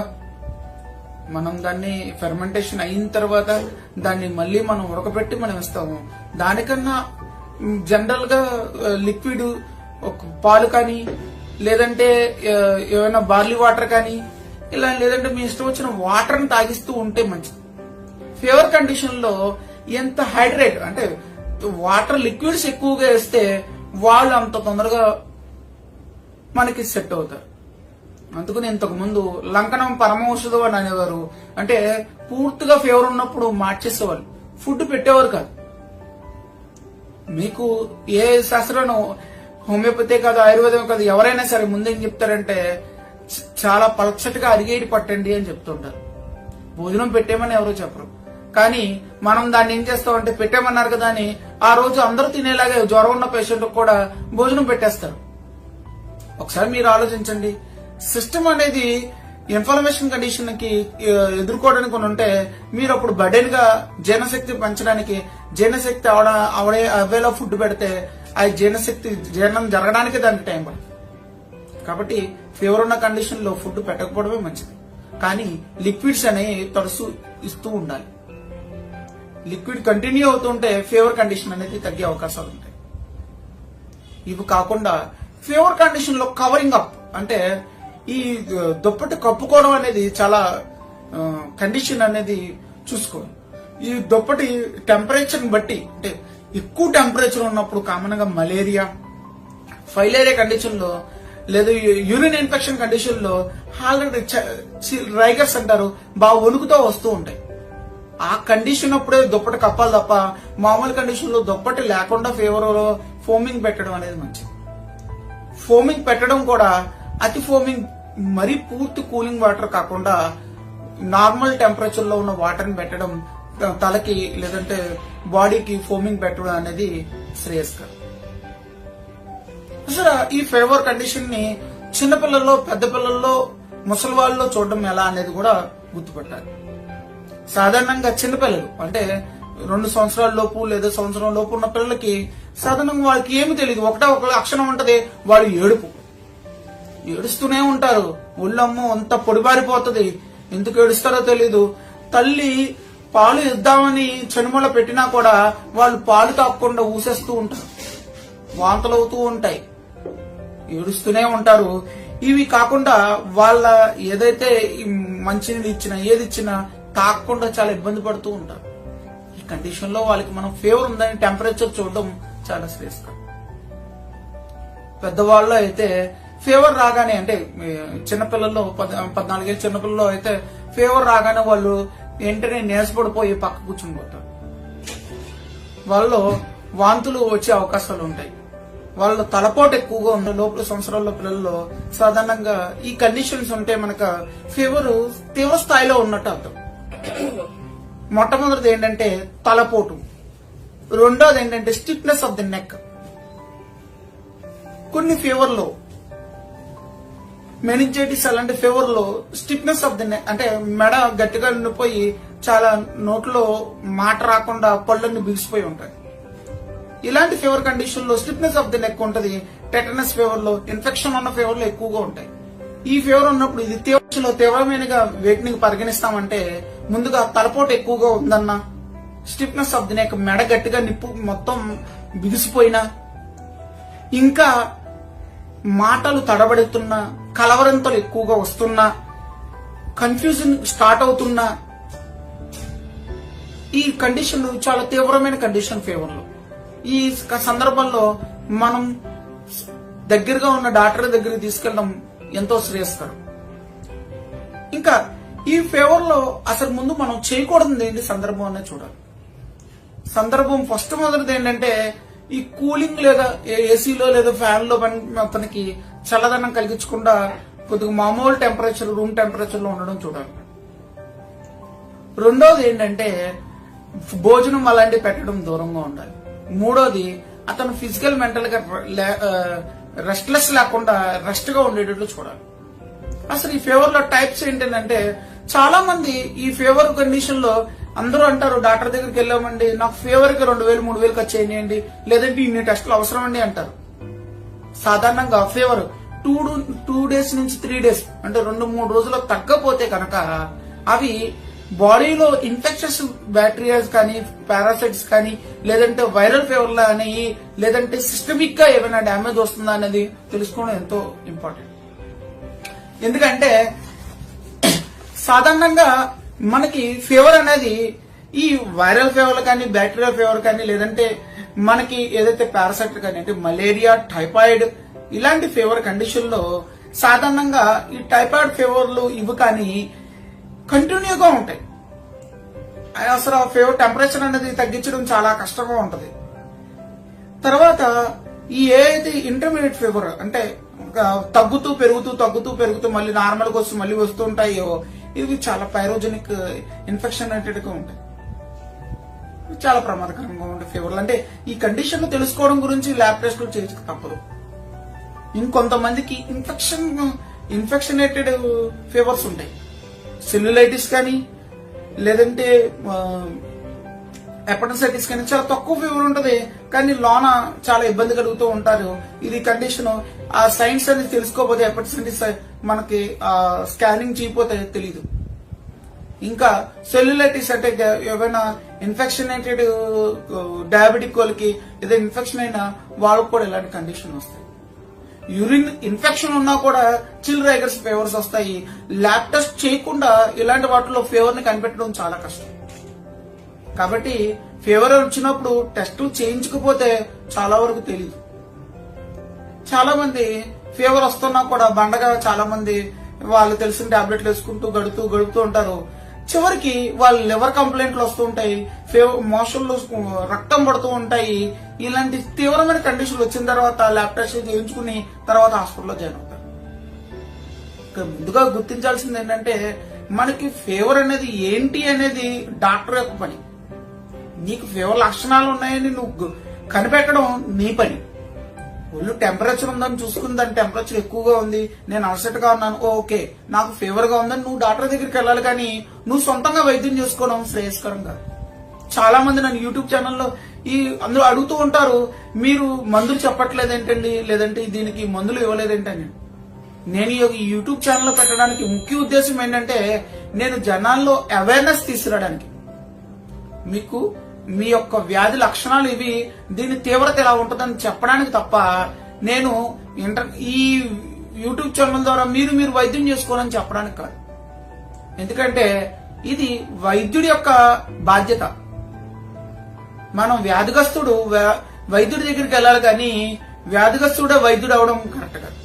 మనం దాన్ని ఫెర్మెంటేషన్ అయిన తర్వాత దాన్ని మళ్ళీ మనం ఉడకబెట్టి మనం ఇస్తాము. దానికన్నా జనరల్ గా లిక్విడ్ ఒక పాలు కానీ లేదంటే ఏమైనా బార్లీ వాటర్ కానీ ఇలా లేదంటే మీ ఇష్టం వచ్చిన వాటర్ ని తాగిస్తూ ఉంటే మంచిది. ఫీవర్ కండిషన్ లో ఎంత హైడ్రేట్ అంటే వాటర్ లిక్విడ్స్ ఎక్కువగా వేస్తే వాళ్ళు అంత తొందరగా మనకి సెట్ అవుతారు. అందుకని ఇంతకు ముందు లంకనం పరమౌషధం అని అనేవారు. అంటే పూర్తిగా ఫీవర్ ఉన్నప్పుడు మార్చేసేవాళ్ళు, ఫుడ్ పెట్టేవారు కాదు. మీకు ఏ శాస్త్రం హోమియోపతి కాదు ఆయుర్వేదం కాదు ఎవరైనా సరే ముందేం చెప్తారంటే చాలా పలచటిగా అరిగేటి పట్టండి అని చెప్తుంటారు. భోజనం పెట్టేమని ఎవరో చెప్పరు. కానీ మనం దాన్ని ఏం చేస్తామంటే పెట్టేమన్నారు కదా అని ఆ రోజు అందరూ తినేలాగే జ్వరం ఉన్న పేషెంట్ కూడా భోజనం పెట్టేస్తారు. ఒకసారి మీరు ఆలోచించండి, సిస్టమ్ అనేది ఇన్ఫ్లమేషన్ కండిషన్ కి ఎదుర్కోవడానికి ఉంటే మీరు అప్పుడు బర్డెన్ గా జీర్ణశక్తి పెంచడానికి జీర్ణశక్తి అవేలా ఫుడ్ పెడితే ఆ జీర్ణశక్తి జీర్ణం జరగడానికి దానికి టైం పడుతుంది. కాబట్టి ఫీవర్ ఉన్న కండిషన్ లో ఫుడ్ పెట్టకపోవడమే మంచిది. కానీ లిక్విడ్స్ అనేవి తరచూ ఇస్తూ ఉండాలి. లిక్విడ్ కంటిన్యూ అవుతుంటే ఫీవర్ కండిషన్ అనేది తగ్గే అవకాశాలు ఉంటాయి. ఇవి కాకుండా ఫీవర్ కండిషన్ లో కవరింగ్ అప్ అంటే ఈ దుప్పటి కప్పుకోవడం అనేది చాలా కండిషన్ అనేది చూసుకోవాలి. ఈ దుప్పటి టెంపరేచర్ బట్టి అంటే ఎక్కువ టెంపరేచర్ ఉన్నప్పుడు కామన్ గా మలేరియా, ఫైలేరియా కండిషన్ లో లేదా యూరిన్ ఇన్ఫెక్షన్ కండిషన్ లో ఆల్రెడీ రైగర్స్ అంటారు బాగా వణుకుతో వస్తూ ఉంటాయి. ఆ కండిషన్ అప్పుడే దుప్పటి కప్పాలి తప్ప మామూలు కండిషన్ లో దుప్పటి లేకుండా ఫీవర్ ఫోమింగ్ పెట్టడం అనేది మంచిది. ఫోమింగ్ పెట్టడం కూడా అతి ఫోమింగ్ మరీ పూర్తి కూలింగ్ వాటర్ కాకుండా నార్మల్ టెంపరేచర్ లో ఉన్న వాటర్ ని పెట్టడం తలకి లేదంటే బాడీకి ఫోమింగ్ పెట్టడం అనేది శ్రేయస్కరం. అసలు ఈ ఫీవర్ కండిషన్ ని చిన్నపిల్లల్లో పెద్ద పిల్లల్లో ముసలి వాళ్ళలో చూడడం ఎలా అనేది కూడా గుర్తుపట్టాలి. సాధారణంగా చిన్నపిల్లలు అంటే 2 సంవత్సరాల లోపు లేదా సంవత్సరం లోపు ఉన్న పిల్లలకి సాధారణంగా వాళ్ళకి ఏమి తెలియదు. ఒక అక్షరం ఉంటది, వాళ్ళు ఏడుస్తూనే ఉంటారు. ఒళ్ళమ్మో అంత పొడిబారిపోతుంది. ఎందుకు ఏడుస్తారో తెలీదు. తల్లి పాలు ఇద్దామని చెనుమల పెట్టినా కూడా వాళ్ళు పాలు తాగకుండా ఊసేస్తూ ఉంటారు, వాంతులు అవుతూ ఉంటాయి, ఏడుస్తూనే ఉంటారు. ఇవి కాకుండా వాళ్ళ ఏదైతే మంచినీళ్ళు ఇచ్చినా ఏది ఇచ్చినా తాగకుండా చాలా ఇబ్బంది పడుతూ ఉంటారు. ఈ కండిషన్ లో వాళ్ళకి మనం ఫీవర్ ఉందని టెంపరేచర్ చూడడం చాలా శ్రేయస్కరం. పెద్దవాళ్ళు అయితే ఫీవర్ రాగానే అంటే చిన్నపిల్లల్లో 14 ఏళ్ళ చిన్నపిల్లల్లో అయితే ఫీవర్ రాగానే వాళ్ళు వెంటనే నీరసపడిపోయి పక్క కూర్చుని పోతారు. వాళ్ళు వాంతులు వచ్చే అవకాశాలు ఉంటాయి. వాళ్ళ తలపోటు ఎక్కువగా ఉన్న లోపల సంవత్సరాల పిల్లల్లో సాధారణంగా ఈ కండిషన్స్ ఉంటే మనకు ఫీవర్ తీవ్ర స్థాయిలో ఉన్నట్టు అర్థం. మొట్టమొదటిది ఏంటంటే తలపోటు, రెండోది ఏంటంటే స్టిఫ్నెస్ ఆఫ్ ది నెక్. కొన్ని ఫీవర్ లో మెనింజైటిస్ అలాంటి ఫీవర్ లో స్టిఫ్నెస్ ఆఫ్ ది నెక్ అంటే మెడ గట్టిగా నిండిపోయి చాలా నోట్లో మాట రాకుండా పళ్ళన్ని బిగిసిపోయి ఉంటాయి. ఇలాంటి ఫీవర్ కండిషన్ లో స్టిఫ్నెస్ ఆఫ్ ది నెక్ ఉంటది. టెటనస్ ఫీవర్ లో ఇన్ఫెక్షన్ ఉన్న ఫీవర్ లో ఎక్కువగా ఉంటాయి. ఈ ఫీవర్ ఉన్నప్పుడు ఇది తీవ్రమైనగా వేటిని పరిగణిస్తామంటే ముందుగా తలపోటు ఎక్కువగా ఉందన్న, స్టిఫ్నెస్ ఆఫ్ ది నెక్ మెడ గట్టిగా నిప్పు మొత్తం బిగిసిపోయినా, ఇంకా మాటలు తడబడుతున్నా, కలవరంతలు ఎక్కువగా వస్తున్నా, కన్ఫ్యూజన్ స్టార్ట్ అవుతున్నా, ఈ కండిషన్ చాలా తీవ్రమైన కండిషన్ ఫీవర్లు. ఈ సందర్భంలో మనం దగ్గరగా ఉన్న డాక్టర్ దగ్గరికి తీసుకెళ్ళడం ఎంతో శ్రేయస్కరం. ఇంకా ఈ ఫీవర్ లో అసలు ముందు మనం చేయకూడదు ఏంటి సందర్భం అనేది చూడాలి. సందర్భం ఫస్ట్ మొదటిది ఏంటంటే ఈ కూలింగ్ లేదా ఏసీలో లేదా ఫ్యాన్ లో అతనికి చల్లదనం కలిగించకుండా కొద్దిగా మామూలు టెంపరేచర్ రూమ్ టెంపరేచర్ లో ఉండడం చూడాలి. రెండోది ఏంటంటే భోజనం అలాంటివి పెట్టడం దూరంగా ఉండాలి. మూడోది అతను ఫిజికల్ మెంటల్ గా రెస్ట్లెస్ లేకుండా రెస్ట్ గా ఉండేటట్లు చూడాలి. అసలు ఈ ఫీవర్ లో టైప్స్ ఏంటంటే చాలా మంది ఈ ఫీవర్ కండిషన్ లో అందరూ అంటారు డాక్టర్ దగ్గరికి వెళ్ళామండి, నాకు ఫీవర్ కి 2,000 3,000 ఖర్చు చేయండి, లేదంటే ఇన్ని టెస్టులు అవసరం అండి అంటారు. సాధారణంగా ఫీవర్ 2 డేస్ నుంచి 3 డేస్ అంటే 2-3 రోజులు తగ్గపోతే కనుక అవి బాడీలో ఇన్ఫెక్షన్స్ బ్యాక్టీరియాస్ కానీ పారాసైట్స్ కానీ లేదంటే వైరల్ ఫీవర్ లా అని లేదంటే సిస్టమిక్ గా ఏమైనా డ్యామేజ్ వస్తుందా అనేది తెలుసుకోవడం ఎంతో ఇంపార్టెంట్. ఎందుకంటే సాధారణంగా మనకి ఫీవర్ అనేది ఈ వైరల్ ఫీవర్ కానీ బ్యాక్టీరియల్ ఫీవర్ కానీ లేదంటే మనకి ఏదైతే పారాసైట్ కానీ అంటే మలేరియా టైఫాయిడ్ ఇలాంటి ఫీవర్ కండిషన్ లో సాధారణంగా ఈ టైఫాయిడ్ ఫీవర్లు ఇవి కానీ కంటిన్యూగా ఉంటాయి. అసలు ఆ ఫీవర్ టెంపరేచర్ అనేది తగ్గించడం చాలా కష్టంగా ఉంటది. తర్వాత ఈ ఏదైతే ఇంటర్మీడియట్ ఫీవర్ అంటే తగ్గుతూ పెరుగుతూ మళ్ళీ నార్మల్ గా మళ్ళీ వస్తూ ఉంటాయో ఇవి చాలా పైరోజెనిక్ ఇన్ఫెక్షన్ గా ఉంటాయి. చాలా ప్రమాదకరంగా ఉండే ఫీవర్లు. అంటే ఈ కండిషన్ తెలుసుకోవడం గురించి ల్యాబ్ టెస్టులు చేయక తప్పదు. ఇంకొంతమందికి ఇన్ఫెక్షనేటెడ్ ఫీవర్స్ ఉంటాయి. సెల్యులైటిస్ కానీ లేదంటే హెపటైటిస్ కానీ చాలా తక్కువ ఫీవర్ ఉంటది, కానీ లోన చాలా ఇబ్బంది కలుగుతూ ఉంటారు. ఇది కండిషన్ ఆ సైన్స్ అనేది తెలుసుకోకపోతే హెపటైటిస్ మనకి స్కానింగ్ చేయకపోతే తెలియదు. ఇంకా సెల్యులైటిస్ అంటే ఏమైనా ఇన్ఫెక్షనేటెడ్ డయాబెటిక్ వాళ్ళకి ఏదైనా ఇన్ఫెక్షన్ అయినా వాళ్ళకు కూడా ఇలాంటి కండిషన్ వస్తాయి. యూరిన్ ఇన్ఫెక్షన్ ఉన్నా కూడా చిల్ రైగర్స్ ఫీవర్స్ వస్తాయి. ల్యాబ్ టెస్ట్ చేయకుండా ఇలాంటి వాటిలో ఫీవర్ ని కనిపెట్టడం చాలా కష్టం. కాబట్టి ఫీవర్ వచ్చినప్పుడు టెస్టులు చేయించకపోతే చాలా వరకు తెలియదు. చాలా మంది ఫీవర్ వస్తున్నా కూడా బండగా చాలా మంది వాళ్ళు తెలిసిన టాబ్లెట్లు వేసుకుంటూ గడుపుతూ ఉంటారు. చివరికి వాళ్ళ లివర్ కంప్లైంట్లు వస్తూ ఉంటాయి, మోషన్లు రక్తం పడుతూ ఉంటాయి. ఇలాంటి తీవ్రమైన కండిషన్లు వచ్చిన తర్వాత ల్యాబ్ టెస్ట్ చేయించుకుని తర్వాత హాస్పిటల్లో జాయిన్ అవుతారు. ముందుగా గుర్తించాల్సింది ఏంటంటే మనకి ఫీవర్ అనేది ఏంటి అనేది డాక్టర్ యొక్క పని. నీకు ఫీవర్ లక్షణాలు ఉన్నాయని నువ్వు కనిపెట్టడం నీ పని. ఒళ్ళు టెంపరేచర్ ఉందని చూసుకుని దాని టెంపరేచర్ ఎక్కువగా ఉంది, నేను అలసట గా ఉన్నాను, ఓకే నాకు ఫీవర్ గా ఉందని నువ్వు డాక్టర్ దగ్గరికి వెళ్ళాలి. కానీ నువ్వు సొంతంగా వైద్యం చేసుకోవడం శ్రేయస్కరంగా. చాలా మంది నన్ను యూట్యూబ్ ఛానల్లో అందరూ అడుగుతూ ఉంటారు, మీరు మందులు చెప్పట్లేదు ఏంటండి, లేదంటే దీనికి మందులు ఇవ్వలేదేంటని. నేను ఈ యూట్యూబ్ ఛానల్ పెట్టడానికి ముఖ్య ఉద్దేశం ఏంటంటే నేను జనాల్లో అవేర్నెస్ తీసుకురావడానికి, మీకు మీ యొక్క వ్యాధి లక్షణాలు ఇవి, దీని తీవ్రత ఎలా ఉంటుందని చెప్పడానికి తప్ప నేను ఈ యూట్యూబ్ ఛానల్ ద్వారా మీరు వైద్యం చేసుకోవాలని చెప్పడానికి కాదు. ఎందుకంటే ఇది వైద్యుడి యొక్క బాధ్యత. మనం వ్యాధిగ్రస్తుడు వైద్యుడి దగ్గరికి వెళ్ళాలి, కానీ వ్యాధిగ్రస్తుడే వైద్యుడు అవడం కరెక్ట్ కాదు.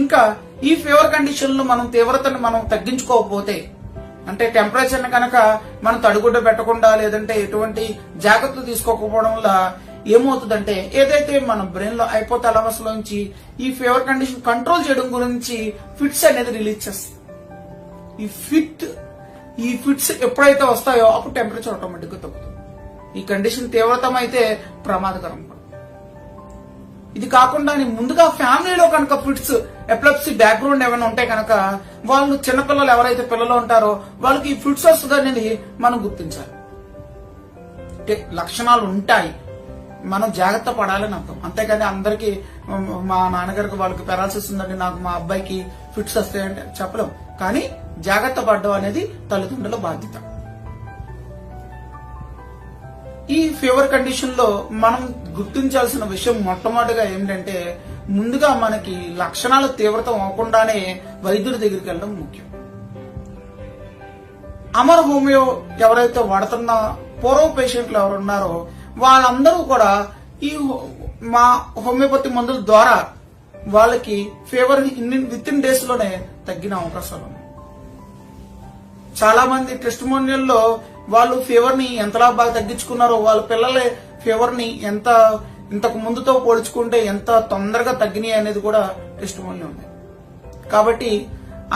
ఇంకా ఈ ఫీవర్ కండిషన్ లో మనం తీవ్రతను మనం తగ్గించుకోకపోతే అంటే టెంపరేచర్ కనుక మనం తడిగుడ్డ పెట్టకుండా లేదంటే ఎటువంటి జాగ్రత్తలు తీసుకోకపోవడం వల్ల ఏమవుతుందంటే ఏదైతే మన బ్రెయిన్ లో హైపోథాలమస్ లోంచి ఈ ఫీవర్ కండిషన్ కంట్రోల్ చేయడం గురించి ఫిట్స్ అనేది రిలీజ్ చేస్తుంది. ఈ ఫిట్స్ ఎప్పుడైతే వస్తాయో అప్పుడు టెంపరేచర్ ఆటోమేటిక్ గా తగ్గుతుంది. ఈ కండిషన్ తీవ్రతం అయితే ప్రమాదకరం. ఇది కాకుండా ముందుగా ఫ్యామిలీలో కనుక ఫిట్స్ ఎపిలెప్సీ బ్యాక్గ్రౌండ్ ఏమైనా ఉంటే కనుక వాళ్ళు చిన్నపిల్లలు ఎవరైతే పిల్లలు ఉంటారో వాళ్ళకి ఈ ఫిట్స్ వస్తుందనేది మనం గుర్తించాలి. అంటే లక్షణాలు ఉంటాయి, మనం జాగ్రత్త పడాలని అర్థం. అంతేకాని అందరికి మా నాన్నగారికి వాళ్ళకి పెరాలసిస్ ఉందండి, నాకు మా అబ్బాయికి ఫిట్స్ వస్తాయంటే చెప్పలేం. కానీ జాగ్రత్త పడడం అనేది తల్లిదండ్రుల బాధ్యత. ఈ ఫీవర్ కండిషన్ లో మనం గుర్తించాల్సిన విషయం మొట్టమొదటిగా ఏంటంటే ముందుగా మనకి లక్షణాలు తీవ్రతం అవ్వకుండానే వైద్యుడి దగ్గరికి వెళ్ళడం ముఖ్యం. అమర్ హోమియో ఎవరైతే వాడుతున్న పూర్వ పేషెంట్లు ఎవరున్నారో వాళ్ళందరూ కూడా ఈ మా హోమియోపతి మందుల ద్వారా వాళ్ళకి ఫీవర్ విత్ ఇన్ డేస్ లోనే తగ్గిన అవకాశాలు ఉన్నాయి. చాలా మంది టెస్టిమోనియల్లో వాళ్ళు ఫీవర్ ని ఎంతలా బాగా తగ్గించుకున్నారో, వాళ్ళ పిల్లల ఫీవర్ ని ఇంతకు ముందుతో పోల్చుకుంటే ఎంత తొందరగా తగ్గినాయి అనేది కూడా టెస్టిమోనియల్ ఉంది. కాబట్టి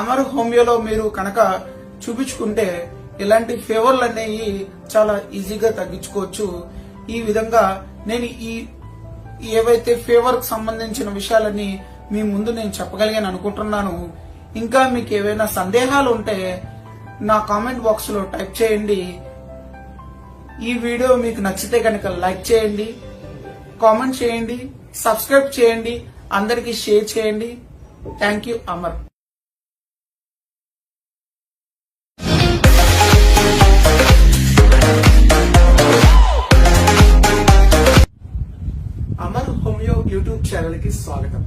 అమర్ హోమియోలో మీరు కనుక చూపించుకుంటే ఇలాంటి ఫీవర్లు అనేవి చాలా ఈజీగా తగ్గించుకోవచ్చు. ఈ విధంగా నేను ఏవైతే ఫీవర్ కు సంబంధించిన విషయాలని మీ ముందు నేను చెప్పగలిగాను అనుకుంటున్నాను. ఇంకా మీకు ఏవైనా సందేహాలు ఉంటే నా కామెంట్ బాక్స్ లో టైప్ చేయండి. ఈ వీడియో మీకు నచ్చితే కనుక లైక్ చేయండి, కామెంట్ చేయండి, సబ్స్క్రైబ్ చేయండి, అందరికీ షేర్ చేయండి. Thank you. Amar. Amar homeo YouTube channel కి స్వాగతం.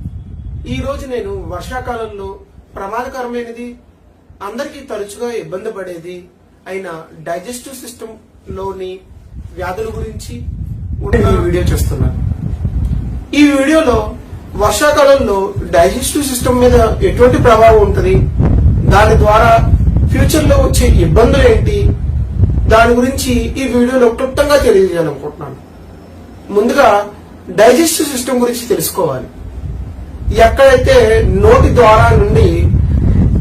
ఈ రోజు నేను వర్షాకాలంలో ప్రమాదకరమైనది, అందరికీ తరచుగా ఇబ్బంది పడేది అయిన డైజెస్టివ్ సిస్టమ్ లోని వ్యాధుల గురించి ఈ వీడియో చేస్తున్నాను. ఈ వీడియోలో వర్షాకాలంలో డైజెస్టివ్ సిస్టమ్ మీద ఎటువంటి ప్రభావం ఉంటుంది, దాని ద్వారా ఫ్యూచర్ లో వచ్చే ఇబ్బందులు ఏంటి, దాని గురించి ఈ వీడియోలో క్లుప్తంగా తెలియజేయాలనుకుంటున్నాను. ముందుగా డైజెస్టివ్ సిస్టమ్ గురించి తెలుసుకోవాలి. ఎక్కడైతే నోటి ద్వారా నుండి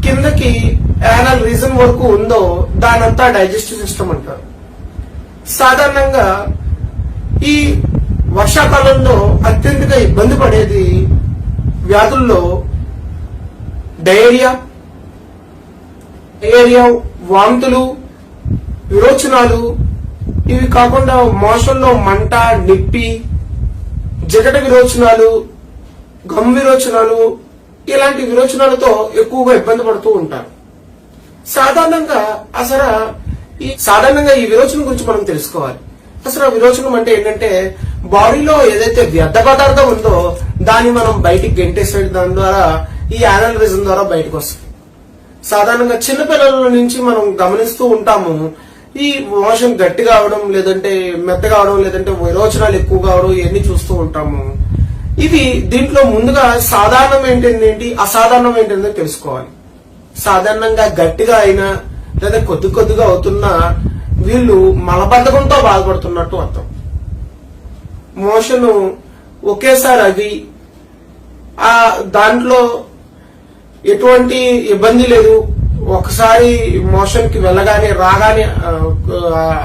కిందకి యానల్ రీజన్ వరకు ఉందో దానంతా డైజెస్టివ్ సిస్టమ్ అంటారు. సాధారణంగా ఈ వర్షాకాలంలో అత్యంతగా ఇబ్బంది పడేది వ్యాధుల్లో డయేరియా, వాంతులు, విరోచనాలు, ఇవి కాకుండా మోషన్లో మంట, నిప్పి, జగట విరోచనాలు, గమ్ విరోచనాలు, ఇలాంటి విరోచనాలతో ఎక్కువగా ఇబ్బంది పడుతూ ఉంటారు. సాధారణంగా ఈ విరోచనం గురించి మనం తెలుసుకోవాలి. అసలు ఆ విరోచనం అంటే ఏంటంటే బాడీలో ఏదైతే వ్యర్థ పదార్థం ఉందో దాన్ని మనం బయటికి గెంటేసే దాని ద్వారా ఈ యానల్ రీజన్ ద్వారా బయటకు వస్తుంది. సాధారణంగా చిన్నపిల్లల నుంచి మనం గమనిస్తూ ఉంటాము, ఈ మోషన్ గట్టి కావడం, లేదంటే మెత్త కావడం, లేదంటే విరోచనాలు ఎక్కువ కావడం, ఇవన్నీ చూస్తూ ఉంటాము. ఇది దీంట్లో ముందుగా సాధారణం ఏంటి, అసాధారణం ఏంటనేది తెలుసుకోవాలి. సాధారణంగా గట్టిగా అయినా లేదా కొద్దిగా అవుతున్నా వీళ్ళు మలబద్ధకంతో బాధపడుతున్నట్టు అర్థం. మోషన్ ఒకేసారి అవి దాంట్లో ఎటువంటి ఇబ్బంది లేదు. ఒకసారి మోషన్ కి వెళ్ళగానే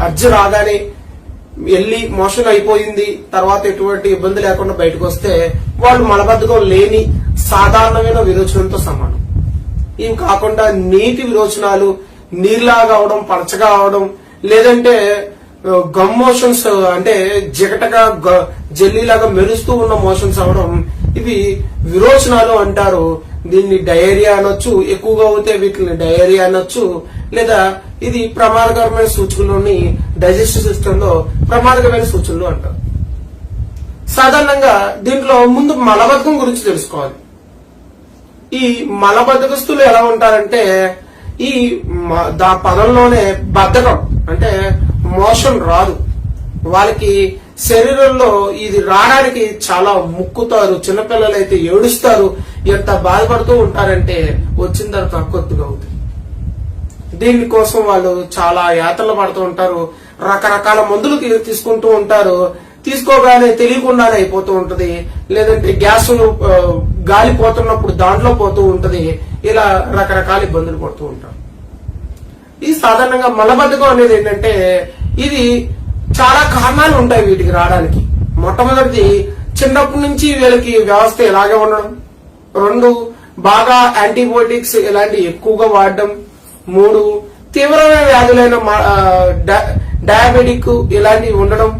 అర్జీ రాగానే వెళ్ళి మోషన్ అయిపోయింది, తర్వాత ఎటువంటి ఇబ్బంది లేకుండా బయటకు వస్తే వాళ్ళు మలబద్ధకం లేని సాధారణమైన విరోచనంతో సమానం. ఇవి కాకుండా నీటి విరోచనాలు, నీరులాగా అవడం, పలచగా అవడం, లేదంటే గమ్ మోషన్స్ అంటే జిగటగా జెల్లీలాగా మెరుస్తూ ఉన్న మోషన్స్ అవడం, ఇవి విరోచనాలు అంటారు. దీన్ని డయేరియా అనొచ్చు, ఎక్కువగా అవుతే వీటిని డయేరియా అనొచ్చు, లేదా ఇది ప్రమాదకరమైన సూచనలోని డైజెస్టివ్ సిస్టమ్ లో ప్రమాదకరమైన సూచనలు అంటారు. సాధారణంగా దీంట్లో ముందు మలబద్ధకం గురించి తెలుసుకోవాలి. ఈ మలబద్ధకస్తులు ఎలా ఉంటారంటే ఈ పదంలోనే బద్ధకం అంటే మోషన్ రాదు. వాళ్ళకి శరీరంలో ఇది రావడానికి చాలా ముక్కుతారు. చిన్నపిల్లలు అయితే ఏడుస్తారు. ఎంత బాధపడుతూ ఉంటారంటే వచ్చిన తర్వాత కొద్దిగా అవుతుంది. దీనికోసం వాళ్ళు చాలా యాతనలు పడుతూ ఉంటారు. రకరకాల మందులు తీసుకుంటూ ఉంటారు. తీసుకోగానే తెలియకుండానే అయిపోతూ ఉంటది. లేదంటే గ్యాస్ గాలి పోతున్నప్పుడు దాంట్లో పోతూ ఉంటది. ఇలా రకరకాల ఇబ్బందులు పడుతూ ఉంటారు. ఈ సాధారణంగా మలబద్ధకం అనేది ఏంటంటే ఇది చాలా కారణాలు ఉంటాయి వీటికి రావడానికి. మొట్టమొదటిది చిన్నప్పటి నుంచి వీళ్ళకి వ్యవస్థ ఇలాగే ఉండడం. 2 బాగా యాంటీబయోటిక్స్ ఇలాంటి ఎక్కువగా వాడడం. 3 తీవ్రమైన వ్యాధులైన డయాబెటిక్ ఇలాంటివి ఉండడం.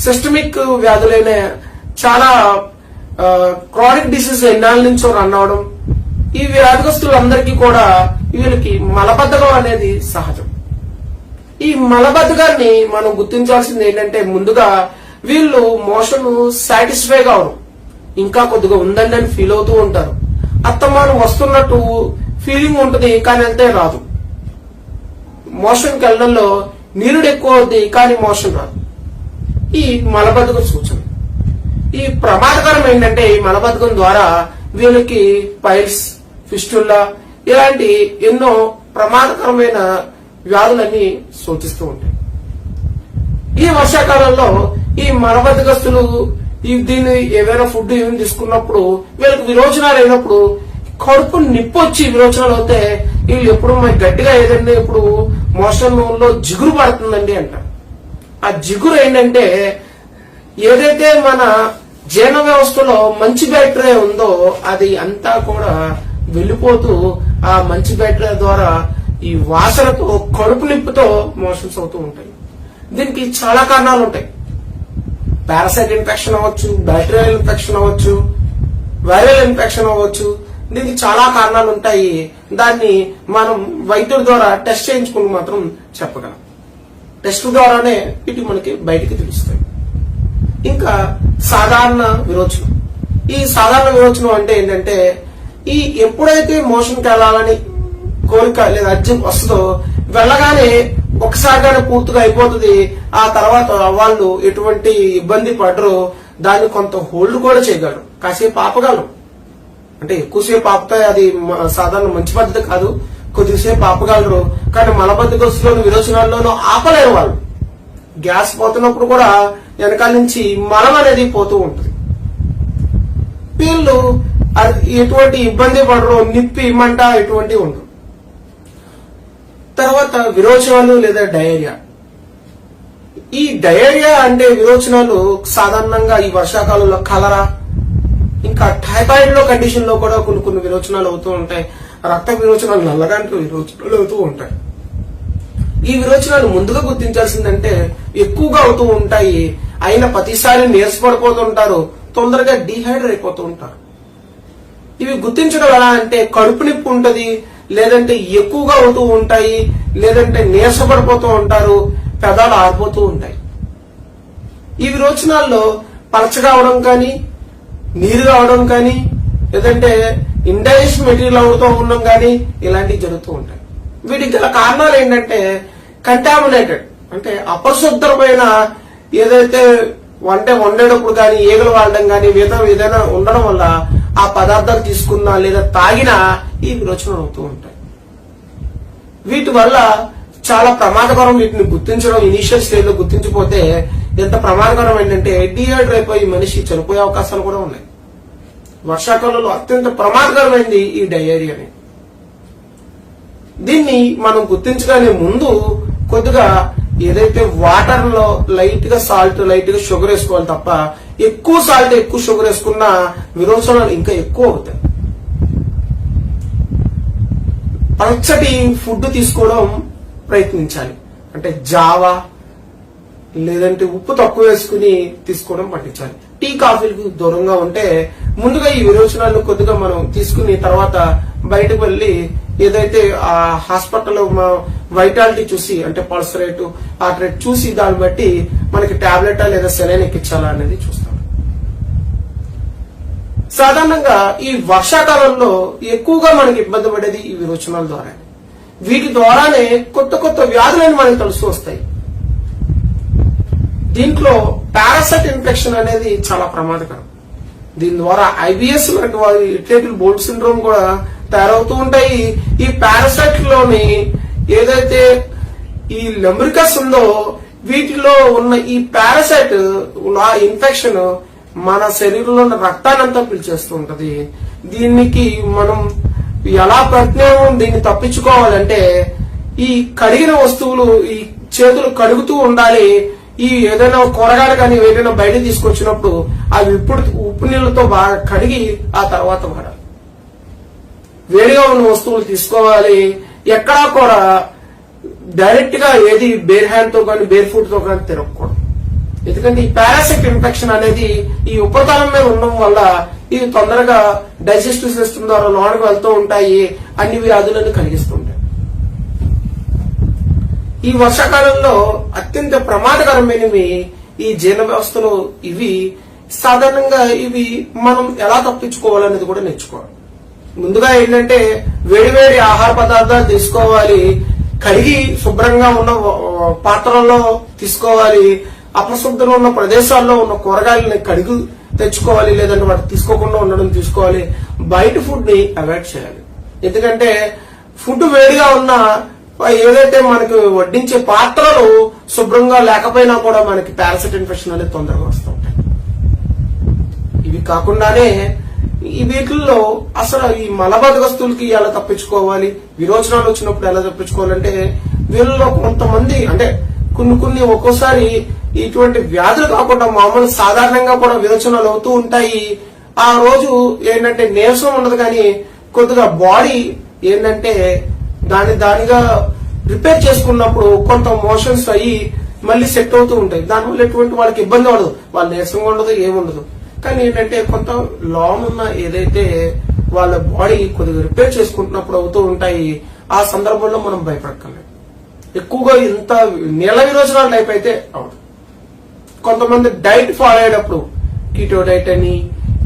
సిస్టమిక్ వ్యాధులైన చాలా క్రానిక్ డిసీజ్ ఎన్నాళ్ళ నుంచో రన్ అవడం. ఈ వ్యాధిగ్రస్తులందరికీ కూడా వీళ్ళకి మలబద్ధకం అనేది సహజం. ఈ మలబద్ధకాన్ని మనం గుర్తించాల్సింది ఏంటంటే ముందుగా వీళ్ళు మోషన్ సాటిస్ఫై కావడం, ఇంకా కొద్దిగా ఉందండి అని ఫీల్ అవుతూ ఉంటారు. అత్తమానం వస్తున్నట్టు ఫీలింగ్ ఉంటుంది, కానీ అంతే రాదు. మోషన్కి వెళ్ళడంలో నీరుడు ఎక్కువ అవుతుంది, కానీ మోషన్ రాదు. ఈ మలబద్ధకం సూచన. ఈ ప్రమాదకరం ఏంటంటే ఈ మలబద్ధకం ద్వారా వీళ్ళకి పైల్స్, ఫిస్టుల్లా ఇలాంటి ఎన్నో ప్రమాదకరమైన వ్యాధులన్నీ సూచిస్తూ ఉంటాయి. ఈ వర్షాకాలంలో ఈ మలబద్ధకస్తులు దీన్ని ఏవైనా ఫుడ్ ఏమైనా తీసుకున్నప్పుడు వీళ్ళకి విరోచనాలు అయినప్పుడు కడుపు నిప్పు వచ్చి విరోచనాలు అవుతే వీళ్ళు ఎప్పుడు గట్టిగా ఏదంటే ఇప్పుడు మోషన్ లో జిగురు పడుతుందండి అంట. ఆ జిగురు ఏంటంటే ఏదైతే మన జీర్ణ వ్యవస్థలో మంచి బ్యాక్టీరియా ఉందో అది అంతా కూడా వెళ్ళిపోతూ ఆ మంచి బ్యాక్టీరియా ద్వారా ఈ వాసనతో కడుపు నిప్పుతో మోషన్స్ అవుతూ ఉంటాయి. దీనికి చాలా కారణాలు ఉంటాయి. పారాసైట్ ఇన్ఫెక్షన్ అవ్వచ్చు, బ్యాక్టీరియల్ ఇన్ఫెక్షన్ అవ్వచ్చు, వైరల్ ఇన్ఫెక్షన్ అవ్వచ్చు. దీనికి చాలా కారణాలు ఉంటాయి. దాన్ని మనం వైద్యుల ద్వారా టెస్ట్ చేయించుకుని మాత్రం చెప్పగలం. టెస్ట్ ద్వారానే ఇటు మనకి బయటికి తెలుస్తాయి. ఇంకా సాధారణ విరోచనం. ఈ సాధారణ విరోచనం అంటే ఏంటంటే ఈ ఎప్పుడైతే మోషన్కి వెళ్ళాలని కోరిక లేదా అర్జం వస్తుందో వెళ్ళగానే ఒకసారిగానే పూర్తిగా అయిపోతుంది. ఆ తర్వాత వాళ్ళు ఎటువంటి ఇబ్బంది పడరు. దాన్ని కొంత హోల్డ్ కూడా చేయగలరు, కాసేపు ఆపగలరు. అంటే ఎక్కువసేపు ఆపితే అది సాధారణ మంచి పద్ధతి కాదు. కొద్దిసేపు ఆపగలరు, కానీ మలబద్ధకస్తులోను విరోచనాల్లోనూ ఆపలేరు వాళ్ళు. గ్యాస్ పోతున్నప్పుడు కూడా వెనకాల నుంచి మలం అనేది పోతూ ఉంటుంది. వీళ్ళు ఎటువంటి ఇబ్బంది పడరు, నిప్పి మంట ఎటువంటి ఉండదు. తర్వాత విరోచనాలు లేదా డయేరియా. ఈ డయేరియా అంటే విరోచనాలు సాధారణంగా ఈ వర్షాకాలంలో కలరా, ఇంకా టైఫాయిడ్ లో కండిషన్ లో కూడా కొన్ని విరోచనాలు అవుతూ ఉంటాయి. రక్త విరోచనాలు, నల్లగాంటి విరోచనాలు అవుతూ ఉంటాయి. ఈ విరోచనాలు ముందుగా గుర్తించాల్సిందంటే ఎక్కువగా అవుతూ ఉంటాయి. అయినా ప్రతిసారి నీరసపడిపోతుంటారు, తొందరగా డీహైడ్రేట్ అయిపోతూ ఉంటారు. ఇవి గుర్తించడం ఎలా అంటే కడుపు నొప్పి ఉంటది, లేదంటే ఎక్కువగా అవుతూ ఉంటాయి, లేదంటే నీరసపడిపోతూ ఉంటారు, పెదాలు ఆరిపోతూ ఉంటాయి. ఈ విరోచనాల్లో పలచగా అవడం కానీ, నీరు రావడం కానీ, లేదంటే ఇండైజెస్ట్ మెటీరియల్ అవుతూ ఉండడం కానీ ఇలాంటివి జరుగుతూ ఉంటాయి. వీటికి గల కారణాలు ఏంటంటే కంటామినేటెడ్ అంటే అపరిశుభ్రమైన ఏదైతే వండేటప్పుడు కానీ ఈగలు వాడడం కానీ మిగతా ఏదైనా ఉండడం వల్ల ఆ పదార్థాలు తీసుకున్నా లేదా తాగినా ఈ విరోచనలు అవుతూ ఉంటాయి. వీటి వల్ల చాలా ప్రమాదకరం. వీటిని గుర్తించడం ఇనీషియల్ స్టేజ్ లో గుర్తించకపోతే ఎంత ప్రమాదకరం ఏంటంటే డీహైడ్రేట్ అయిపోయి మనిషి చనిపోయే అవకాశాలు కూడా ఉన్నాయి. వర్షాకాలంలో అత్యంత ప్రమాదకరమైంది ఈ డయేరియాని. దీన్ని మనం గుర్తించగానే ముందు కొద్దిగా ఏదైతే వాటర్ లో లైట్ గా సాల్ట్, లైట్ గా షుగర్ వేసుకోవాలి తప్ప ఎక్కువ సాల్ట్, ఎక్కువ షుగర్ వేసుకున్న విరోచనాలు ఇంకా ఎక్కువ అవుతాయి. పల్చటి ఫుడ్ తీసుకోవడం ప్రయత్నించాలి. అంటే జావా లేదంటే ఉప్పు తక్కువ వేసుకుని తీసుకోవడం పట్టించాలి. టీ కాఫీలకు దూరంగా ఉంటే ముందుగా ఈ విరోచనాలు కొద్దిగా మనం తీసుకుని తర్వాత బయటకు వెళ్లి ఏదైతే ఆ హాస్పిటల్లో వైటాలిటీ చూసి అంటే పల్స్ రేటు, హార్ట్ రేట్ చూసి దాన్ని బట్టి మనకి టాబ్లెటా లేదా సెలైన్ ఎక్కించాలా అనేది చూస్తాం. సాధారణంగా ఈ వర్షాకాలంలో ఎక్కువగా మనకి ఇబ్బంది పడేది ఈ విరోచనాల ద్వారా. వీటి ద్వారానే కొత్త కొత్త వ్యాధులను మనకి తెలుస్తూ వస్తాయి. దీంట్లో పారాసైట్ ఇన్ఫెక్షన్ అనేది చాలా ప్రమాదకరం. దీని ద్వారా ఐబిఎస్ లాంటి ఇరిటేటివ్ బౌల్ సిండ్రోమ్ కూడా తయారవుతూ ఉంటాయి. ఈ పారాసైట్ లోని ఏదైతే ఈ లెంబ్రికస్ ఉందో వీటిలో ఉన్న ఈ పారాసైట్ ఇన్ఫెక్షన్ మన శరీరంలో ఉన్న రక్తాన్ని అంతా పీల్చేస్తూ ఉంటది. దీనికి మనం ఎలా ప్రయత్నం దీన్ని తప్పించుకోవాలంటే ఈ కడిగిన వస్తువులు ఈ చేతులు కడుగుతూ ఉండాలి. ఈ ఏదైనా కూరగాయలు కానీ ఏదైనా బయట తీసుకొచ్చినప్పుడు అవి ఉప్పు నీళ్లతో బాగా కడిగి ఆ తర్వాత వాడాలి. వేడిగా ఉన్న వస్తువులు తీసుకోవాలి. ఎక్కడా కూడా డైరెక్ట్ గా ఏది బేర్ హ్యాండ్ తో కానీ బేర్ ఫుట్ తో కానీ తిరగకూడదు. ఎందుకంటే ఈ పారాసైట్ ఇన్ఫెక్షన్ అనేది ఈ ఉపరితలం మీద ఉండడం వల్ల ఇది తొందరగా డైజెస్టివ్ సిస్టమ్ ద్వారా లోనికి వెళ్తూ ఉంటాయి, అన్ని వ్యాధులను కలిగిస్తుంటాయి. ఈ వర్షాకాలంలో అత్యంత ప్రమాదకరమైనవి ఈ జీర్ణ వ్యవస్థలో ఇవి. సాధారణంగా ఇవి మనం ఎలా తప్పించుకోవాలనేది కూడా నేర్చుకోవాలి. ముందుగా ఏంటంటే వేడివేడి ఆహార పదార్థాలు తీసుకోవాలి. కడిగి శుభ్రంగా ఉన్న పాత్రల్లో తీసుకోవాలి. అపశుభ్రంగా ఉన్న ప్రదేశాల్లో ఉన్న కూరగాయలని కడిగి తెచ్చుకోవాలి, లేదంటే వాటి తీసుకోకుండా ఉండడం తీసుకోవాలి. బయట ఫుడ్ ని అవాయిడ్ చేయాలి. ఎందుకంటే ఫుడ్ వేడిగా ఉన్న ఏదైతే మనకి వడ్డించే పాత్రలు శుభ్రంగా లేకపోయినా కూడా మనకి పారాసైట్ ఇన్ఫెక్షన్ అనేది తొందరగా వస్తూ ఉంటాయి. ఇవి కాకుండానే ఈ వీటిల్లో అసలు ఈ మలబద్ధకస్తులకి ఎలా తప్పించుకోవాలి, విరోచనాలు వచ్చినప్పుడు ఎలా తప్పించుకోవాలంటే వీళ్ళలో కొంతమంది అంటే కొన్ని ఒక్కోసారి ఇటువంటి వ్యాధులు కాకుండా మామూలు సాధారణంగా కూడా విరోచనాలు అవుతూ ఉంటాయి. ఆ రోజు ఏంటంటే నీరసం ఉండదు, కానీ కొద్దిగా బాడీ ఏంటంటే దానిగా రిపేర్ చేసుకున్నప్పుడు కొంత మోషన్స్ అయ్యి మళ్ళీ సెట్ అవుతూ ఉంటాయి. దానివల్ల ఎటువంటి వాళ్ళకి ఇబ్బంది ఉండదు, వాళ్ళ నీరసంగా ఉండదు, ఏముండదు. కానీ ఏంటంటే కొంత లాంగ్ ఉన్న ఏదైతే వాళ్ళ బాడీ కొద్దిగా రిపేర్ చేసుకుంటున్నప్పుడు అవుతూ ఉంటాయి. ఆ సందర్భంలో మనం భయపడక్కర్లేదు. ఎక్కువగా ఇంత నీళ్ళ విరోచనాల టైప్ అయితే అవుతుంది. కొంతమంది డైట్ ఫాలో అయ్యేటప్పుడు కీటో డైట్ అని,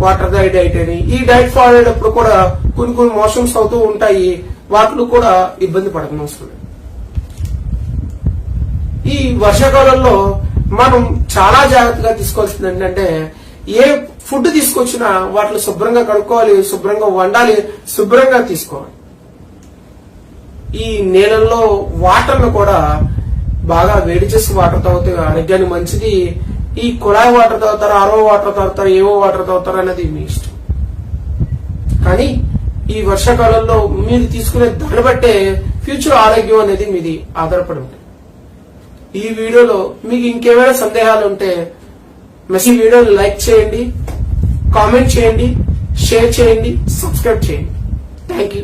వాటర్ డైట్ అని, ఈ డైట్ ఫాలో అయ్యేటప్పుడు కూడా కొన్ని మోషన్స్ అవుతూ ఉంటాయి. వాటిలో కూడా ఇబ్బంది పడకం అవసరం లేదు. ఈ వర్షాకాలంలో మనం చాలా జాగ్రత్తగా తీసుకోవాల్సింది ఏంటంటే, ఏ ఫుడ్ తీసుకొచ్చినా వాటిని శుభ్రంగా కడుక్కోవాలి, శుభ్రంగా వండాలి, శుభ్రంగా తీసుకోవాలి. ఈ నీళ్ళల్లో వాటర్ను కూడా బాగా వేడి చేసి వాటర్ తాగితే ఆరోగ్యానికి మంచిది. ఈ కుళాయి వాటర్ తాగుతారు, ఆరో వాటర్ తాగుతారు, ఏవో వాటర్ తాగుతారు అనేది మీ ఇష్టం. కానీ ఈ వర్షాకాలంలో మీరు తీసుకునే దాన్ని బట్టే ఫ్యూచర్ ఆరోగ్యం అనేది మీది ఆధారపడి ఉంటుంది. ఈ వీడియోలో మీకు ఇంకేమైనా సందేహాలు ఉంటే ఈ వీడియోని లైక్ చేయండి, కామెంట్ చేయండి, షేర్ చేయండి, సబ్స్క్రైబ్ చేయండి. Thank you.